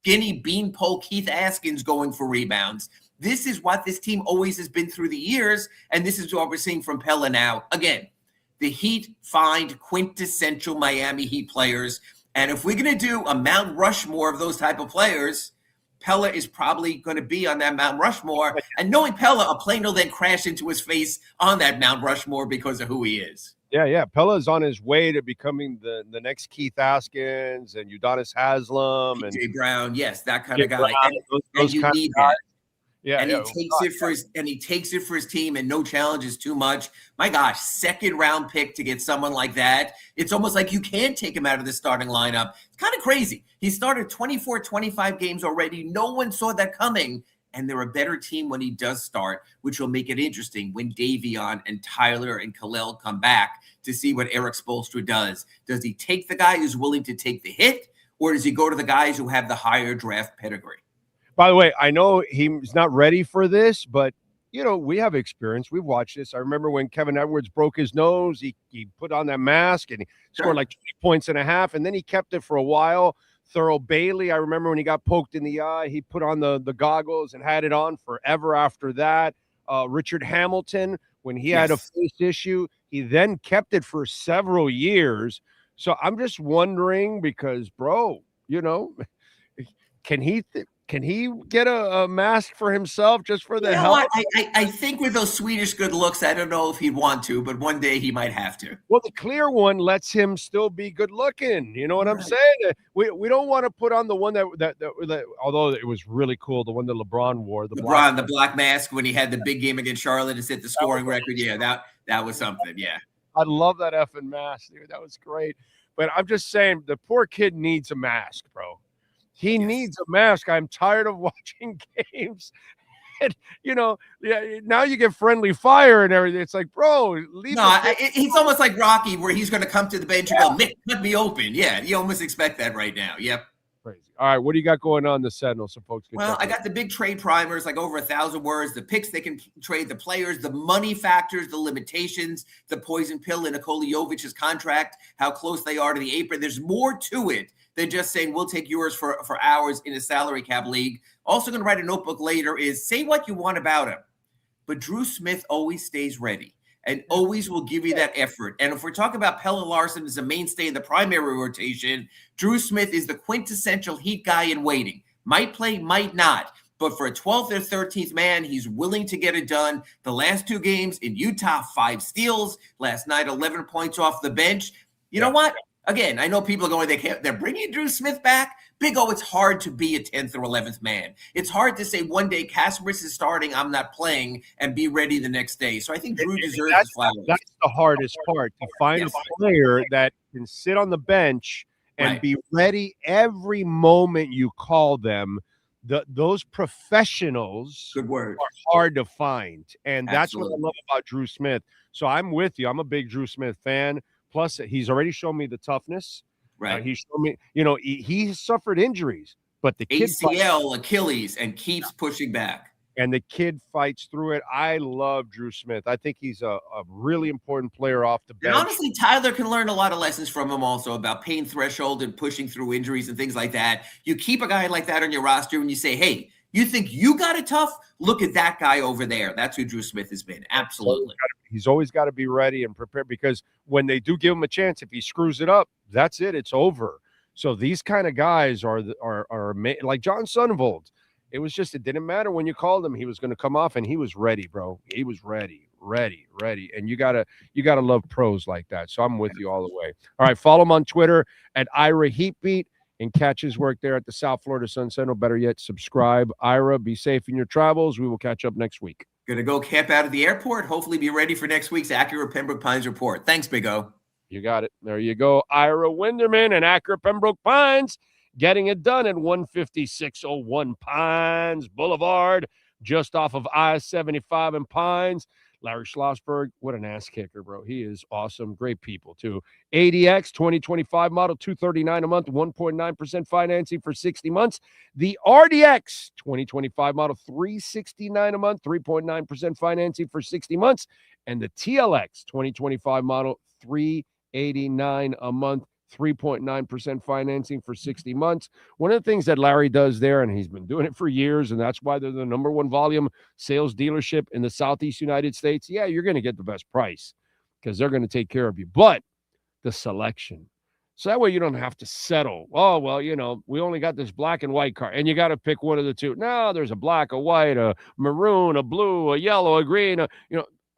skinny beanpole Keith Askins going for rebounds. This is what this team always has been through the years, and this is what we're seeing from Pelle now. Again, the Heat find quintessential Miami Heat players, and if we're going to do a Mount Rushmore of those type of players, Pelle is probably going to be on that Mount Rushmore. And knowing Pelle, a plane will then crash into his face on that Mount Rushmore because of who he is. Yeah. Pelle is on his way to becoming the next Keith Askins and Udonis Haslam and J. Brown. Yes, that kind of guy. Brown, and you need that. Yeah, and he takes it for his team, and no challenge is too much. My gosh, second round pick to get someone like that. It's almost like you can't take him out of the starting lineup. It's kind of crazy. He started 24, 25 games already. No one saw that coming. And they're a better team when he does start, which will make it interesting when Davion and Tyler and Khalil come back to see what Eric Spoelstra does. Does he take the guy who's willing to take the hit, or does he go to the guys who have the higher draft pedigree? By the way, I know he's not ready for this, but, we have experience. We've watched this. I remember when Kevin Edwards broke his nose, he put on that mask and he scored like 20 points and a half, and then he kept it for a while. Thurl Bailey, I remember when he got poked in the eye, he put on the goggles and had it on forever after that. Richard Hamilton, when he had a face issue, he then kept it for several years. So I'm just wondering because, bro, can he Can he get a mask for himself just for the You know hell? what? I think with those Swedish good looks, I don't know if he'd want to, but one day he might have to. Well, the clear one lets him still be good looking. You know what I'm saying? We don't want to put on the one that although it was really cool, the one that LeBron wore. The black mask when he had the big game against Charlotte and set the scoring record. Yeah, that was something. Yeah. I love that effing mask, dude. That was great. But I'm just saying, the poor kid needs a mask, bro. He needs a mask. I'm tired of watching games. And, now you get friendly fire and everything. It's like, bro, leave. He's almost like Rocky, where he's going to come to the bench and go, Mick, let me open. Yeah, you almost expect that right now. Yep. Crazy. All right, what do you got going on the Sentinel so folks can Well, I got the big trade primers, like over 1,000 words, the picks they can trade, the players, the money factors, the limitations, the poison pill in Nikola Jovic's contract, how close they are to the apron. There's more to it than just saying we'll take yours for hours in a salary cap league. Also going to write a notebook later is say what you want about him, but Drew Smith always stays ready and always will give you that effort. And if we're talking about Pelle Larsson as a mainstay in the primary rotation, Drew Smith is the quintessential Heat guy in waiting. Might play, might not. But for a 12th or 13th man, he's willing to get it done. The last 2 games in Utah, 5 steals. Last night, 11 points off the bench. You know what? Again, I know people are going, they're bringing Drew Smith back. Big O, it's hard to be a 10th or 11th man. It's hard to say one day Casper's is starting, I'm not playing, and be ready the next day. So I think Drew deserves his flowers. That's the hardest part, to find a player that can sit on the bench and be ready every moment you call them. Those professionals are hard to find. And that's what I love about Drew Smith. So I'm with you. I'm a big Drew Smith fan. Plus, he's already shown me the toughness. Right. He showed me, he suffered injuries, but the kid ACL, Achilles, and keeps pushing back. And the kid fights through it. I love Drew Smith. I think he's a really important player off the bench. And honestly, Tyler can learn a lot of lessons from him also about pain threshold and pushing through injuries and things like that. You keep a guy like that on your roster and you say, hey, you think you got it tough? Look at that guy over there. That's who Drew Smith has been. Absolutely. He's always got to be ready and prepared, because when they do give him a chance, if he screws it up, that's it. It's over. So these kind of guys are like John Sonnenvold. It didn't matter when you called him. He was going to come off, and he was ready, bro. He was ready. And you gotta love pros like that. So I'm with you all the way. All right, follow him on Twitter at Ira Heatbeat and catch his work there at the South Florida Sun Sentinel. Better yet, subscribe. Ira, be safe in your travels. We will catch up next week. Gonna go camp out at the airport. Hopefully be ready for next week's Acura Pembroke Pines report. Thanks, Big O. You got it. There you go. Ira Winderman and Acura Pembroke Pines getting it done at 15601 Pines Boulevard, just off of I-75 in Pines. Larry Schlossberg, what an ass kicker, bro. He is awesome. Great people, too. ADX 2025 model, $239 a month, 1.9% financing for 60 months. The RDX 2025 model, $369 a month, 3.9% financing for 60 months. And the TLX 2025 model, $389 a month, 3.9% financing for 60 months. One of the things that Larry does there, and he's been doing it for years, and that's why they're the number 1 volume sales dealership in the Southeast United States. Yeah, you're going to get the best price because they're going to take care of you, but the selection. So that way you don't have to settle. Oh, well, we only got this black and white car, and you got to pick one of the two. No, there's a black, a white, a maroon, a blue, a yellow, a green.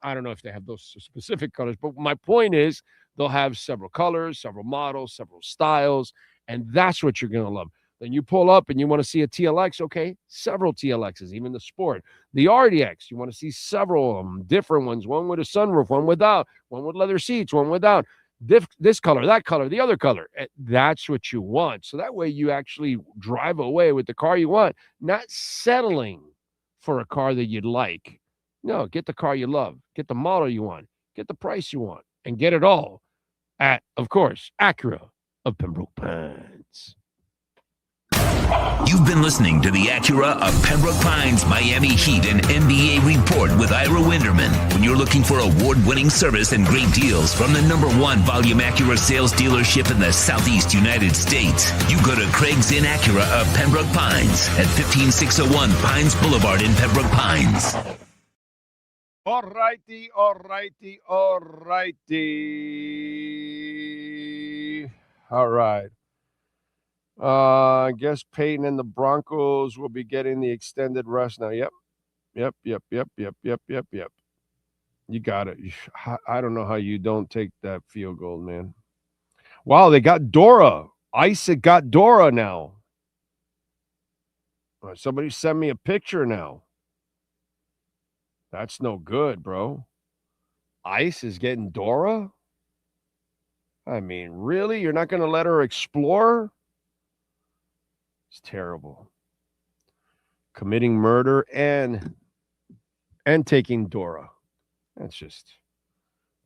I don't know if they have those specific colors, but my point is, they'll have several colors, several models, several styles, and that's what you're going to love. Then you pull up and you want to see a TLX, okay, several TLXs, even the Sport. The RDX, you want to see several of them, different ones, one with a sunroof, one without, one with leather seats, one without, this color, that color, the other color. That's what you want. So that way you actually drive away with the car you want, not settling for a car that you'd like. No, get the car you love, get the model you want, get the price you want, and get it all at, of course, Acura of Pembroke Pines. You've been listening to the Acura of Pembroke Pines Miami Heat and NBA report with Ira Winderman. When you're looking for award-winning service and great deals from the number 1 volume Acura sales dealership in the Southeast United States, you go to Craig's Inn Acura of Pembroke Pines at 15601 Pines Boulevard in Pembroke Pines. All righty. All right. I guess Peyton and the Broncos will be getting the extended rest now. Yep. You got it. I don't know how you don't take that field goal, man. Wow, they got Dora. Isaac got Dora now. Somebody send me a picture now. That's no good, bro. Ice is getting Dora? I mean, really? You're not going to let her explore? It's terrible. Committing murder and taking Dora. That's just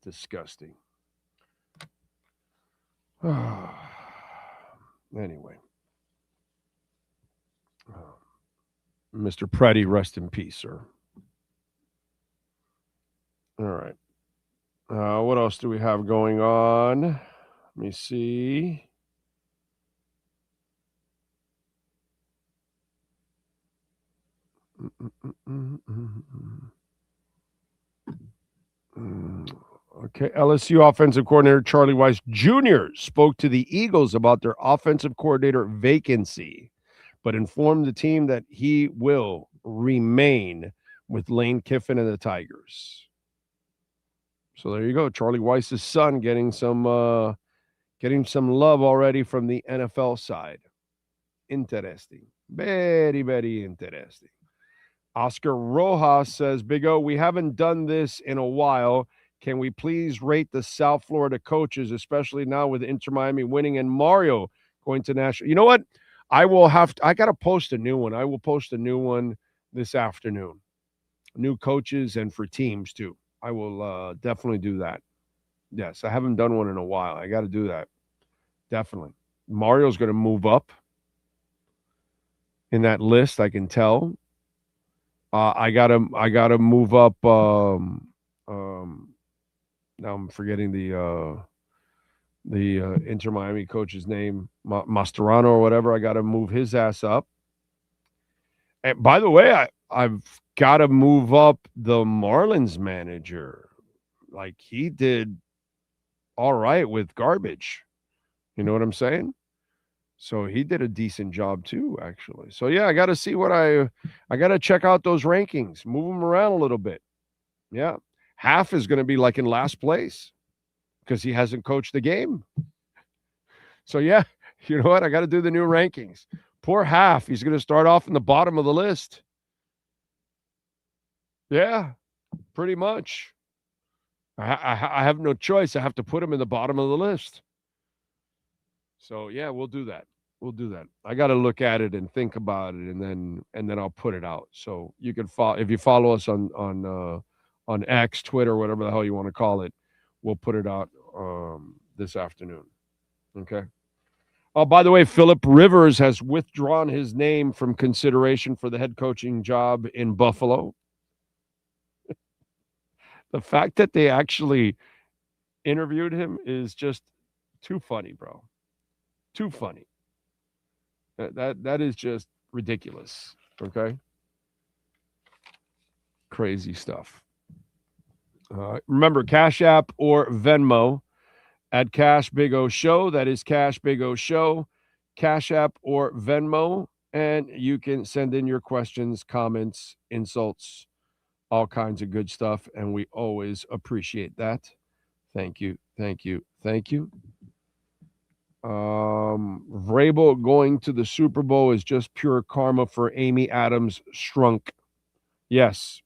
disgusting. Anyway. Mr. Preddy, rest in peace, sir. All right. What else do we have going on? Let me see. Okay, LSU offensive coordinator Charlie Weiss Jr. spoke to the Eagles about their offensive coordinator vacancy, but informed the team that he will remain with Lane Kiffin and the Tigers. So there you go. Charlie Weiss's son getting some love already from the NFL side. Interesting. Very, very interesting. Oscar Rojas says, Big O, we haven't done this in a while. Can we please rate the South Florida coaches, especially now with Inter Miami winning and Mario going to national? You know what? I got to post a new one. I will post a new one this afternoon. New coaches and for teams too. I will definitely do that. Yes, I haven't done one in a while. I got to do that. Definitely. Mario's going to move up in that list, I can tell. I gotta move up. Now I'm forgetting the Inter Miami coach's name, Mascherano or whatever. I got to move his ass up. And by the way, I've got to move up the Marlins manager. Like, he did all right with garbage. You know what I'm saying? So he did a decent job too, actually. So yeah, I got to see what I got to check out those rankings, move them around a little bit. Yeah. Half is going to be like in last place because he hasn't coached the game. So yeah, you know what? I got to do the new rankings. Poor Half. He's going to start off in the bottom of the list. Yeah, pretty much. I have no choice. I have to put him in the bottom of the list. So yeah, we'll do that. We'll do that. I got to look at it and think about it, and then I'll put it out. So you can follow, if you follow us on X, Twitter, whatever the hell you want to call it, we'll put it out this afternoon. Okay. Oh, by the way, Phillip Rivers has withdrawn his name from consideration for the head coaching job in Buffalo. The fact that they actually interviewed him is just too funny, bro. Too funny. That is just ridiculous. Okay. Crazy stuff. Remember, Cash App or Venmo at Cash Big O Show. That is Cash Big O Show. Cash App or Venmo. And you can send in your questions, comments, insults, all kinds of good stuff. And we always appreciate that. Thank you. Thank you. Thank you. Vrabel going to the Super Bowl is just pure karma for Amy Adams Strunk. Yes.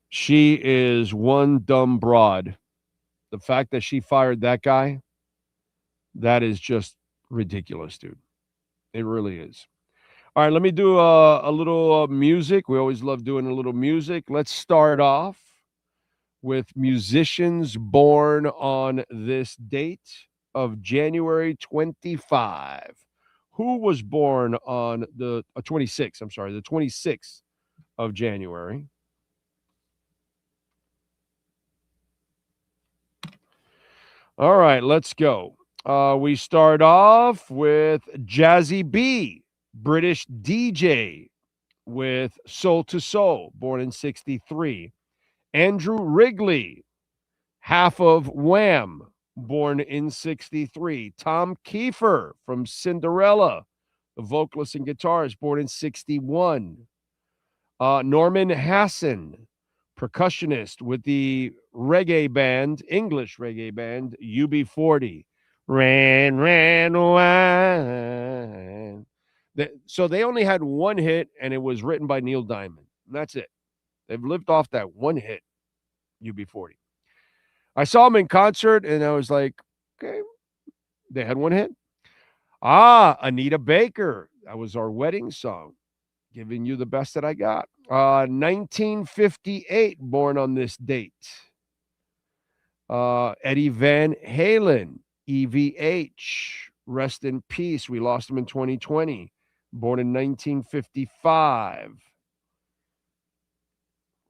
She is one dumb broad. The fact that she fired that guy, that is just ridiculous, dude. It really is. All right, let me do a little music. We always love doing a little music. Let's start off with musicians born on this date of January 25. Who was born on the 26th? I'm sorry, the 26th of January. All right, let's go. We start off with Jazzy B, British DJ with Soul to Soul, born in 63. Andrew Wrigley, half of Wham, born in 63. Tom Kiefer from Cinderella, the vocalist and guitarist, born in 61. Norman Hassan, percussionist with the reggae band, English reggae band, UB40. Ran, wine. So they only had one hit, and it was written by Neil Diamond. That's it. They've lived off that one hit, UB40. I saw them in concert, and I was like, okay, they had one hit. Anita Baker. That was our wedding song. Giving you the best that I got. 1958, born on this date. Eddie Van Halen, EVH. Rest in peace. We lost him in 2020. Born in 1955.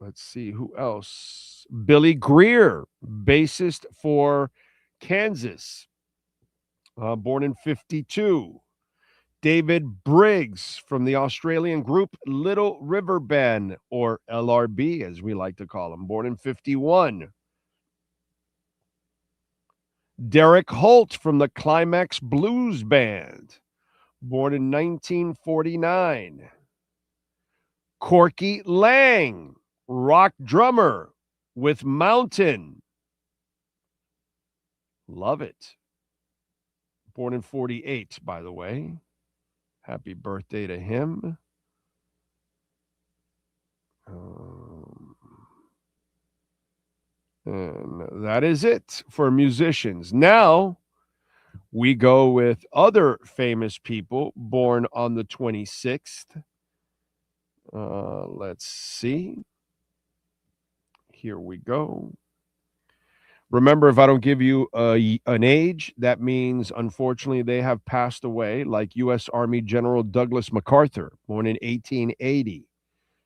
Let's see who else. Billy Greer, bassist for Kansas. Born in 52. David Briggs from the Australian group Little River Band, or LRB as we like to call him, born in 51. Derek Holt from the Climax Blues Band, born in 1949. Corky Lang, rock drummer with Mountain. Love it. Born in 48, by the way. Happy birthday to him. And that is it for musicians. Now we go with other famous people born on the 26th. Let's see. Here we go. Remember, if I don't give you an age, that means, unfortunately, they have passed away, like U.S. Army General Douglas MacArthur, born in 1880.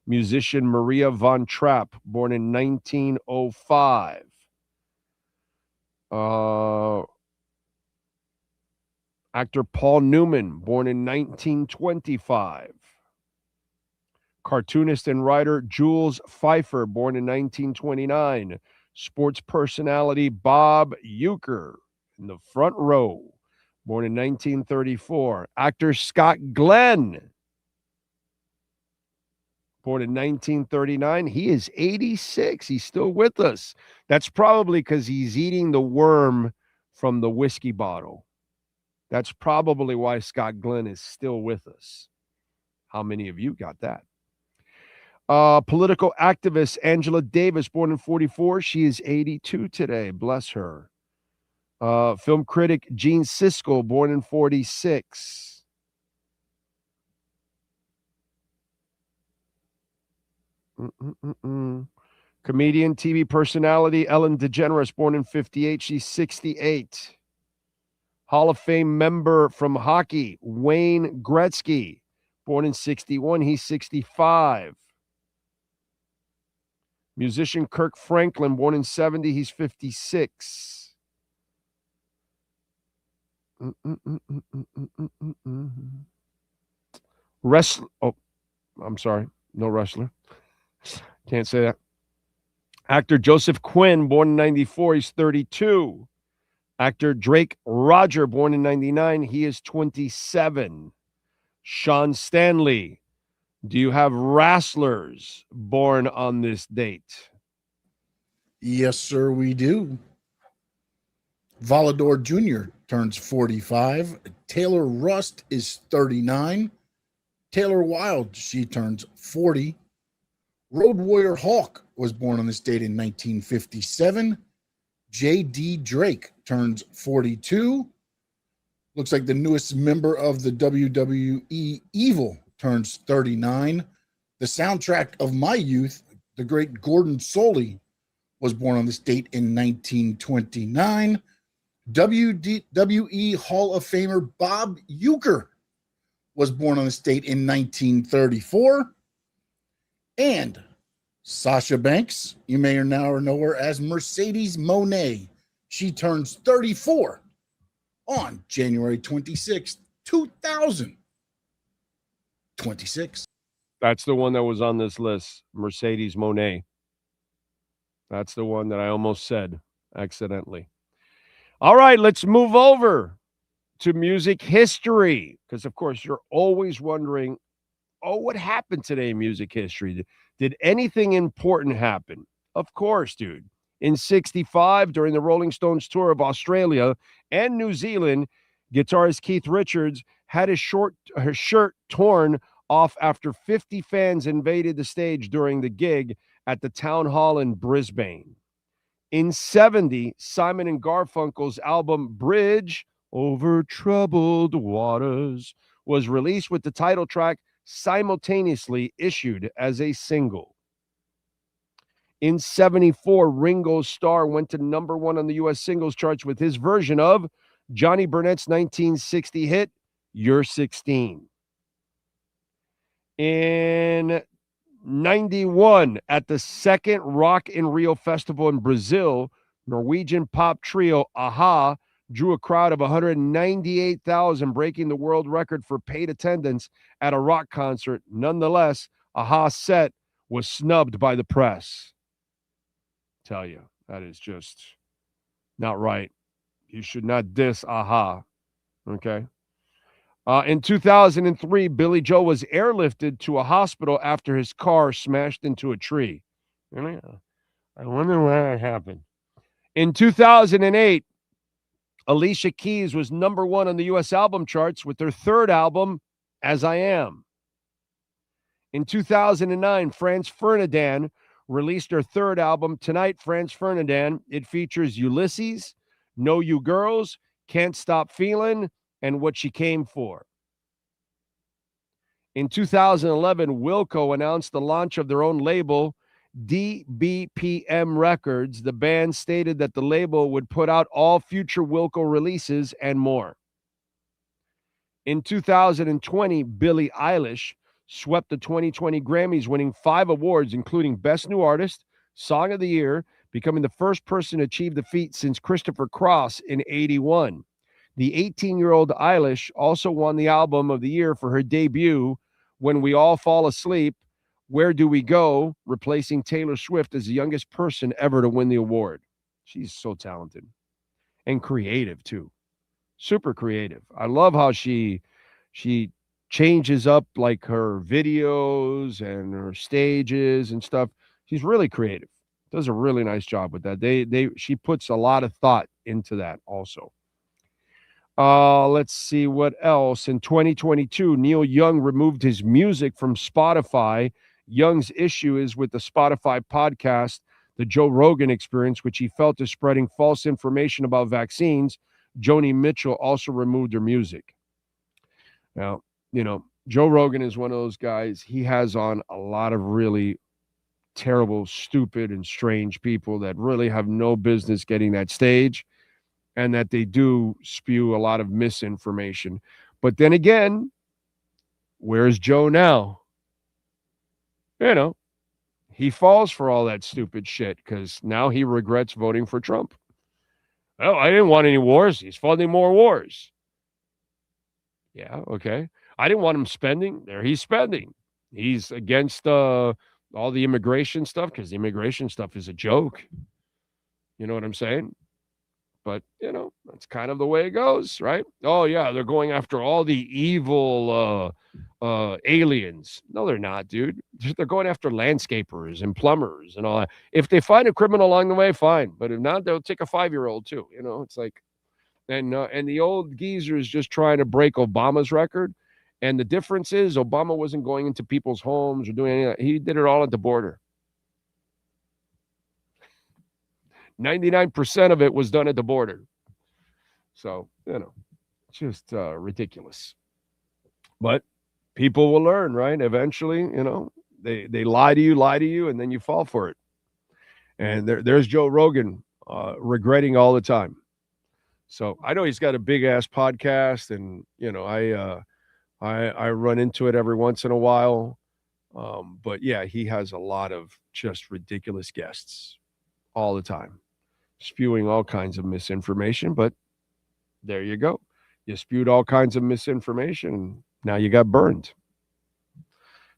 Musician Maria von Trapp, born in 1905. Actor Paul Newman, born in 1925. Cartoonist and writer Jules Pfeiffer, born in 1929. Sports personality Bob Uecker in the front row, born in 1934. Actor Scott Glenn, born in 1939. He is 86. He's still with us. That's probably because he's eating the worm from the whiskey bottle. That's probably why Scott Glenn is still with us. How many of you got that? Political activist Angela Davis, born in 44. She is 82 today. Bless her. Film critic Gene Siskel, born in 46. Comedian, TV personality Ellen DeGeneres, born in 58. She's 68. Hall of Fame member from hockey Wayne Gretzky, born in 61. He's 65. Musician Kirk Franklin, born in 70. He's 56. Wrestler. Oh, I'm sorry. No wrestler. Can't say that. Actor Joseph Quinn, born in 94. He's 32. Actor Drake Roger, born in 99. He is 27. Sean Stanley. Do you have wrestlers born on this date? Yes, sir, we do. Volador Jr. turns 45. Taylor Rust is 39. Taylor Wilde, she turns 40. Road Warrior Hawk was born on this date in 1957. J.D. Drake turns 42. Looks like the newest member of the WWE, Evil, turns 39. The soundtrack of my youth, the great Gordon Soley, was born on this date in 1929. WWE Hall of Famer Bob Uecker was born on this date in 1934. And Sasha Banks, you may or now know her as Mercedes Moné. She turns 34 on January 26th, 2026. That's the one that was on this list, Mercedes Moné. That's the one that I almost said accidentally. All right, let's move over to music history, because, of course, you're always wondering, oh, what happened today in music history? Did anything important happen? Of course, dude. In 1965, during the Rolling Stones tour of Australia and New Zealand, guitarist Keith Richards had his shirt torn off after 50 fans invaded the stage during the gig at the Town Hall in Brisbane. In 1970, Simon and Garfunkel's album Bridge Over Troubled Waters was released with the title track simultaneously issued as a single. In 1974, Ringo Starr went to number 1 on the U.S. singles charts with his version of Johnny Burnett's 1960 hit, You're 16. In 1991, at the second Rock in Rio festival in Brazil, Norwegian pop trio Aha drew a crowd of 198,000, breaking the world record for paid attendance at a rock concert. Nonetheless, Aha's set was snubbed by the press. Tell you, that is just not right. You should not diss Aha. Okay. In 2003, Billy Joel was airlifted to a hospital after his car smashed into a tree. Really? I wonder why that happened. In 2008, Alicia Keys was number 1 on the U.S. album charts with their third album, As I Am. In 2009, Franz Ferdinand released her third album, Tonight, Franz Ferdinand. It features Ulysses, Know You Girls, Can't Stop Feeling, and What She Came For. In 2011, Wilco announced the launch of their own label, DBPM Records. The band stated that the label would put out all future Wilco releases and more. In 2020, Billie Eilish swept the 2020 Grammys, winning 5 awards, including Best New Artist, Song of the Year, becoming the first person to achieve the feat since Christopher Cross in 1981. The 18-year-old Eilish also won the Album of the Year for her debut, When We All Fall Asleep, Where Do We Go?, replacing Taylor Swift as the youngest person ever to win the award. She's so talented and creative, too. Super creative. I love how she changes up like her videos and her stages and stuff. She's really creative. Does a really nice job with that. She puts a lot of thought into that also. Let's see what else. In 2022, Neil Young removed his music from Spotify. Young's issue is with the Spotify podcast, The Joe Rogan Experience, which he felt is spreading false information about vaccines. Joni Mitchell also removed her music. Now, Joe Rogan is one of those guys. He has on a lot of really terrible, stupid, and strange people that really have no business getting that stage, and that they do spew a lot of misinformation. But then again, where's Joe now? He falls for all that stupid shit because now he regrets voting for Trump. Oh, I didn't want any wars. He's funding more wars. Yeah, okay. I didn't want him spending. There he's spending. He's against all the immigration stuff because the immigration stuff is a joke. You know what I'm saying? But, that's kind of the way it goes, right? Oh, yeah, they're going after all the evil aliens. No, they're not, dude. They're going after landscapers and plumbers and all that. If they find a criminal along the way, fine. But if not, they'll take a 5-year-old, too. It's like, and the old geezer is just trying to break Obama's record. And the difference is Obama wasn't going into people's homes or doing anything. He did it all at the border. 99% of it was done at the border. So, just ridiculous. But people will learn, right? Eventually, they lie to you, and then you fall for it. And there's Joe Rogan regretting all the time. So I know he's got a big-ass podcast, and, I run into it every once in a while. But, yeah, he has a lot of just ridiculous guests all the time, spewing all kinds of misinformation. But there you go. You spewed all kinds of misinformation, and now you got burned.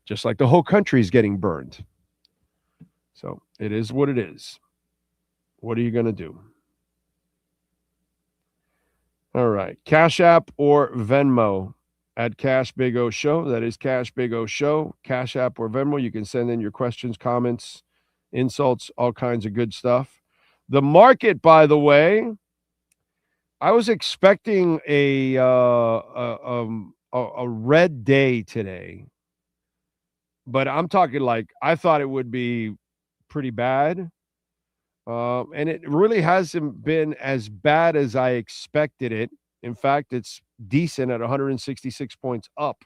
Just like the whole country is getting burned. So it is what it is. What are you going to do? All right. Cash App or Venmo at Cash Big O Show. That is Cash Big O Show. Cash App or Venmo. You can send in your questions, comments, insults, all kinds of good stuff. The market, by the way, I was expecting a red day today, but I'm talking like I thought it would be pretty bad. And it really hasn't been as bad as I expected it. In fact, it's decent at 166 points up.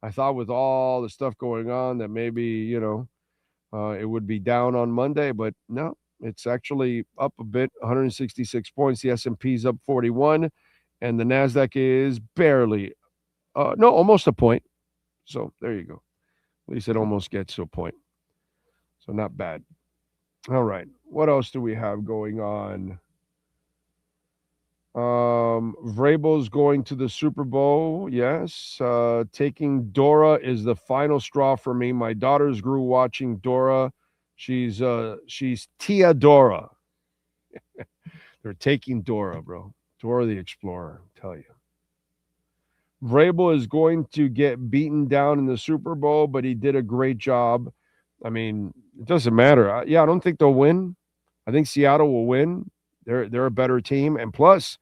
I thought with all the stuff going on that maybe, it would be down on Monday, but no, it's actually up a bit, 166 points. The S&P's up 41, and the NASDAQ is barely, almost a point. So there you go. At least it almost gets to a point. So not bad. All right. What else do we have going on? Vrabel's going to the Super Bowl. Yes. Taking Dora is the final straw for me. My daughters grew watching Dora. She's Tia Dora. They're taking Dora, bro. Dora the Explorer, I'll tell you. Vrabel is going to get beaten down in the Super Bowl, but he did a great job. I mean, it doesn't matter. I don't think they'll win. I think Seattle will win. They're a better team. And plus,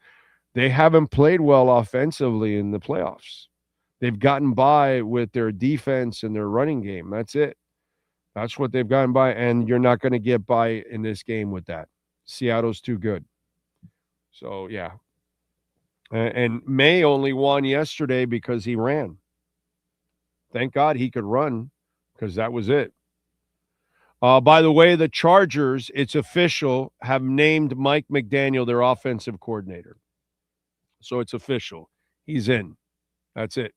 they haven't played well offensively in the playoffs. They've gotten by with their defense and their running game. That's it. That's what they've gotten by. And you're not going to get by in this game with that. Seattle's too good. So, yeah. And May only won yesterday because he ran. Thank God he could run because that was it. By the way, the Chargers, it's official, have named Mike McDaniel their offensive coordinator. So it's official. He's in. That's it.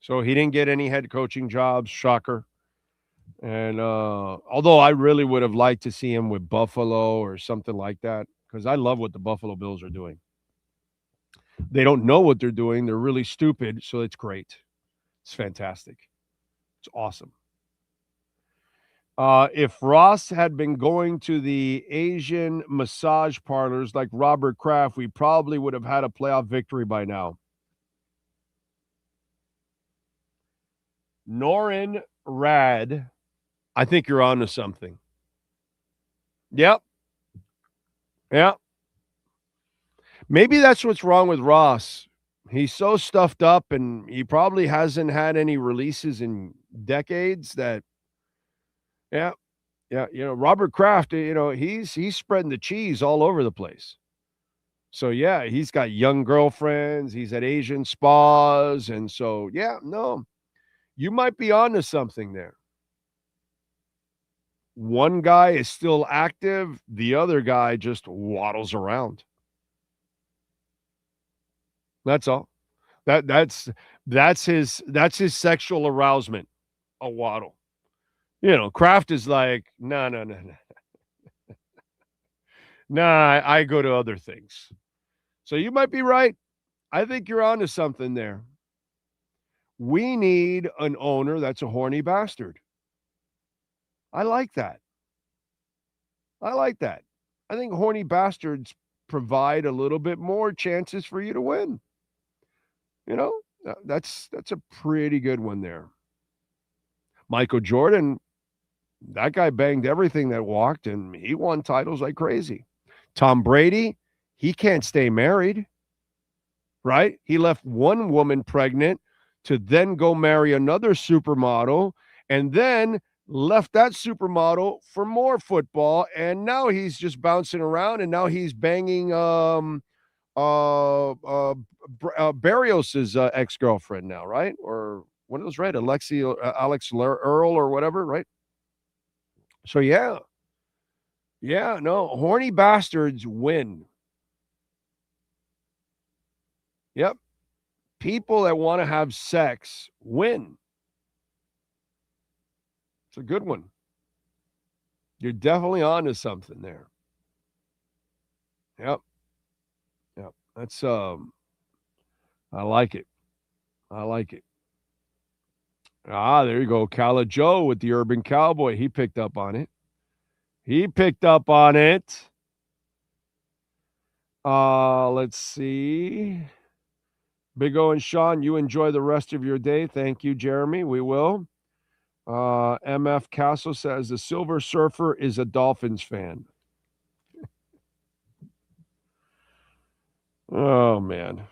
So he didn't get any head coaching jobs. Shocker. And although I really would have liked to see him with Buffalo or something like that, because I love what the Buffalo Bills are doing. They don't know what they're doing. They're really stupid. So it's great. It's fantastic. It's awesome. If Ross had been going to the Asian massage parlors like Robert Kraft, we probably would have had a playoff victory by now. Norin Rad, I think you're on to something. Yep. Maybe that's what's wrong with Ross. He's so stuffed up, and he probably hasn't had any releases in decades that, yeah. Robert Kraft, he's spreading the cheese all over the place. So, yeah, he's got young girlfriends. He's at Asian spas. And so, yeah, no, you might be on to something there. One guy is still active. The other guy just waddles around. That's all. That's his sexual arousement, a waddle. Kraft is like, no. Nah, I go to other things. So you might be right. I think you're onto something there. We need an owner that's a horny bastard. I like that. I think horny bastards provide a little bit more chances for you to win. That's a pretty good one there. Michael Jordan, that guy banged everything that walked, and he won titles like crazy. Tom Brady, he can't stay married, right? He left one woman pregnant to then go marry another supermodel, and then left that supermodel for more football, and now he's just bouncing around, and now he's banging Barrios' ex-girlfriend now, right? Or what was right? Alex Earl or whatever, right? So, yeah, no, horny bastards win. Yep. People that want to have sex win. It's a good one. You're definitely on to something there. Yep. That's, I like it. There you go. Cala Joe with the Urban Cowboy. He picked up on it. Let's see. Big O and Sean, you enjoy the rest of your day. Thank you, Jeremy. We will. MF Castle says the Silver Surfer is a Dolphins fan. Oh, man.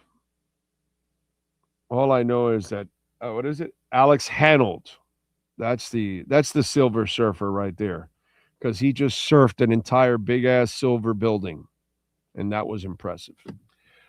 All I know is that, what is it? Alex Honnold. That's the Silver Surfer right there, because he just surfed an entire big-ass silver building, and that was impressive.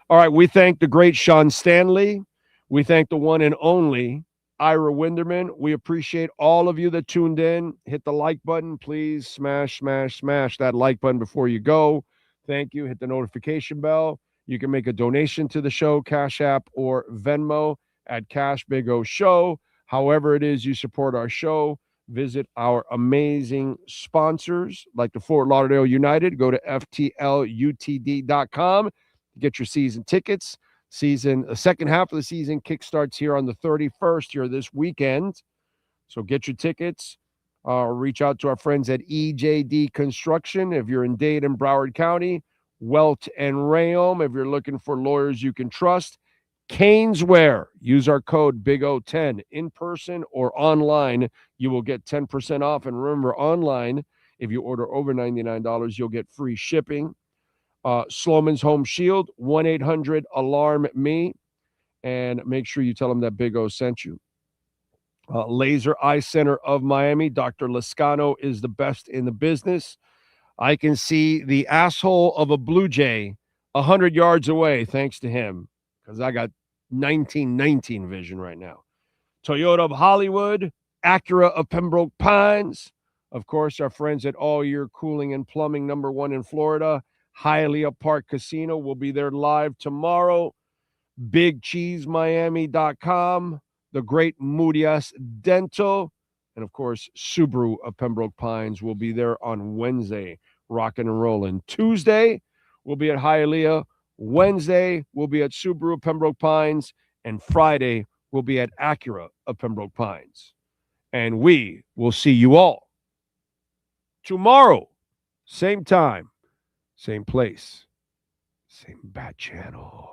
All right, we thank the great Sean Stanley. We thank the one and only Ira Winderman. We appreciate all of you that tuned in. Hit the like button. Please smash that like button before you go. Thank you. Hit the notification bell. You can make a donation to the show, Cash App or Venmo at Cash Big O Show. However it is you support our show, visit our amazing sponsors like the Fort Lauderdale United. Go to FTLUTD.com to get your season tickets. The second half of the season kickstarts here on the 31st here this weekend. So get your tickets. Reach out to our friends at EJD Construction if you're in Dade and Broward County. Welton Rheaume if you're looking for lawyers you can trust. Caneswear. Use our code BIG010 in person or online. You will get 10% off. And remember, online, if you order over $99, you'll get free shipping. Slomin's Home Shield, 1-800-ALARM-ME. And make sure you tell them that Big O sent you. Laser Eye Center of Miami. Dr. Lascano is the best in the business. I can see the asshole of a Blue Jay 100 yards away thanks to him, because I got 1919 vision right now. Toyota of Hollywood, Acura of Pembroke Pines. Of course, our friends at All Year Cooling and Plumbing, #1 in Florida. Hialeah Park Casino will be there live tomorrow. BigCheeseMiami.com. The great Moody Dental. And, of course, Subaru of Pembroke Pines will be there on Wednesday, rocking and rolling. Tuesday, we'll be at Hialeah. Wednesday, we'll be at Subaru of Pembroke Pines. And Friday, we'll be at Acura of Pembroke Pines. And we will see you all tomorrow, same time, same place, same bat channel.